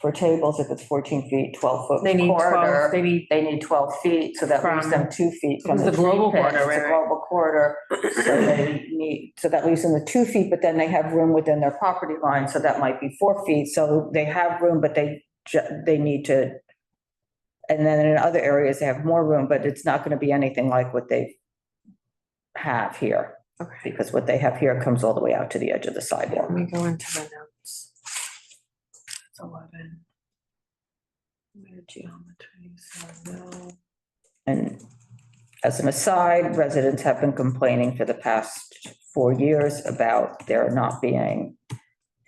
For tables, if it's 14 feet, 12-foot They need 12, corridor, they need. they need 12 feet, so that leaves them 2 feet from It's the the tree global pit. corridor, It's a right? global corridor, so that leaves them the 2 feet, but then they have room within their property line, so that might be 4 feet. So they have room, but they need to. And then in other areas, they have more room, but it's not gonna be anything like what they have here. Okay, because what they have here comes all the way out to the edge of the let sidewalk. me go into the notes. It's 11. Where geometry, so no. And as an aside, residents have been complaining for the past 4 years about there not being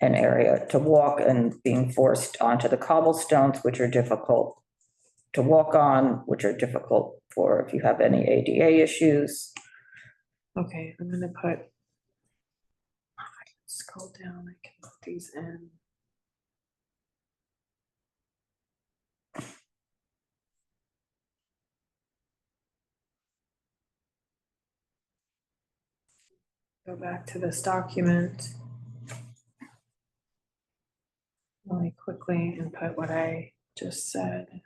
an area to walk and being forced onto the cobblestones, which are difficult to walk on, which are difficult for if you have any ADA issues. Okay, I'm gonna put. I can scroll down, I can put these in. Go back to this document. Really quickly and put what I just said.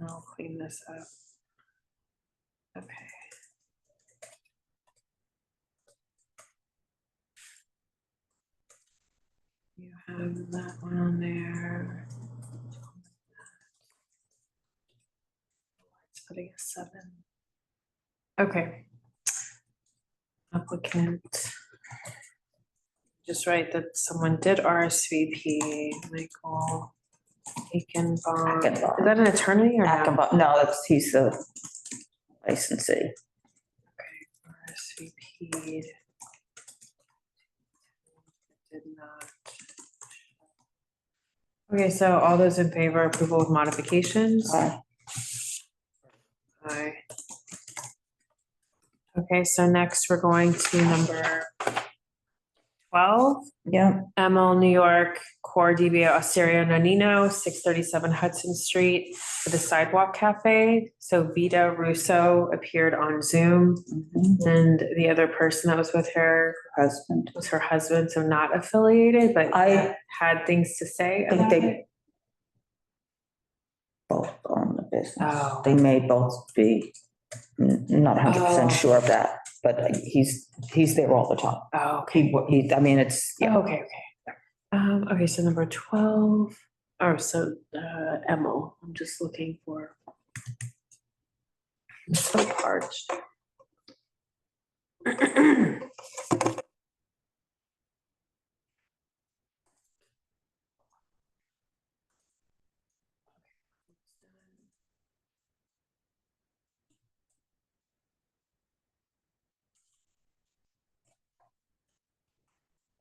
I'll clean this up. Okay. You have that one on there. It's putting a 7. Okay. Applicant. Just write that someone did RSVP, Michael Aikenbaum. Aikenbaum. Is that an attorney or not? Ackenbach- No, he's the licensee. RSVP'd. Did not. Okay, so all those in favor of approval of modifications? Aye. Aye. Okay, so next we're going to number 12. Yeah. ML New York, Core DBA Osteria Nonino, 637 Hudson Street, for the Sidewalk Cafe. So Vita Russo appeared on Zoom, and the other person that was with her Husband. was her husband, so not affiliated, but I had things to say think about they it. both own the business. Oh. They may both be, not 100% Oh. sure of that, but he's there all the time. Oh, okay. I mean, it's, yeah. Okay, okay. Okay, so number 12. Oh, so Emil, I'm just looking for. I'm so parched.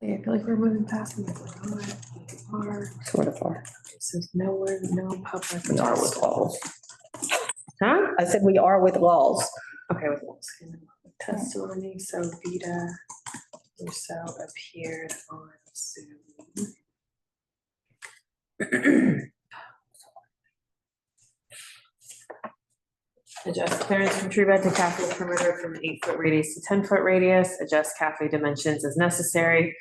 Yeah, I feel like we're moving past them. Sort of are. This is nowhere, no public. We are with laws. Huh? I said we are with laws. Okay, with laws. Testimony, so Vita Russo appeared on Zoom. Adjust clearance from tree bed to cafe perimeter from an 8-foot radius to 10-foot radius. Adjust cafe dimensions as necessary.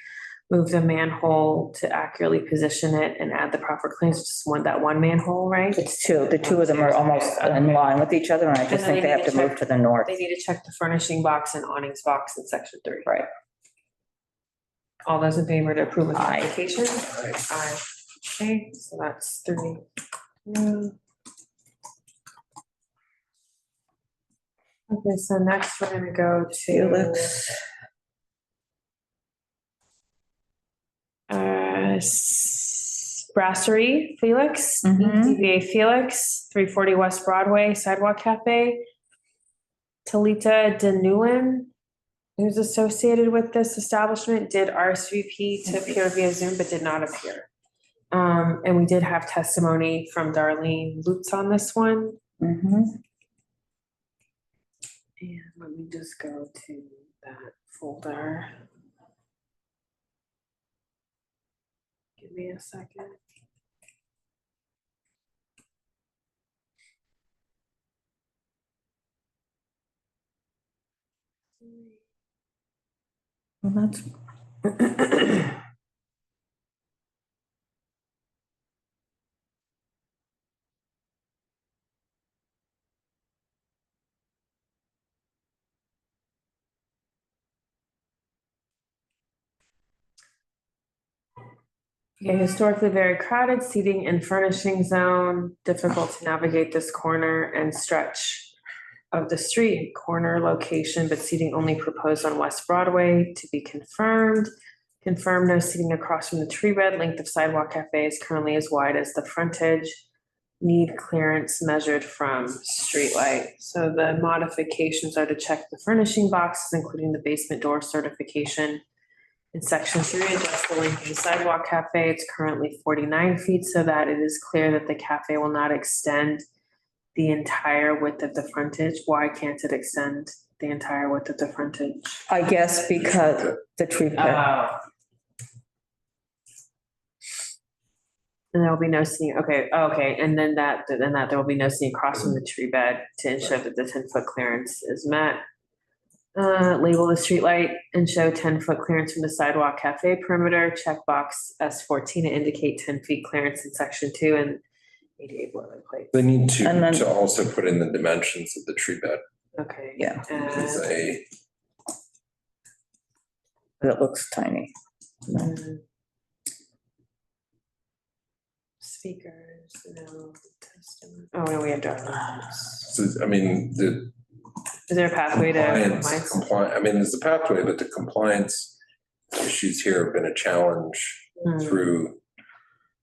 Move the manhole to accurately position it and add the proper clearance. Just that one manhole, right? It's two. The two of them are almost in line with each other, and I just And then think they they have need to to move check- to the north. They need to check the furnishing box and awnings box in section 3. Right. All those in favor to approve with Aye. modification? Aye. Okay, so that's 3. Yeah. Okay, so next we're gonna go to Felix. Brasserie Felix, Mhm. DBA Felix, 340 West Broadway, Sidewalk Cafe. Talita Denulin, who's associated with this establishment, did RSVP to appear via Zoom, but did not appear. And we did have testimony from Darlene Lutz on this one. Mhm. And let me just go to that folder. Give me a second. Well, that's Okay, historically very crowded seating and furnishing zone, difficult to navigate this corner and stretch of the street, corner location, but seating only proposed on West Broadway to be confirmed. Confirmed no seating across from the tree bed. Length of sidewalk cafe is currently as wide as the frontage. Need clearance measured from streetlight. So the modifications are to check the furnishing boxes, including the basement door certification. In section 3, adjust the length of the sidewalk cafe. It's currently 49 feet so that it is clear that the cafe will not extend the entire width of the frontage. Why can't it extend the entire width of the frontage? I guess because the tree pit. And there will be no seating, okay, and then that there will be no seating across from the tree bed to ensure that the 10-foot clearance is met. Label the streetlight and show 10-foot clearance from the sidewalk cafe perimeter, checkbox S14 to indicate 10 feet clearance in section 2 and 88 boilerplate. They need And then- to also put in the dimensions of the tree bed. Okay. Yeah. It's a, It looks tiny. Speakers, no. Oh, no, we have documents. so, I mean, the Is there a pathway to compliance? compliance, I mean, there's a pathway, but the compliance issues here have been a challenge through,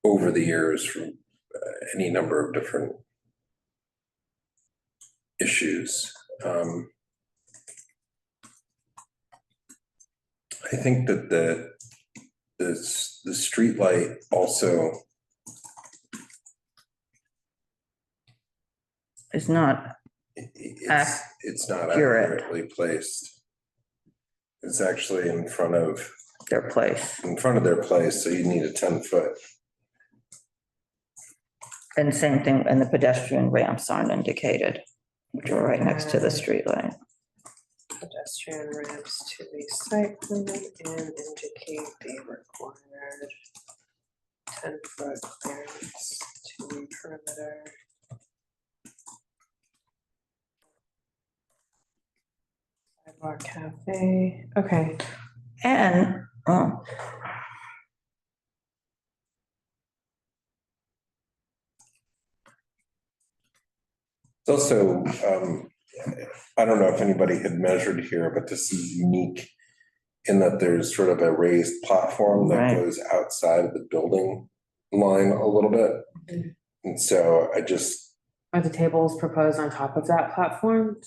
over the years, from any number of different issues. I think that the streetlight also It's not, it's not accurate. accurately placed. It's actually in front of their place. their place, so you need a 10-foot. And same thing, and the pedestrian ramps aren't indicated, which are right next to the street line. Pedestrian ramps to the site plan and indicate the required 10-foot clearance to the perimeter. Sidewalk cafe, okay. And, It's also, I don't know if anybody had measured here, but this is unique in that there's sort of a raised platform that Right. goes outside of the building line a little bit. And so I just, Are the tables proposed on top of that platform?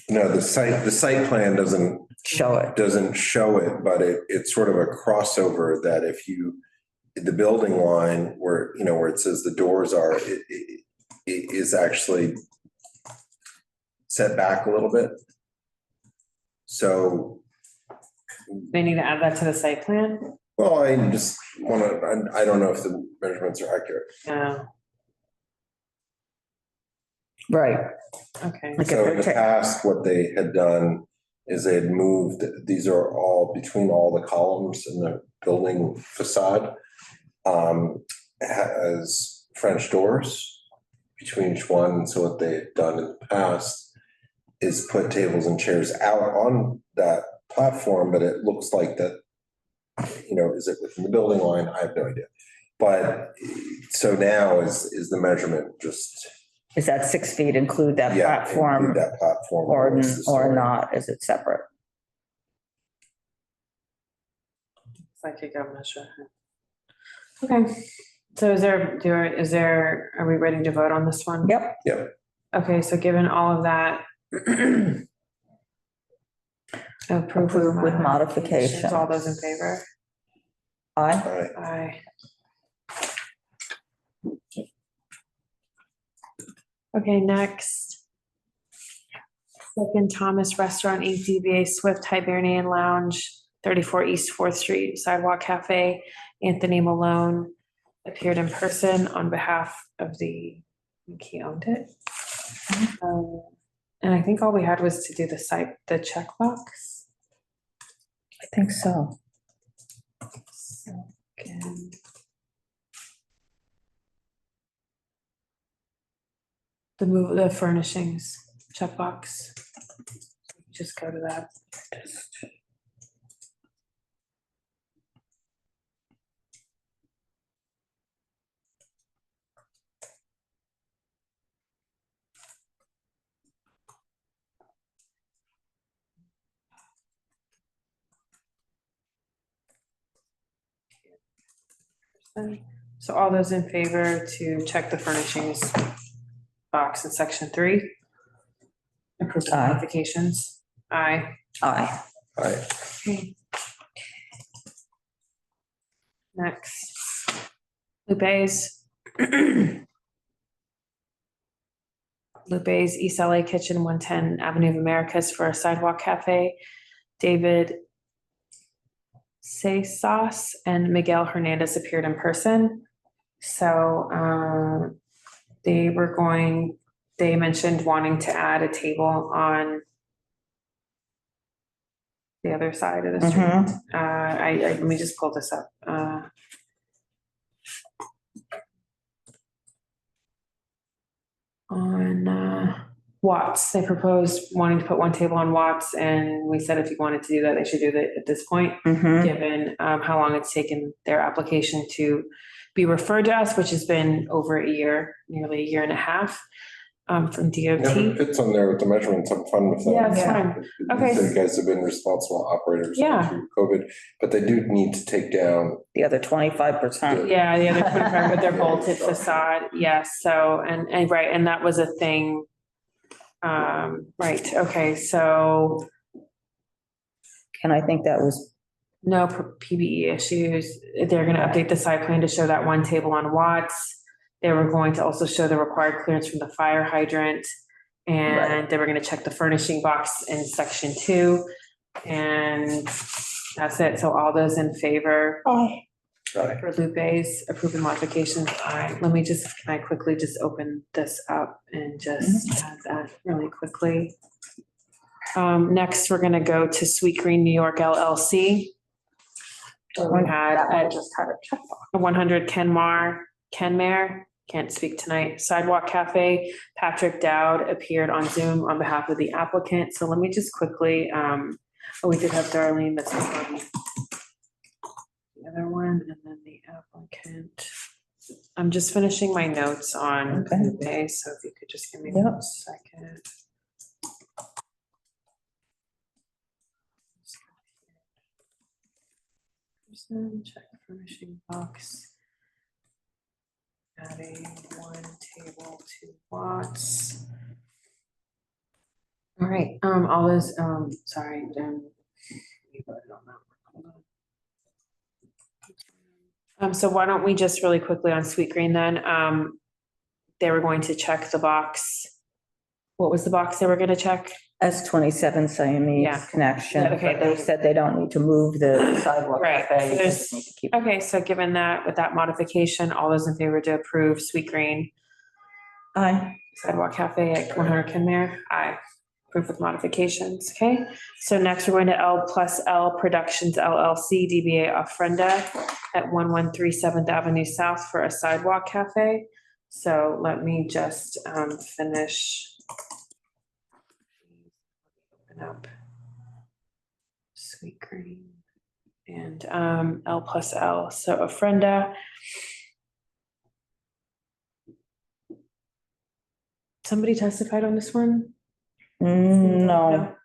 no, the site plan doesn't show it. But it's sort of a crossover that if you, the building line where, where it says the doors are, it is actually set back a little bit. So. They need to add that to the site plan? Well, I just want to, I don't know if the measurements are accurate. Yeah. Right. Okay. So in the past, what they had done is they had moved, these are all between all the columns in the building facade, has French doors between each one. And so what they had done in the past is put tables and chairs out on that platform, but it looks like that, is it within the building line? I have no idea. But so now is the measurement just. Is that 6 feet include that Yeah, platform? include that platform. Or not? Is it separate? If I could go measure. Okay, so are we ready to vote on this one? Yep. Yep. Okay, so given all of that. Approve with modifications. All those in favor? Aye. Aye. Okay, next. Second Thomas Restaurant, Inc., DBA Swift Hibernian Lounge, 34 East 4th Street, Sidewalk Cafe. Anthony Malone appeared in person on behalf of I think he owned it. And I think all we had was to do the checkbox. I think so. Second. The furnishings checkbox. Just go to that. So all those in favor to check the furnishings box in section 3? Approve the Aye. modifications? Aye. Aye. Aye. Okay. Next. Lupe's. Lupe's East LA Kitchen, 110 Avenue of Americas for a sidewalk cafe. David Sauce and Miguel Hernandez appeared in person. So they mentioned wanting to add a table on the other side of the street. Let me just pull this up. On Watts, they proposed wanting to put one table on Watts, and we said if you wanted to do that, they should do that at this point, given how long it's taken their application to be referred to us, which has been over a year, nearly a year and a half, from DOT. Never fits on there with the measurements. I'm fine with that. Yeah, it's fine. Okay. You guys have been responsible operators Yeah. through COVID, but they do need to take down. The other 25%. Yeah, the other 25 with their bolted facade. Yes. So, and right. And that was a thing. Right. Okay. So. And I think that was. No PBE issues. They're going to update the site plan to show that one table on Watts. They were going to also show the required clearance from the fire hydrant. And they were going to check the furnishing box in section 2. And that's it. So all those in favor for Lupe's approving modifications. Let me just, can I quickly just open this up and just add that really quickly. Next, we're going to go to Sweet Green New York LLC. We had just had a 100 Kenmare, can't speak tonight, Sidewalk Cafe. Patrick Dowd appeared on Zoom on behalf of the applicant. So let me just quickly, we did have Darlene, that's on the other one, and then the applicant. I'm just finishing my notes on Lupe, so if you could just give me 1 second. Check furnishing box. Adding one table to Watts. All right, all those, sorry, we voted on that one. Hold on. So why don't we just really quickly on Sweet Green then, they were going to check the box. What was the box they were gonna check? S27 Siamese connection. Okay. But they said they don't need to move the sidewalk. Right. cafe, So they just need to keep- Okay, so given that, with that modification, all those in favor to approve Sweet Green Aye. Sidewalk Cafe at 100 Kenmare? Aye. Approve with modifications, okay? So next we're going to L+L Productions LLC, DBA Ofrenda at 113 7th Avenue South for a sidewalk cafe. So let me just finish. Open up Sweet Green and L+L. So Ofrenda. Somebody testified on this one? No.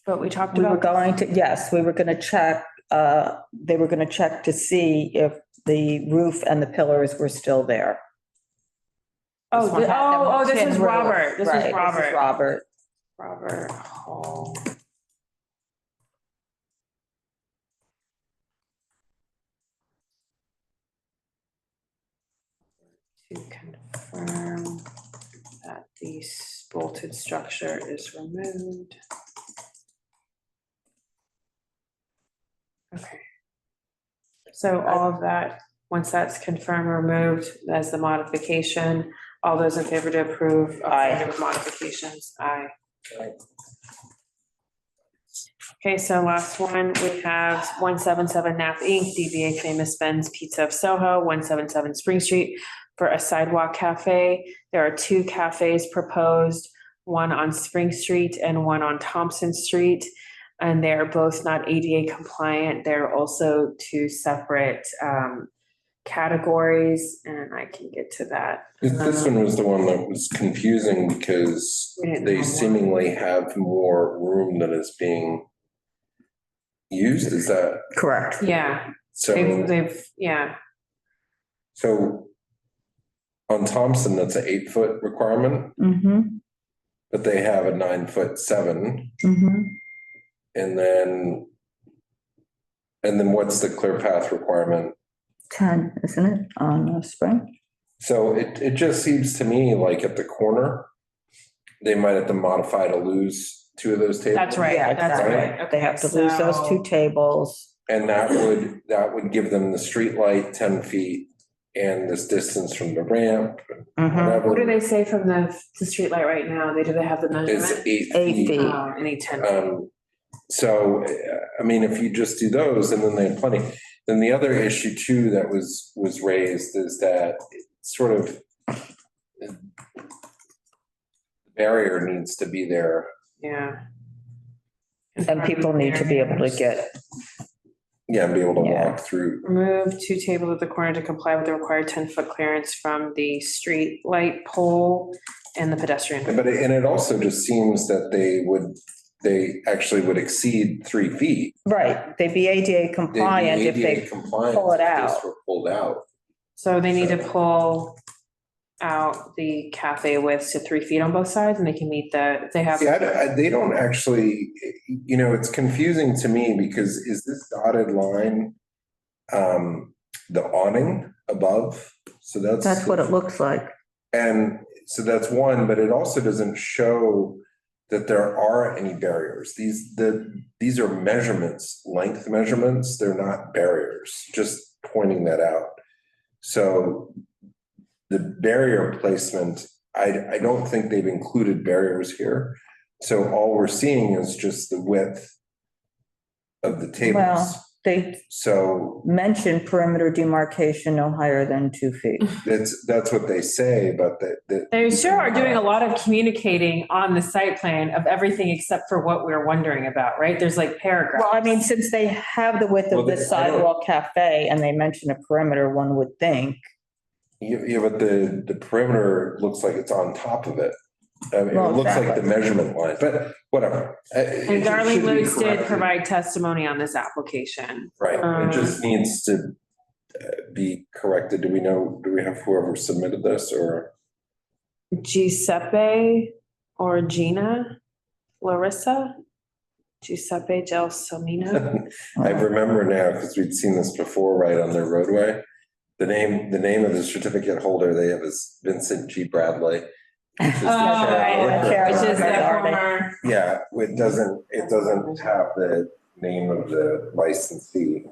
But we talked We were about. going to, yes, we were going to check, they were going to check to see if the roof and the pillars were still there. Oh, This one had the this tin was roof. Robert. This Right, was Robert. Robert. Robert Hall. To confirm that the bolted structure is removed. Okay. So all of that, once that's confirmed, removed as the modification, all those in favor to approve. Aye. With modifications, aye. Okay, so last one, we have 177 Nap Inc., DBA Famous Ben's Pizza of Soho, 177 Spring Street for a sidewalk cafe. There are 2 cafes proposed, one on Spring Street and one on Thompson Street. And they're both not ADA compliant. They're also 2 separate categories, and I can get to that. This one was the one that was confusing because they seemingly have more room than is being used, is that, Correct. Yeah, so, yeah. so on Thompson, that's an 8-foot requirement, Mm-hmm, but they have a 9'7", mm-hmm. and then what's the clear path requirement? 10, isn't it, on spring? So it just seems to me like at the corner, they might have to modify to lose 2 of those tables. That's right. Yeah, That's exactly. right. They have to lose those 2 tables. And that would give them the street light 10 feet and this distance from the ramp. Mhm. What do they say from the street light right now? Do they have the It's measurement? 8 8 feet. feet. And 10 feet. So, I mean, if you just do those and then they have plenty, then the other issue too that was raised is that sort of the barrier needs to be there. Yeah. And people need to be able to get, Yeah, and be able to Yeah. walk through. Remove 2 tables at the corner to comply with the required 10-foot clearance from the street light pole and the pedestrian. But it also just seems that they actually would exceed 3 feet. right, they'd be ADA They'd be compliant if ADA they compliant pull it if out. this were pulled out. So they need to pull out the cafe widths to 3 feet on both sides, and they can meet they have. See, they don't actually, it's confusing to me because is this dotted line, the awning above? So That's what it looks like. And so that's one, but it also doesn't show that there are any barriers. These are measurements, length measurements. They're not barriers, just pointing that out. So the barrier placement, I don't think they've included barriers here. So all we're seeing is just the width of the tables. Well, they So mention perimeter demarcation no higher than 2 feet. that's what they say, but They sure are doing a lot of communicating on the site plan of everything except for what we're wondering about, right? There's like paragraphs. Well, I mean, since they have the width Well, of the I don't- sidewalk cafe and they mention a perimeter, one would think. Yeah, but the perimeter looks like it's on top of it. I mean, Well, it looks like exactly. the measurement line, but whatever. And Darlene Lewis did provide testimony on this application. Right, it just needs to be corrected. Do we have whoever submitted this or? Giuseppe or Gina Larissa? Giuseppe Gelsomino? I remember now because we'd seen this before, right, on their roadway. The name of the certificate holder they have is Vincent G. Bradley. Which is the Right, which is the former. Yeah, it doesn't have the name of the licensee.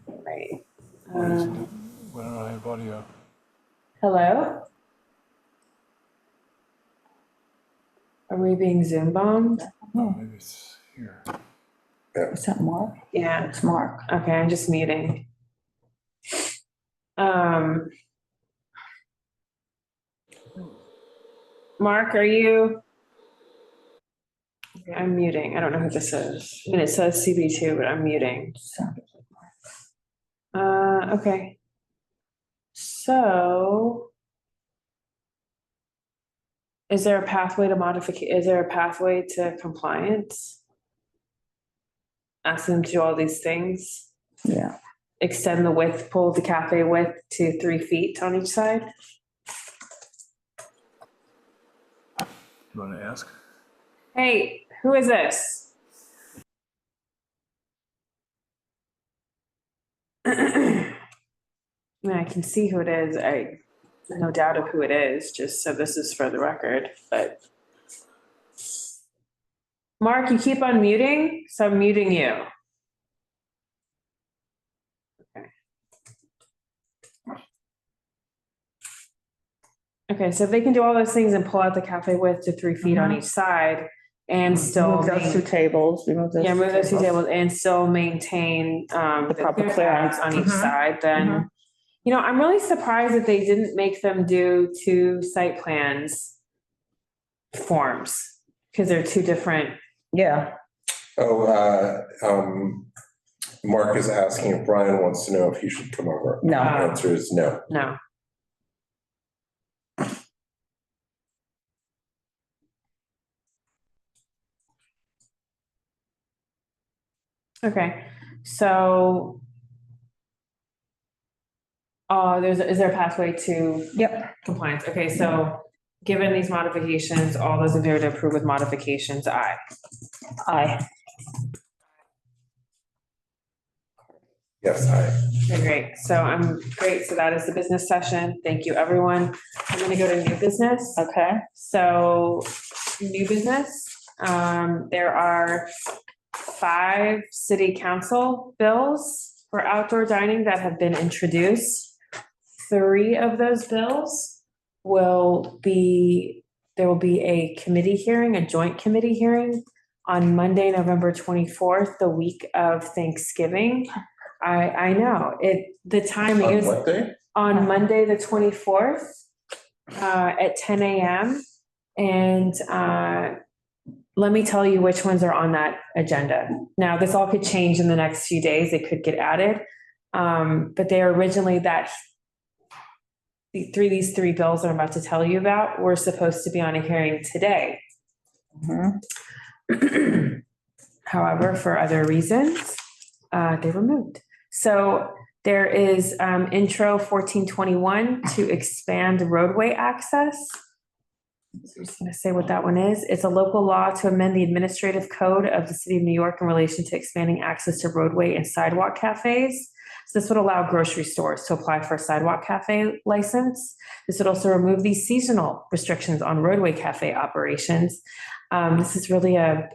Right. Why don't I have audio? Hello? Are we being Zoom bombed? Oh, maybe it's here. Is that Mark? Yeah. It's Mark. Okay, I'm just muting. Mark, are you? Okay, I'm muting. I don't know who this is. And it says CB2, but I'm muting. Okay. So. Is there a pathway to modification? Is there a pathway to compliance? Ask them to do all these things. Yeah. Extend the width, pull the cafe width to 3 feet on each side. You want to ask? Hey, who is this? I mean, I can see who it is. I no doubt of who it is, just so this is for the record, but. Mark, you keep unmuting, so I'm muting you. Okay, so if they can do all those things and pull out the cafe width to 3 feet on each side and still. Move those 2 tables. Move those Yeah, move those 2 tables and still maintain the proper clear clearance. paths on each side, then, I'm really surprised that they didn't make them do 2 site plans forms, because they're 2 different. Yeah. Mark is asking if Brian wants to know if he should come over. No. The answer is no. No. Okay, so is there a pathway to? Yep. Compliance? Okay, so given these modifications, all those in favor to approve with modifications, aye. Aye. Yes, I. Okay, great. So that is the business session. Thank you, everyone. I'm gonna go to new business. Okay. So, new business, there are 5 city council bills for outdoor dining that have been introduced. 3 of those bills there will be a committee hearing, a joint committee hearing on Monday, November 24th, the week of Thanksgiving. I know, the timing is. On what day? On Monday, the 24th, at 10 a.m. And let me tell you which ones are on that agenda. Now, this all could change in the next few days. It could get added. But they are originally these 3 bills I'm about to tell you about were supposed to be on a hearing today. However, for other reasons, they were moved. So there is intro 1421 to expand roadway access. So I'm just going to say what that one is. It's a local law to amend the administrative code of the city of New York in relation to expanding access to roadway and sidewalk cafes. So this would allow grocery stores to apply for a sidewalk cafe license. This would also remove these seasonal restrictions on roadway cafe operations. This is really a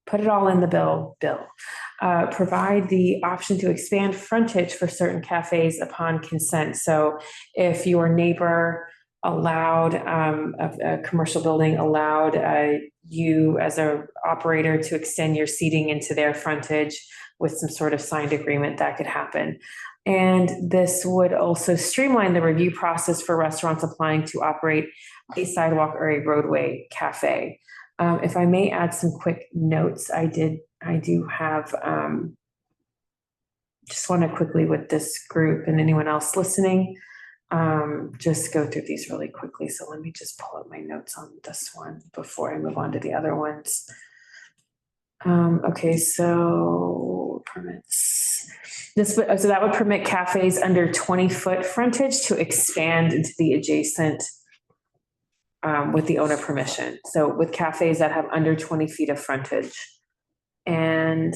put it all in the bill. Provide the option to expand frontage for certain cafes upon consent. So if your neighbor allowed, a commercial building allowed you as a operator to extend your seating into their frontage with some sort of signed agreement, that could happen. And this would also streamline the review process for restaurants applying to operate a sidewalk or a roadway cafe. If I may add some quick notes, I do have, just want to quickly with this group and anyone else listening, just go through these really quickly. So let me just pull up my notes on this one before I move on to the other ones. Okay, so permits. So that would permit cafes under 20-foot frontage to expand into the adjacent with the owner permission. So with cafes that have under 20 feet of frontage. And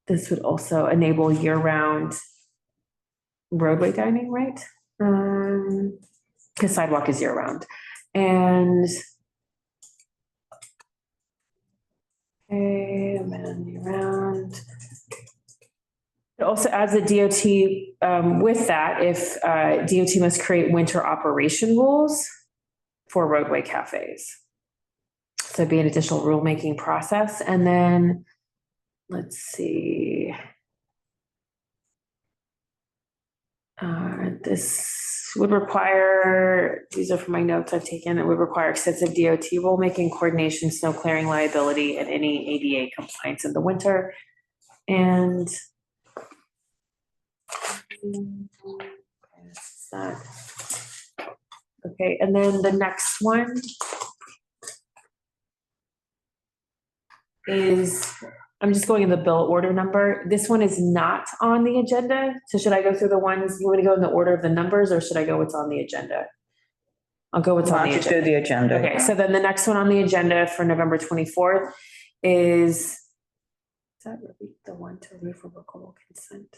this would also enable year-round roadway dining, right? Because sidewalk is year-round. And year-round. It also adds a DOT with that if DOT must create winter operation rules for roadway cafes. So it'd be an additional rulemaking process. And then let's see. This would require, these are from my notes I've taken, it would require extensive DOT rulemaking, coordination, snow clearing liability, and any ADA compliance in the winter. And okay, and then the next one is, I'm just going in the bill order number. This one is not on the agenda. So should I go through the ones, you want to go in the order of the numbers, or should I go what's on the agenda? I'll go what's on the agenda. Do the agenda. Okay, so then the next one on the agenda for November 24th is that really the one to revocable consent?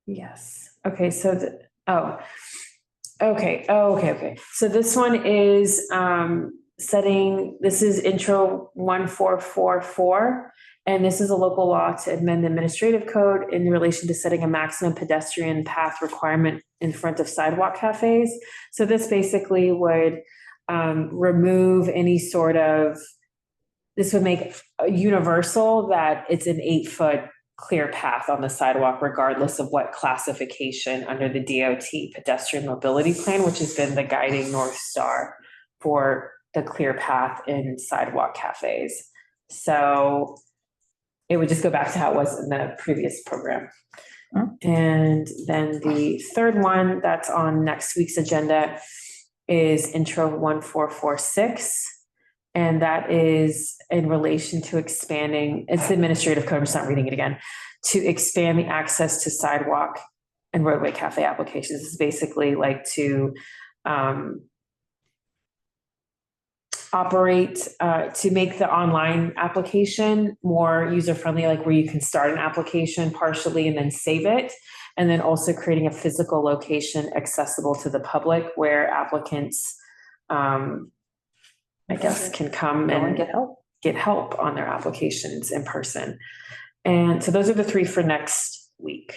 Yes. Okay, so okay. So this one is this is intro 1444, and this is a local law to amend the administrative code in relation to setting a maximum pedestrian path requirement in front of sidewalk cafes. So this basically would remove any sort of, this would make universal that it's an 8-foot clear path on the sidewalk, regardless of what classification under the DOT pedestrian mobility plan, which has been the guiding North Star for the clear path in sidewalk cafes. So it would just go back to how it was in the previous program. And then the third one that's on next week's agenda is intro 1446. And that is in relation to expanding, it's the administrative code, I'm just not reading it again, to expand the access to sidewalk and roadway cafe applications. It's basically like to operate, to make the online application more user-friendly, like where you can start an application partially and then save it. And then also creating a physical location accessible to the public where applicants, I guess, can come and get help on their applications in person. And so those are the three for next week.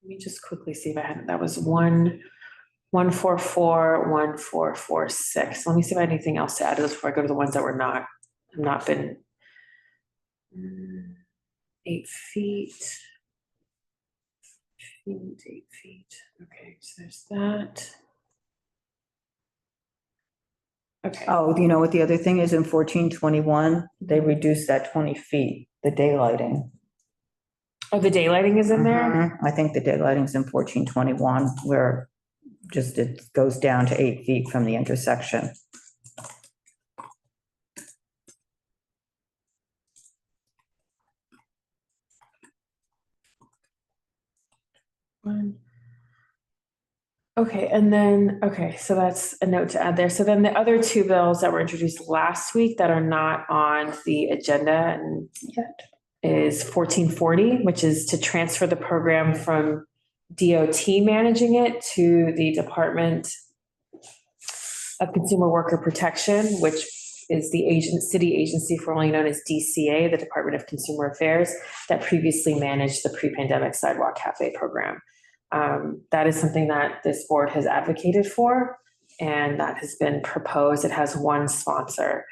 Let me just quickly see if I had, that was 144, 1446. Let me see if I have anything else to add to this before I go to the ones that were not been 8 feet. 8 feet. Okay, so there's that. Okay. Oh, you know what the other thing is in 1421, they reduced that 20 feet, the daylighting. Oh, the daylighting is in there? I think the daylighting's in 1421, where just it goes down to 8 feet from the intersection. Okay, and then, okay, so that's a note to add there. So then the other two bills that were introduced last week that are not on the agenda yet is 1440, which is to transfer the program from DOT managing it to the Department of Consumer Worker Protection, which is the city agency formerly known as DCA, the Department of Consumer Affairs, that previously managed the pre-pandemic Sidewalk Cafe program. That is something that this board has advocated for, and that has been proposed. It has one sponsor.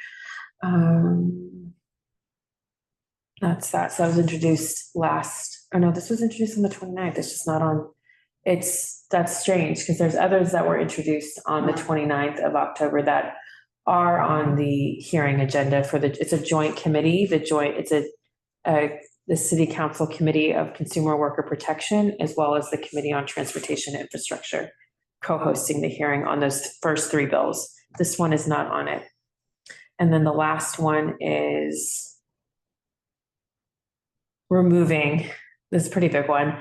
That's that. So that was introduced this was introduced on the 29th. It's just not on, that's strange because there's others that were introduced on the 29th of October that are on the hearing agenda for it's a joint committee, the City Council Committee of Consumer Worker Protection, as well as the Committee on Transportation Infrastructure, co-hosting the hearing on those first three bills. This one is not on it. And then the last one is removing, this is a pretty big one.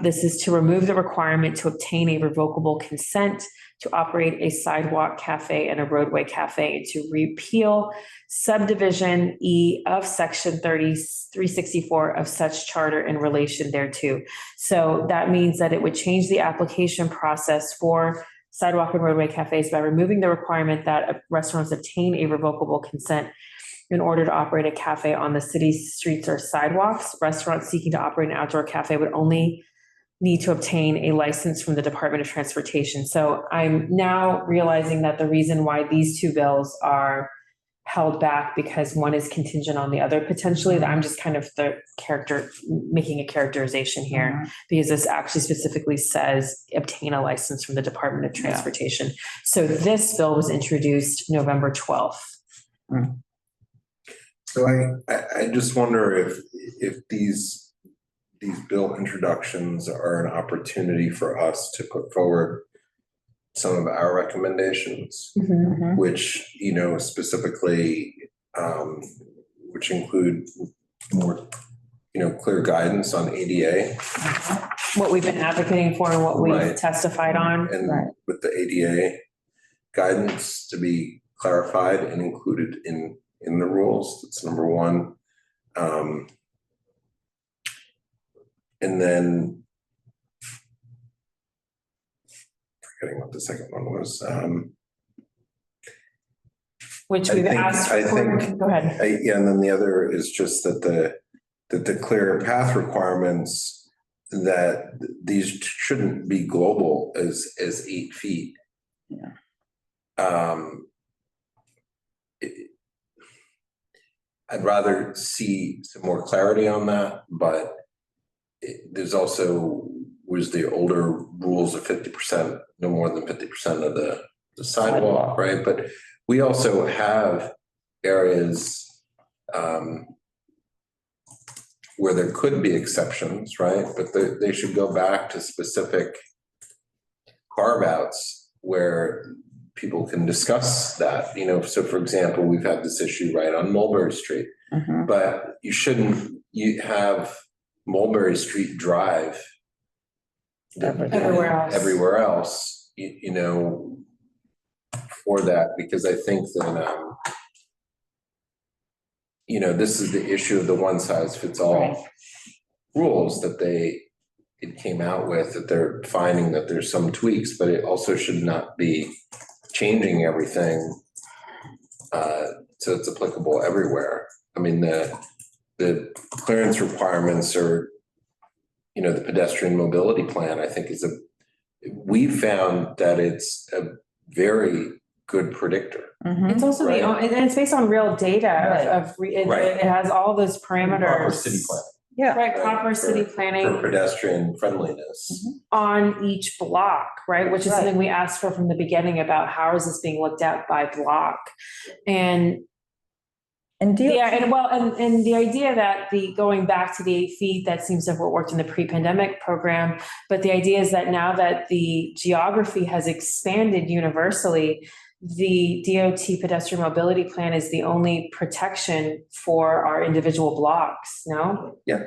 This is to remove the requirement to obtain a revocable consent to operate a sidewalk cafe and a roadway cafe, and to repeal subdivision E of section 364 of such charter in relation thereto. So that means that it would change the application process for sidewalk and roadway cafes by removing the requirement that restaurants obtain a revocable consent in order to operate a cafe on the city streets or sidewalks. Restaurants seeking to operate an outdoor cafe would only need to obtain a license from the Department of Transportation. So I'm now realizing that the reason why these two bills are held back because one is contingent on the other potentially, that I'm just kind of making a characterization here, because this actually specifically says obtain a license from the Department of Transportation. So this bill was introduced November 12th. So I just wonder if these bill introductions are an opportunity for us to put forward some of our recommendations, which, specifically, which include more, clear guidance on ADA. What we've been advocating for and what we've testified on. And with the ADA guidance to be clarified and included in the rules. That's number one. And then forgetting what the second one was. Which we've asked for. Go ahead. And then the other is just that the clear path requirements, that these shouldn't be global as 8 feet. I'd rather see some more clarity on that, but there's also was the older rules of 50%, no more than 50% of the sidewalk, right? But we also have areas where there could be exceptions, right? But they should go back to specific carve-outs where people can discuss that, you know, so for example, we've had this issue right on Mulberry Street. But you have Mulberry Street Drive. Everywhere else, you know, for that, because I think that, you know, this is the issue of the one size fits all rules that it came out with, that they're finding that there's some tweaks, but it also should not be changing everything so it's applicable everywhere. I mean, the clearance requirements are, you know, the pedestrian mobility plan, I think we found that it's a very good predictor. It's also and it's based on real data it has all those parameters. Proper city planning. Yeah. Right, proper city planning. For pedestrian friendliness. On each block, right? Which is something we asked for from the beginning about how is this being looked at by block? And the idea that going back to the 8 feet, that seems to have worked in the pre-pandemic program, but the idea is that now that the geography has expanded universally, the DOT pedestrian mobility plan is the only protection for our individual blocks, no? Yeah.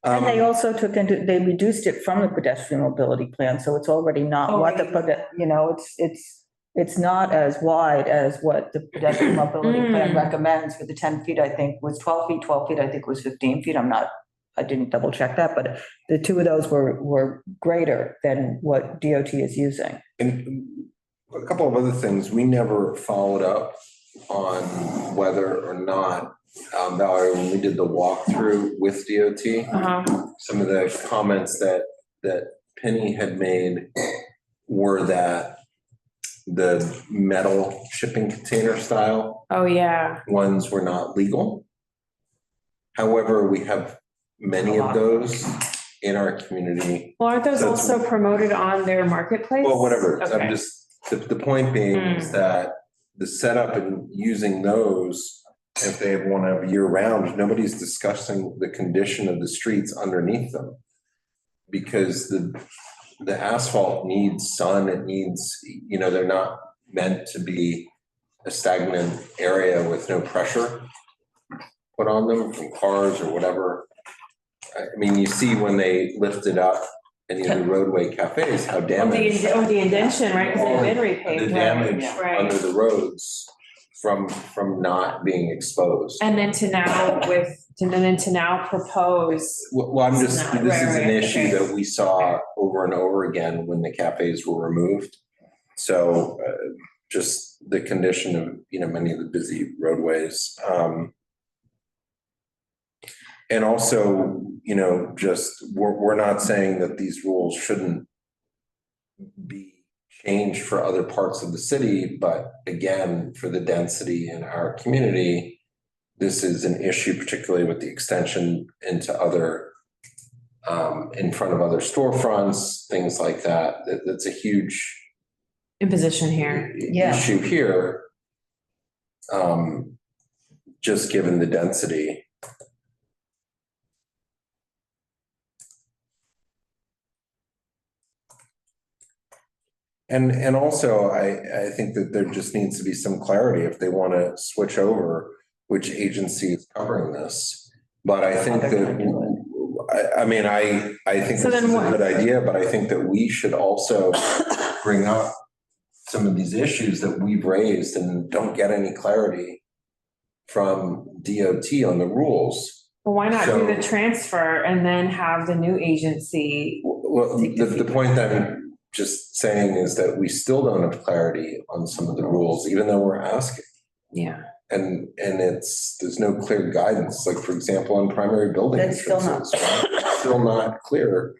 And they also they reduced it from the pedestrian mobility plan, so it's already not it's not as wide as what the pedestrian mobility plan recommends for the 10 feet, I think was 12 feet, 12 feet, I think was 15 feet. I didn't double check that, but the two of those were greater than what DOT is using. And a couple of other things, we never followed up on whether or not, Valerie, when we did the walkthrough with DOT, some of the comments that Penny had made were that the metal shipping container style ones were not legal. However, we have many of those in our community. Well, aren't those So also promoted on their marketplace? Well, whatever. Okay. I'm just, the point being is that the setup and using those, if they want to have year round, nobody's discussing the condition of the streets underneath them. Because the asphalt needs sun, it needs, you know, they're not meant to be a stagnant area with no pressure put on them from cars or whatever. I mean, you see when they lift it up and you do roadway cafes, how damaged. The indention, right, because they've been repaved. The damage right. under the roads from not being exposed. And then to now propose. Well, I'm just, this is an issue that we saw over and over again when the cafes were removed. So just the condition of, you know, many of the busy roadways. And also, you know, just we're not saying that these rules shouldn't be changed for other parts of the city, but again, for the density in our community, this is an issue, particularly with the extension into other, in front of other storefronts, things like that. That's a huge imposition here. Issue here. Just given the density. And also, I think that there just needs to be some clarity if they want to switch over which agency is covering this. But I think that, I mean, I think this is a good idea, but I think that we should also bring up some of these issues that we've raised and don't get any clarity from DOT on the rules. Well, why not do the transfer and then have the new agency? Well, the point that I'm just saying is that we still don't have clarity on some of the rules, even though we're asking. Yeah. And there's no clear guidance, like for example, on primary building entrances, still not clear.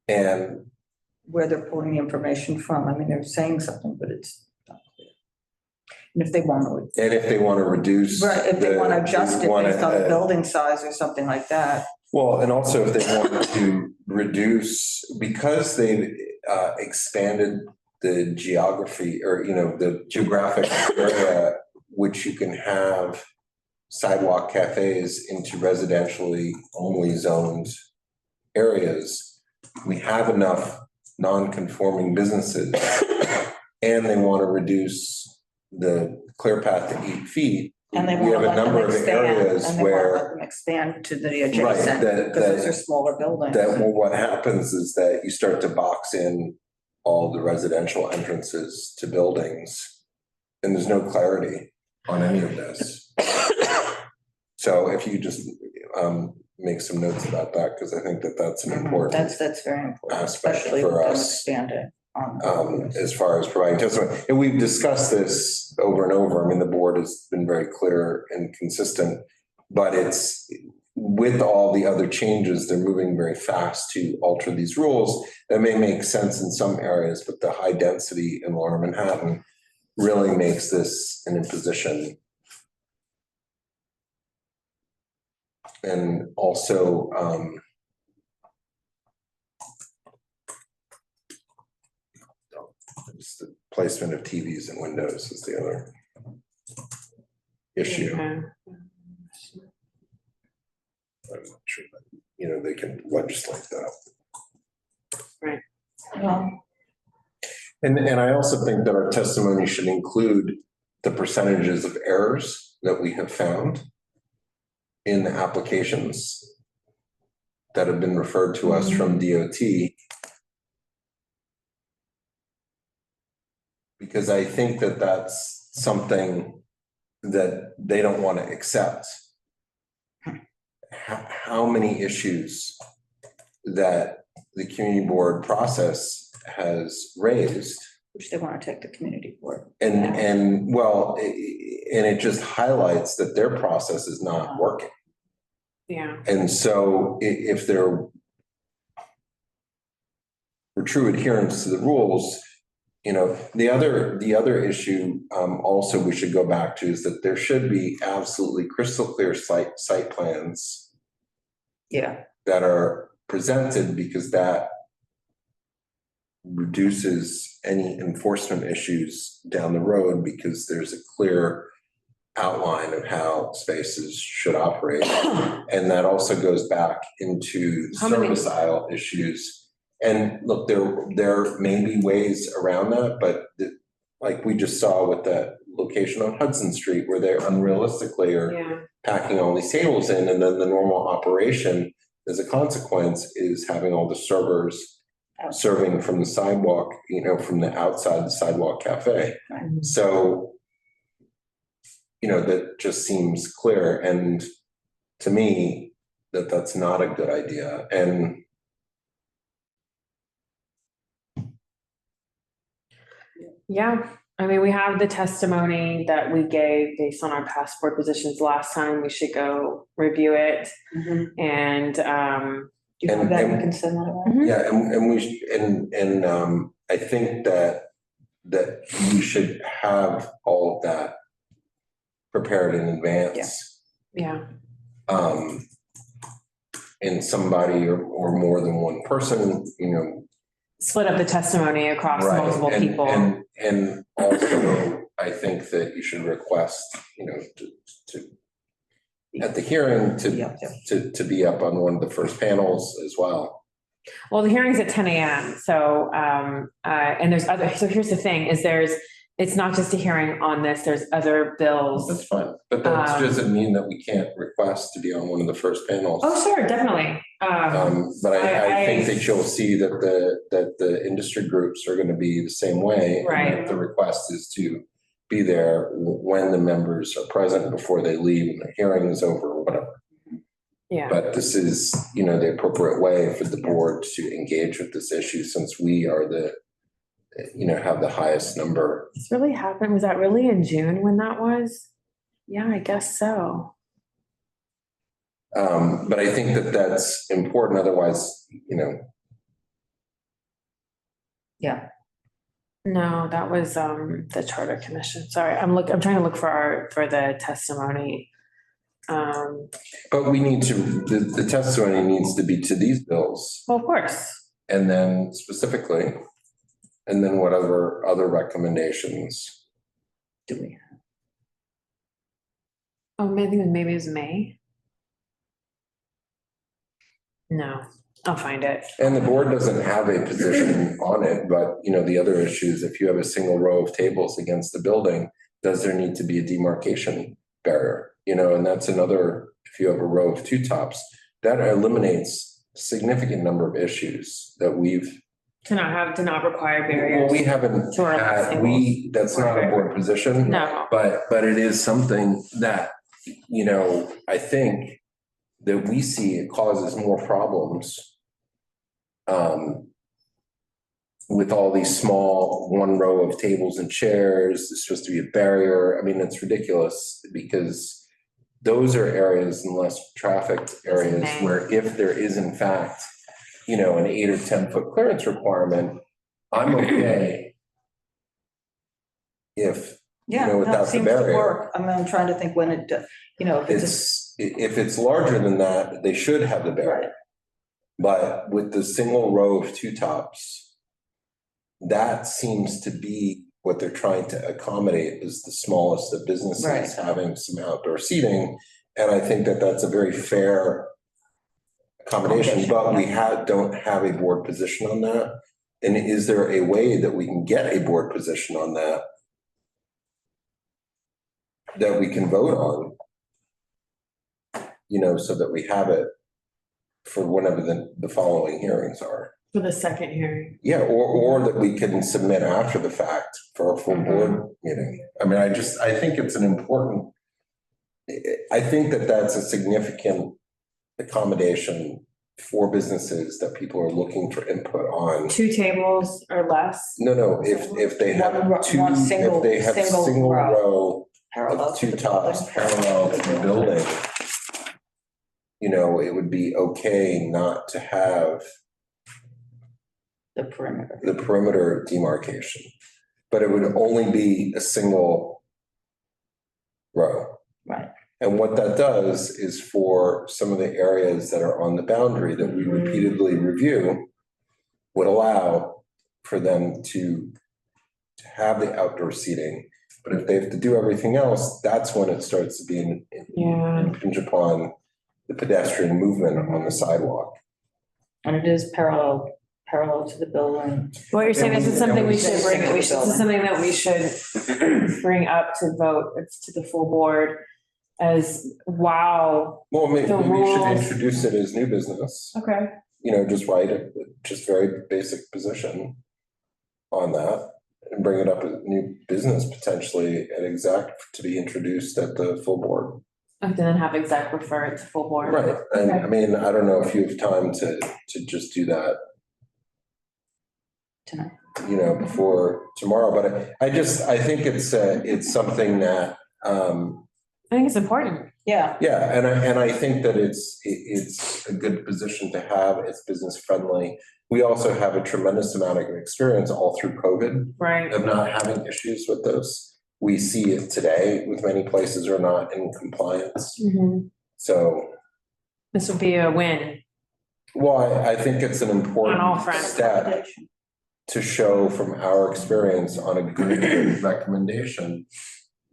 And where they're pulling the information from. I mean, they're saying something, but it's not clear. And if they want to reduce. Right, if they want to adjust it based on the building size or something like that. Well, and also if they want to reduce, because they've expanded the geography or, you know, the geographic area which you can have sidewalk cafes into residentially only zoned areas, we have enough non-conforming businesses and they want to reduce the clear path to 8 feet. And they We want have to a let them number of expand, areas and they want to where let them expand to the Right, adjacent, that- because those that- are smaller buildings. that, well, what happens is that you start to box in all the residential entrances to buildings, and there's no clarity on any of this. So if you just make some notes about that, because I think that that's an important That's very important, aspect especially for with them us. expanding. As far as providing testimony. And we've discussed this over and over. I mean, the board has been very clear and consistent, but it's with all the other changes, they're moving very fast to alter these rules. That may make sense in some areas, but the high density in Lower Manhattan really makes this an imposition. And also, just the placement of TVs and windows is the other issue. I'm not sure that, you know, they can legislate that. Right. And I also think that our testimony should include the percentages of errors that we have found in the applications that have been referred to us from DOT. Because I think that that's something that they don't want to accept. How many issues that the community board process has raised. Which they want to take the community board. And well, and it just highlights that their process is not working. Yeah. And so if there were true adherence to the rules, you know, the other issue also we should go back to is that there should be absolutely crystal clear site plans. Yeah. That are presented, because that reduces any enforcement issues down the road, because there's a clear outline of how spaces should operate. And that also goes back into service aisle issues. And look, there may be ways around that, but like we just saw with that location on Hudson Street, where they unrealistically are packing all these tables in, and then the normal operation as a consequence is having all the servers serving from the sidewalk, you know, from the outside the Sidewalk Caffe. So, you know, that just seems clear. And to me, that's not a good idea. And yeah, I mean, we have the testimony that we gave based on our passport positions last time. We should go review it. And you have that, you can send that around. yeah, and we I think that we should have all of that prepared in advance. Yeah. And somebody or more than one person, you know. Split up the testimony across multiple people. And also, I think that you should request, you know, to at the hearing to be up on one of the first panels as well. Well, the hearing's at 10 a.m. So, and there's other, so here's the thing is it's not just a hearing on this, there's other bills. That's fine, but that doesn't mean that we can't request to be on one of the first panels. Oh, sure, definitely. But I think that you'll see that the industry groups are going to be the same way. Right. And that the request is to be there when the members are present before they leave and the hearing is over or whatever. Yeah. But this is, you know, the appropriate way for the board to engage with this issue, since we are have the highest number. This really happened. Was that really in June when that was? Yeah, I guess so. But I think that that's important. Otherwise, you know. Yeah. No, that was the Charter Commission. Sorry, I'm trying to look for the testimony. But we need to, the testimony needs to be to these bills. Well, of course. And then specifically, and then whatever other recommendations do we have? Oh, maybe it was May. No, I'll find it. And the board doesn't have a position on it, but the other issues, if you have a single row of tables against the building, does there need to be a demarcation barrier? And that's another, if you have a row of two tops, that eliminates a significant number of issues that we've. To not require barriers. Well, we haven't To our had, singles. that's not a board position. No. But it is something that, I think that we see it causes more problems. With all these small one row of tables and chairs, it's supposed to be a barrier. I mean, it's ridiculous because those are areas and less trafficked areas where if there is in fact, an 8 or 10 foot clearance requirement, I'm okay. If, without the barrier. I'm trying to think when it, If it's larger than that, they should have the barrier. But with the single row of two tops, that seems to be what they're trying to accommodate is the smallest of businesses having some outdoor seating. And I think that that's a very fair accommodation, but we don't have a board position on that. And is there a way that we can get a board position on that we can vote on? So that we have it for whenever the following hearings are. For the second hearing. Yeah, or that we can submit after the fact for a full board meeting. I mean, I think it's I think that that's a significant accommodation for businesses that people are looking for input on. 2 tables or less. No, if they have single row of 2 tops parallel to the building, it would be okay not to have the perimeter. The perimeter demarcation, but it would only be a single row. Right. And what that does is for some of the areas that are on the boundary that we repeatedly review would allow for them to have the outdoor seating. But if they have to do everything else, that's when it starts to be impinge upon the pedestrian movement on the sidewalk. And it is parallel to the building. What you're saying is it's something we should bring, this is something that we should bring up to vote to the full board as, wow. Well, maybe we should introduce it as new business. Okay. Just write it, just very basic position on that and bring it up as new business potentially at exec to be introduced at the full board. And then have exec refer it to full board. Right. And I mean, I don't know if you have time to just do that tonight, before tomorrow, but I think it's something that, I think it's important. Yeah. Yeah. And I think that it's a good position to have. It's business friendly. We also have a tremendous amount of experience all through COVID. Right. Of not having issues with this. We see it today with many places are not in compliance. So. This would be a win. Well, I think it's an important step to show from our experience on a good recommendation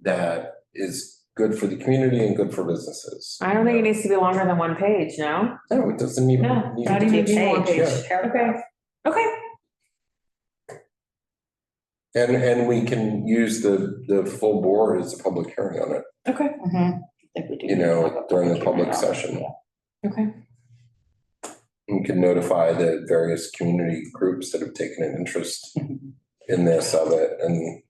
that is good for the community and good for businesses. I don't think it needs to be longer than 1 page, no? No, it doesn't even need not to even be 1 page. Yeah. Okay. And we can use the full board as a public hearing on it. Okay. I think we do. During the public session. Okay. We can notify the various community groups that have taken an interest in this of it and,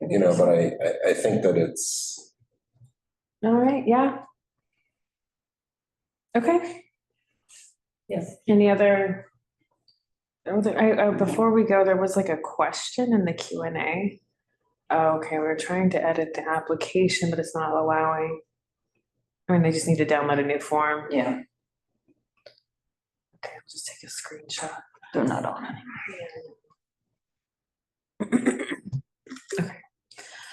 but I think that it's. All right, yeah. Okay. Yes. Any other? Before we go, there was like a question in the Q&A. Oh, okay, we're trying to edit the application, but it's not allowing. I mean, they just need to download a new form. Yeah. Okay, I'll just take a screenshot. They're not on anymore. Okay.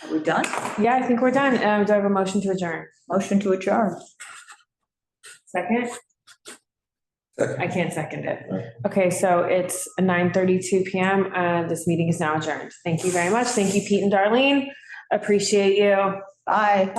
Are we done? Yeah, I think we're done. Do I have a motion to adjourn? Motion to adjourn. Second? I can't second it. Okay, so it's 9:32 p.m. This meeting is now adjourned. Thank you very much. Thank you, Pete and Darlene. Appreciate you. Bye.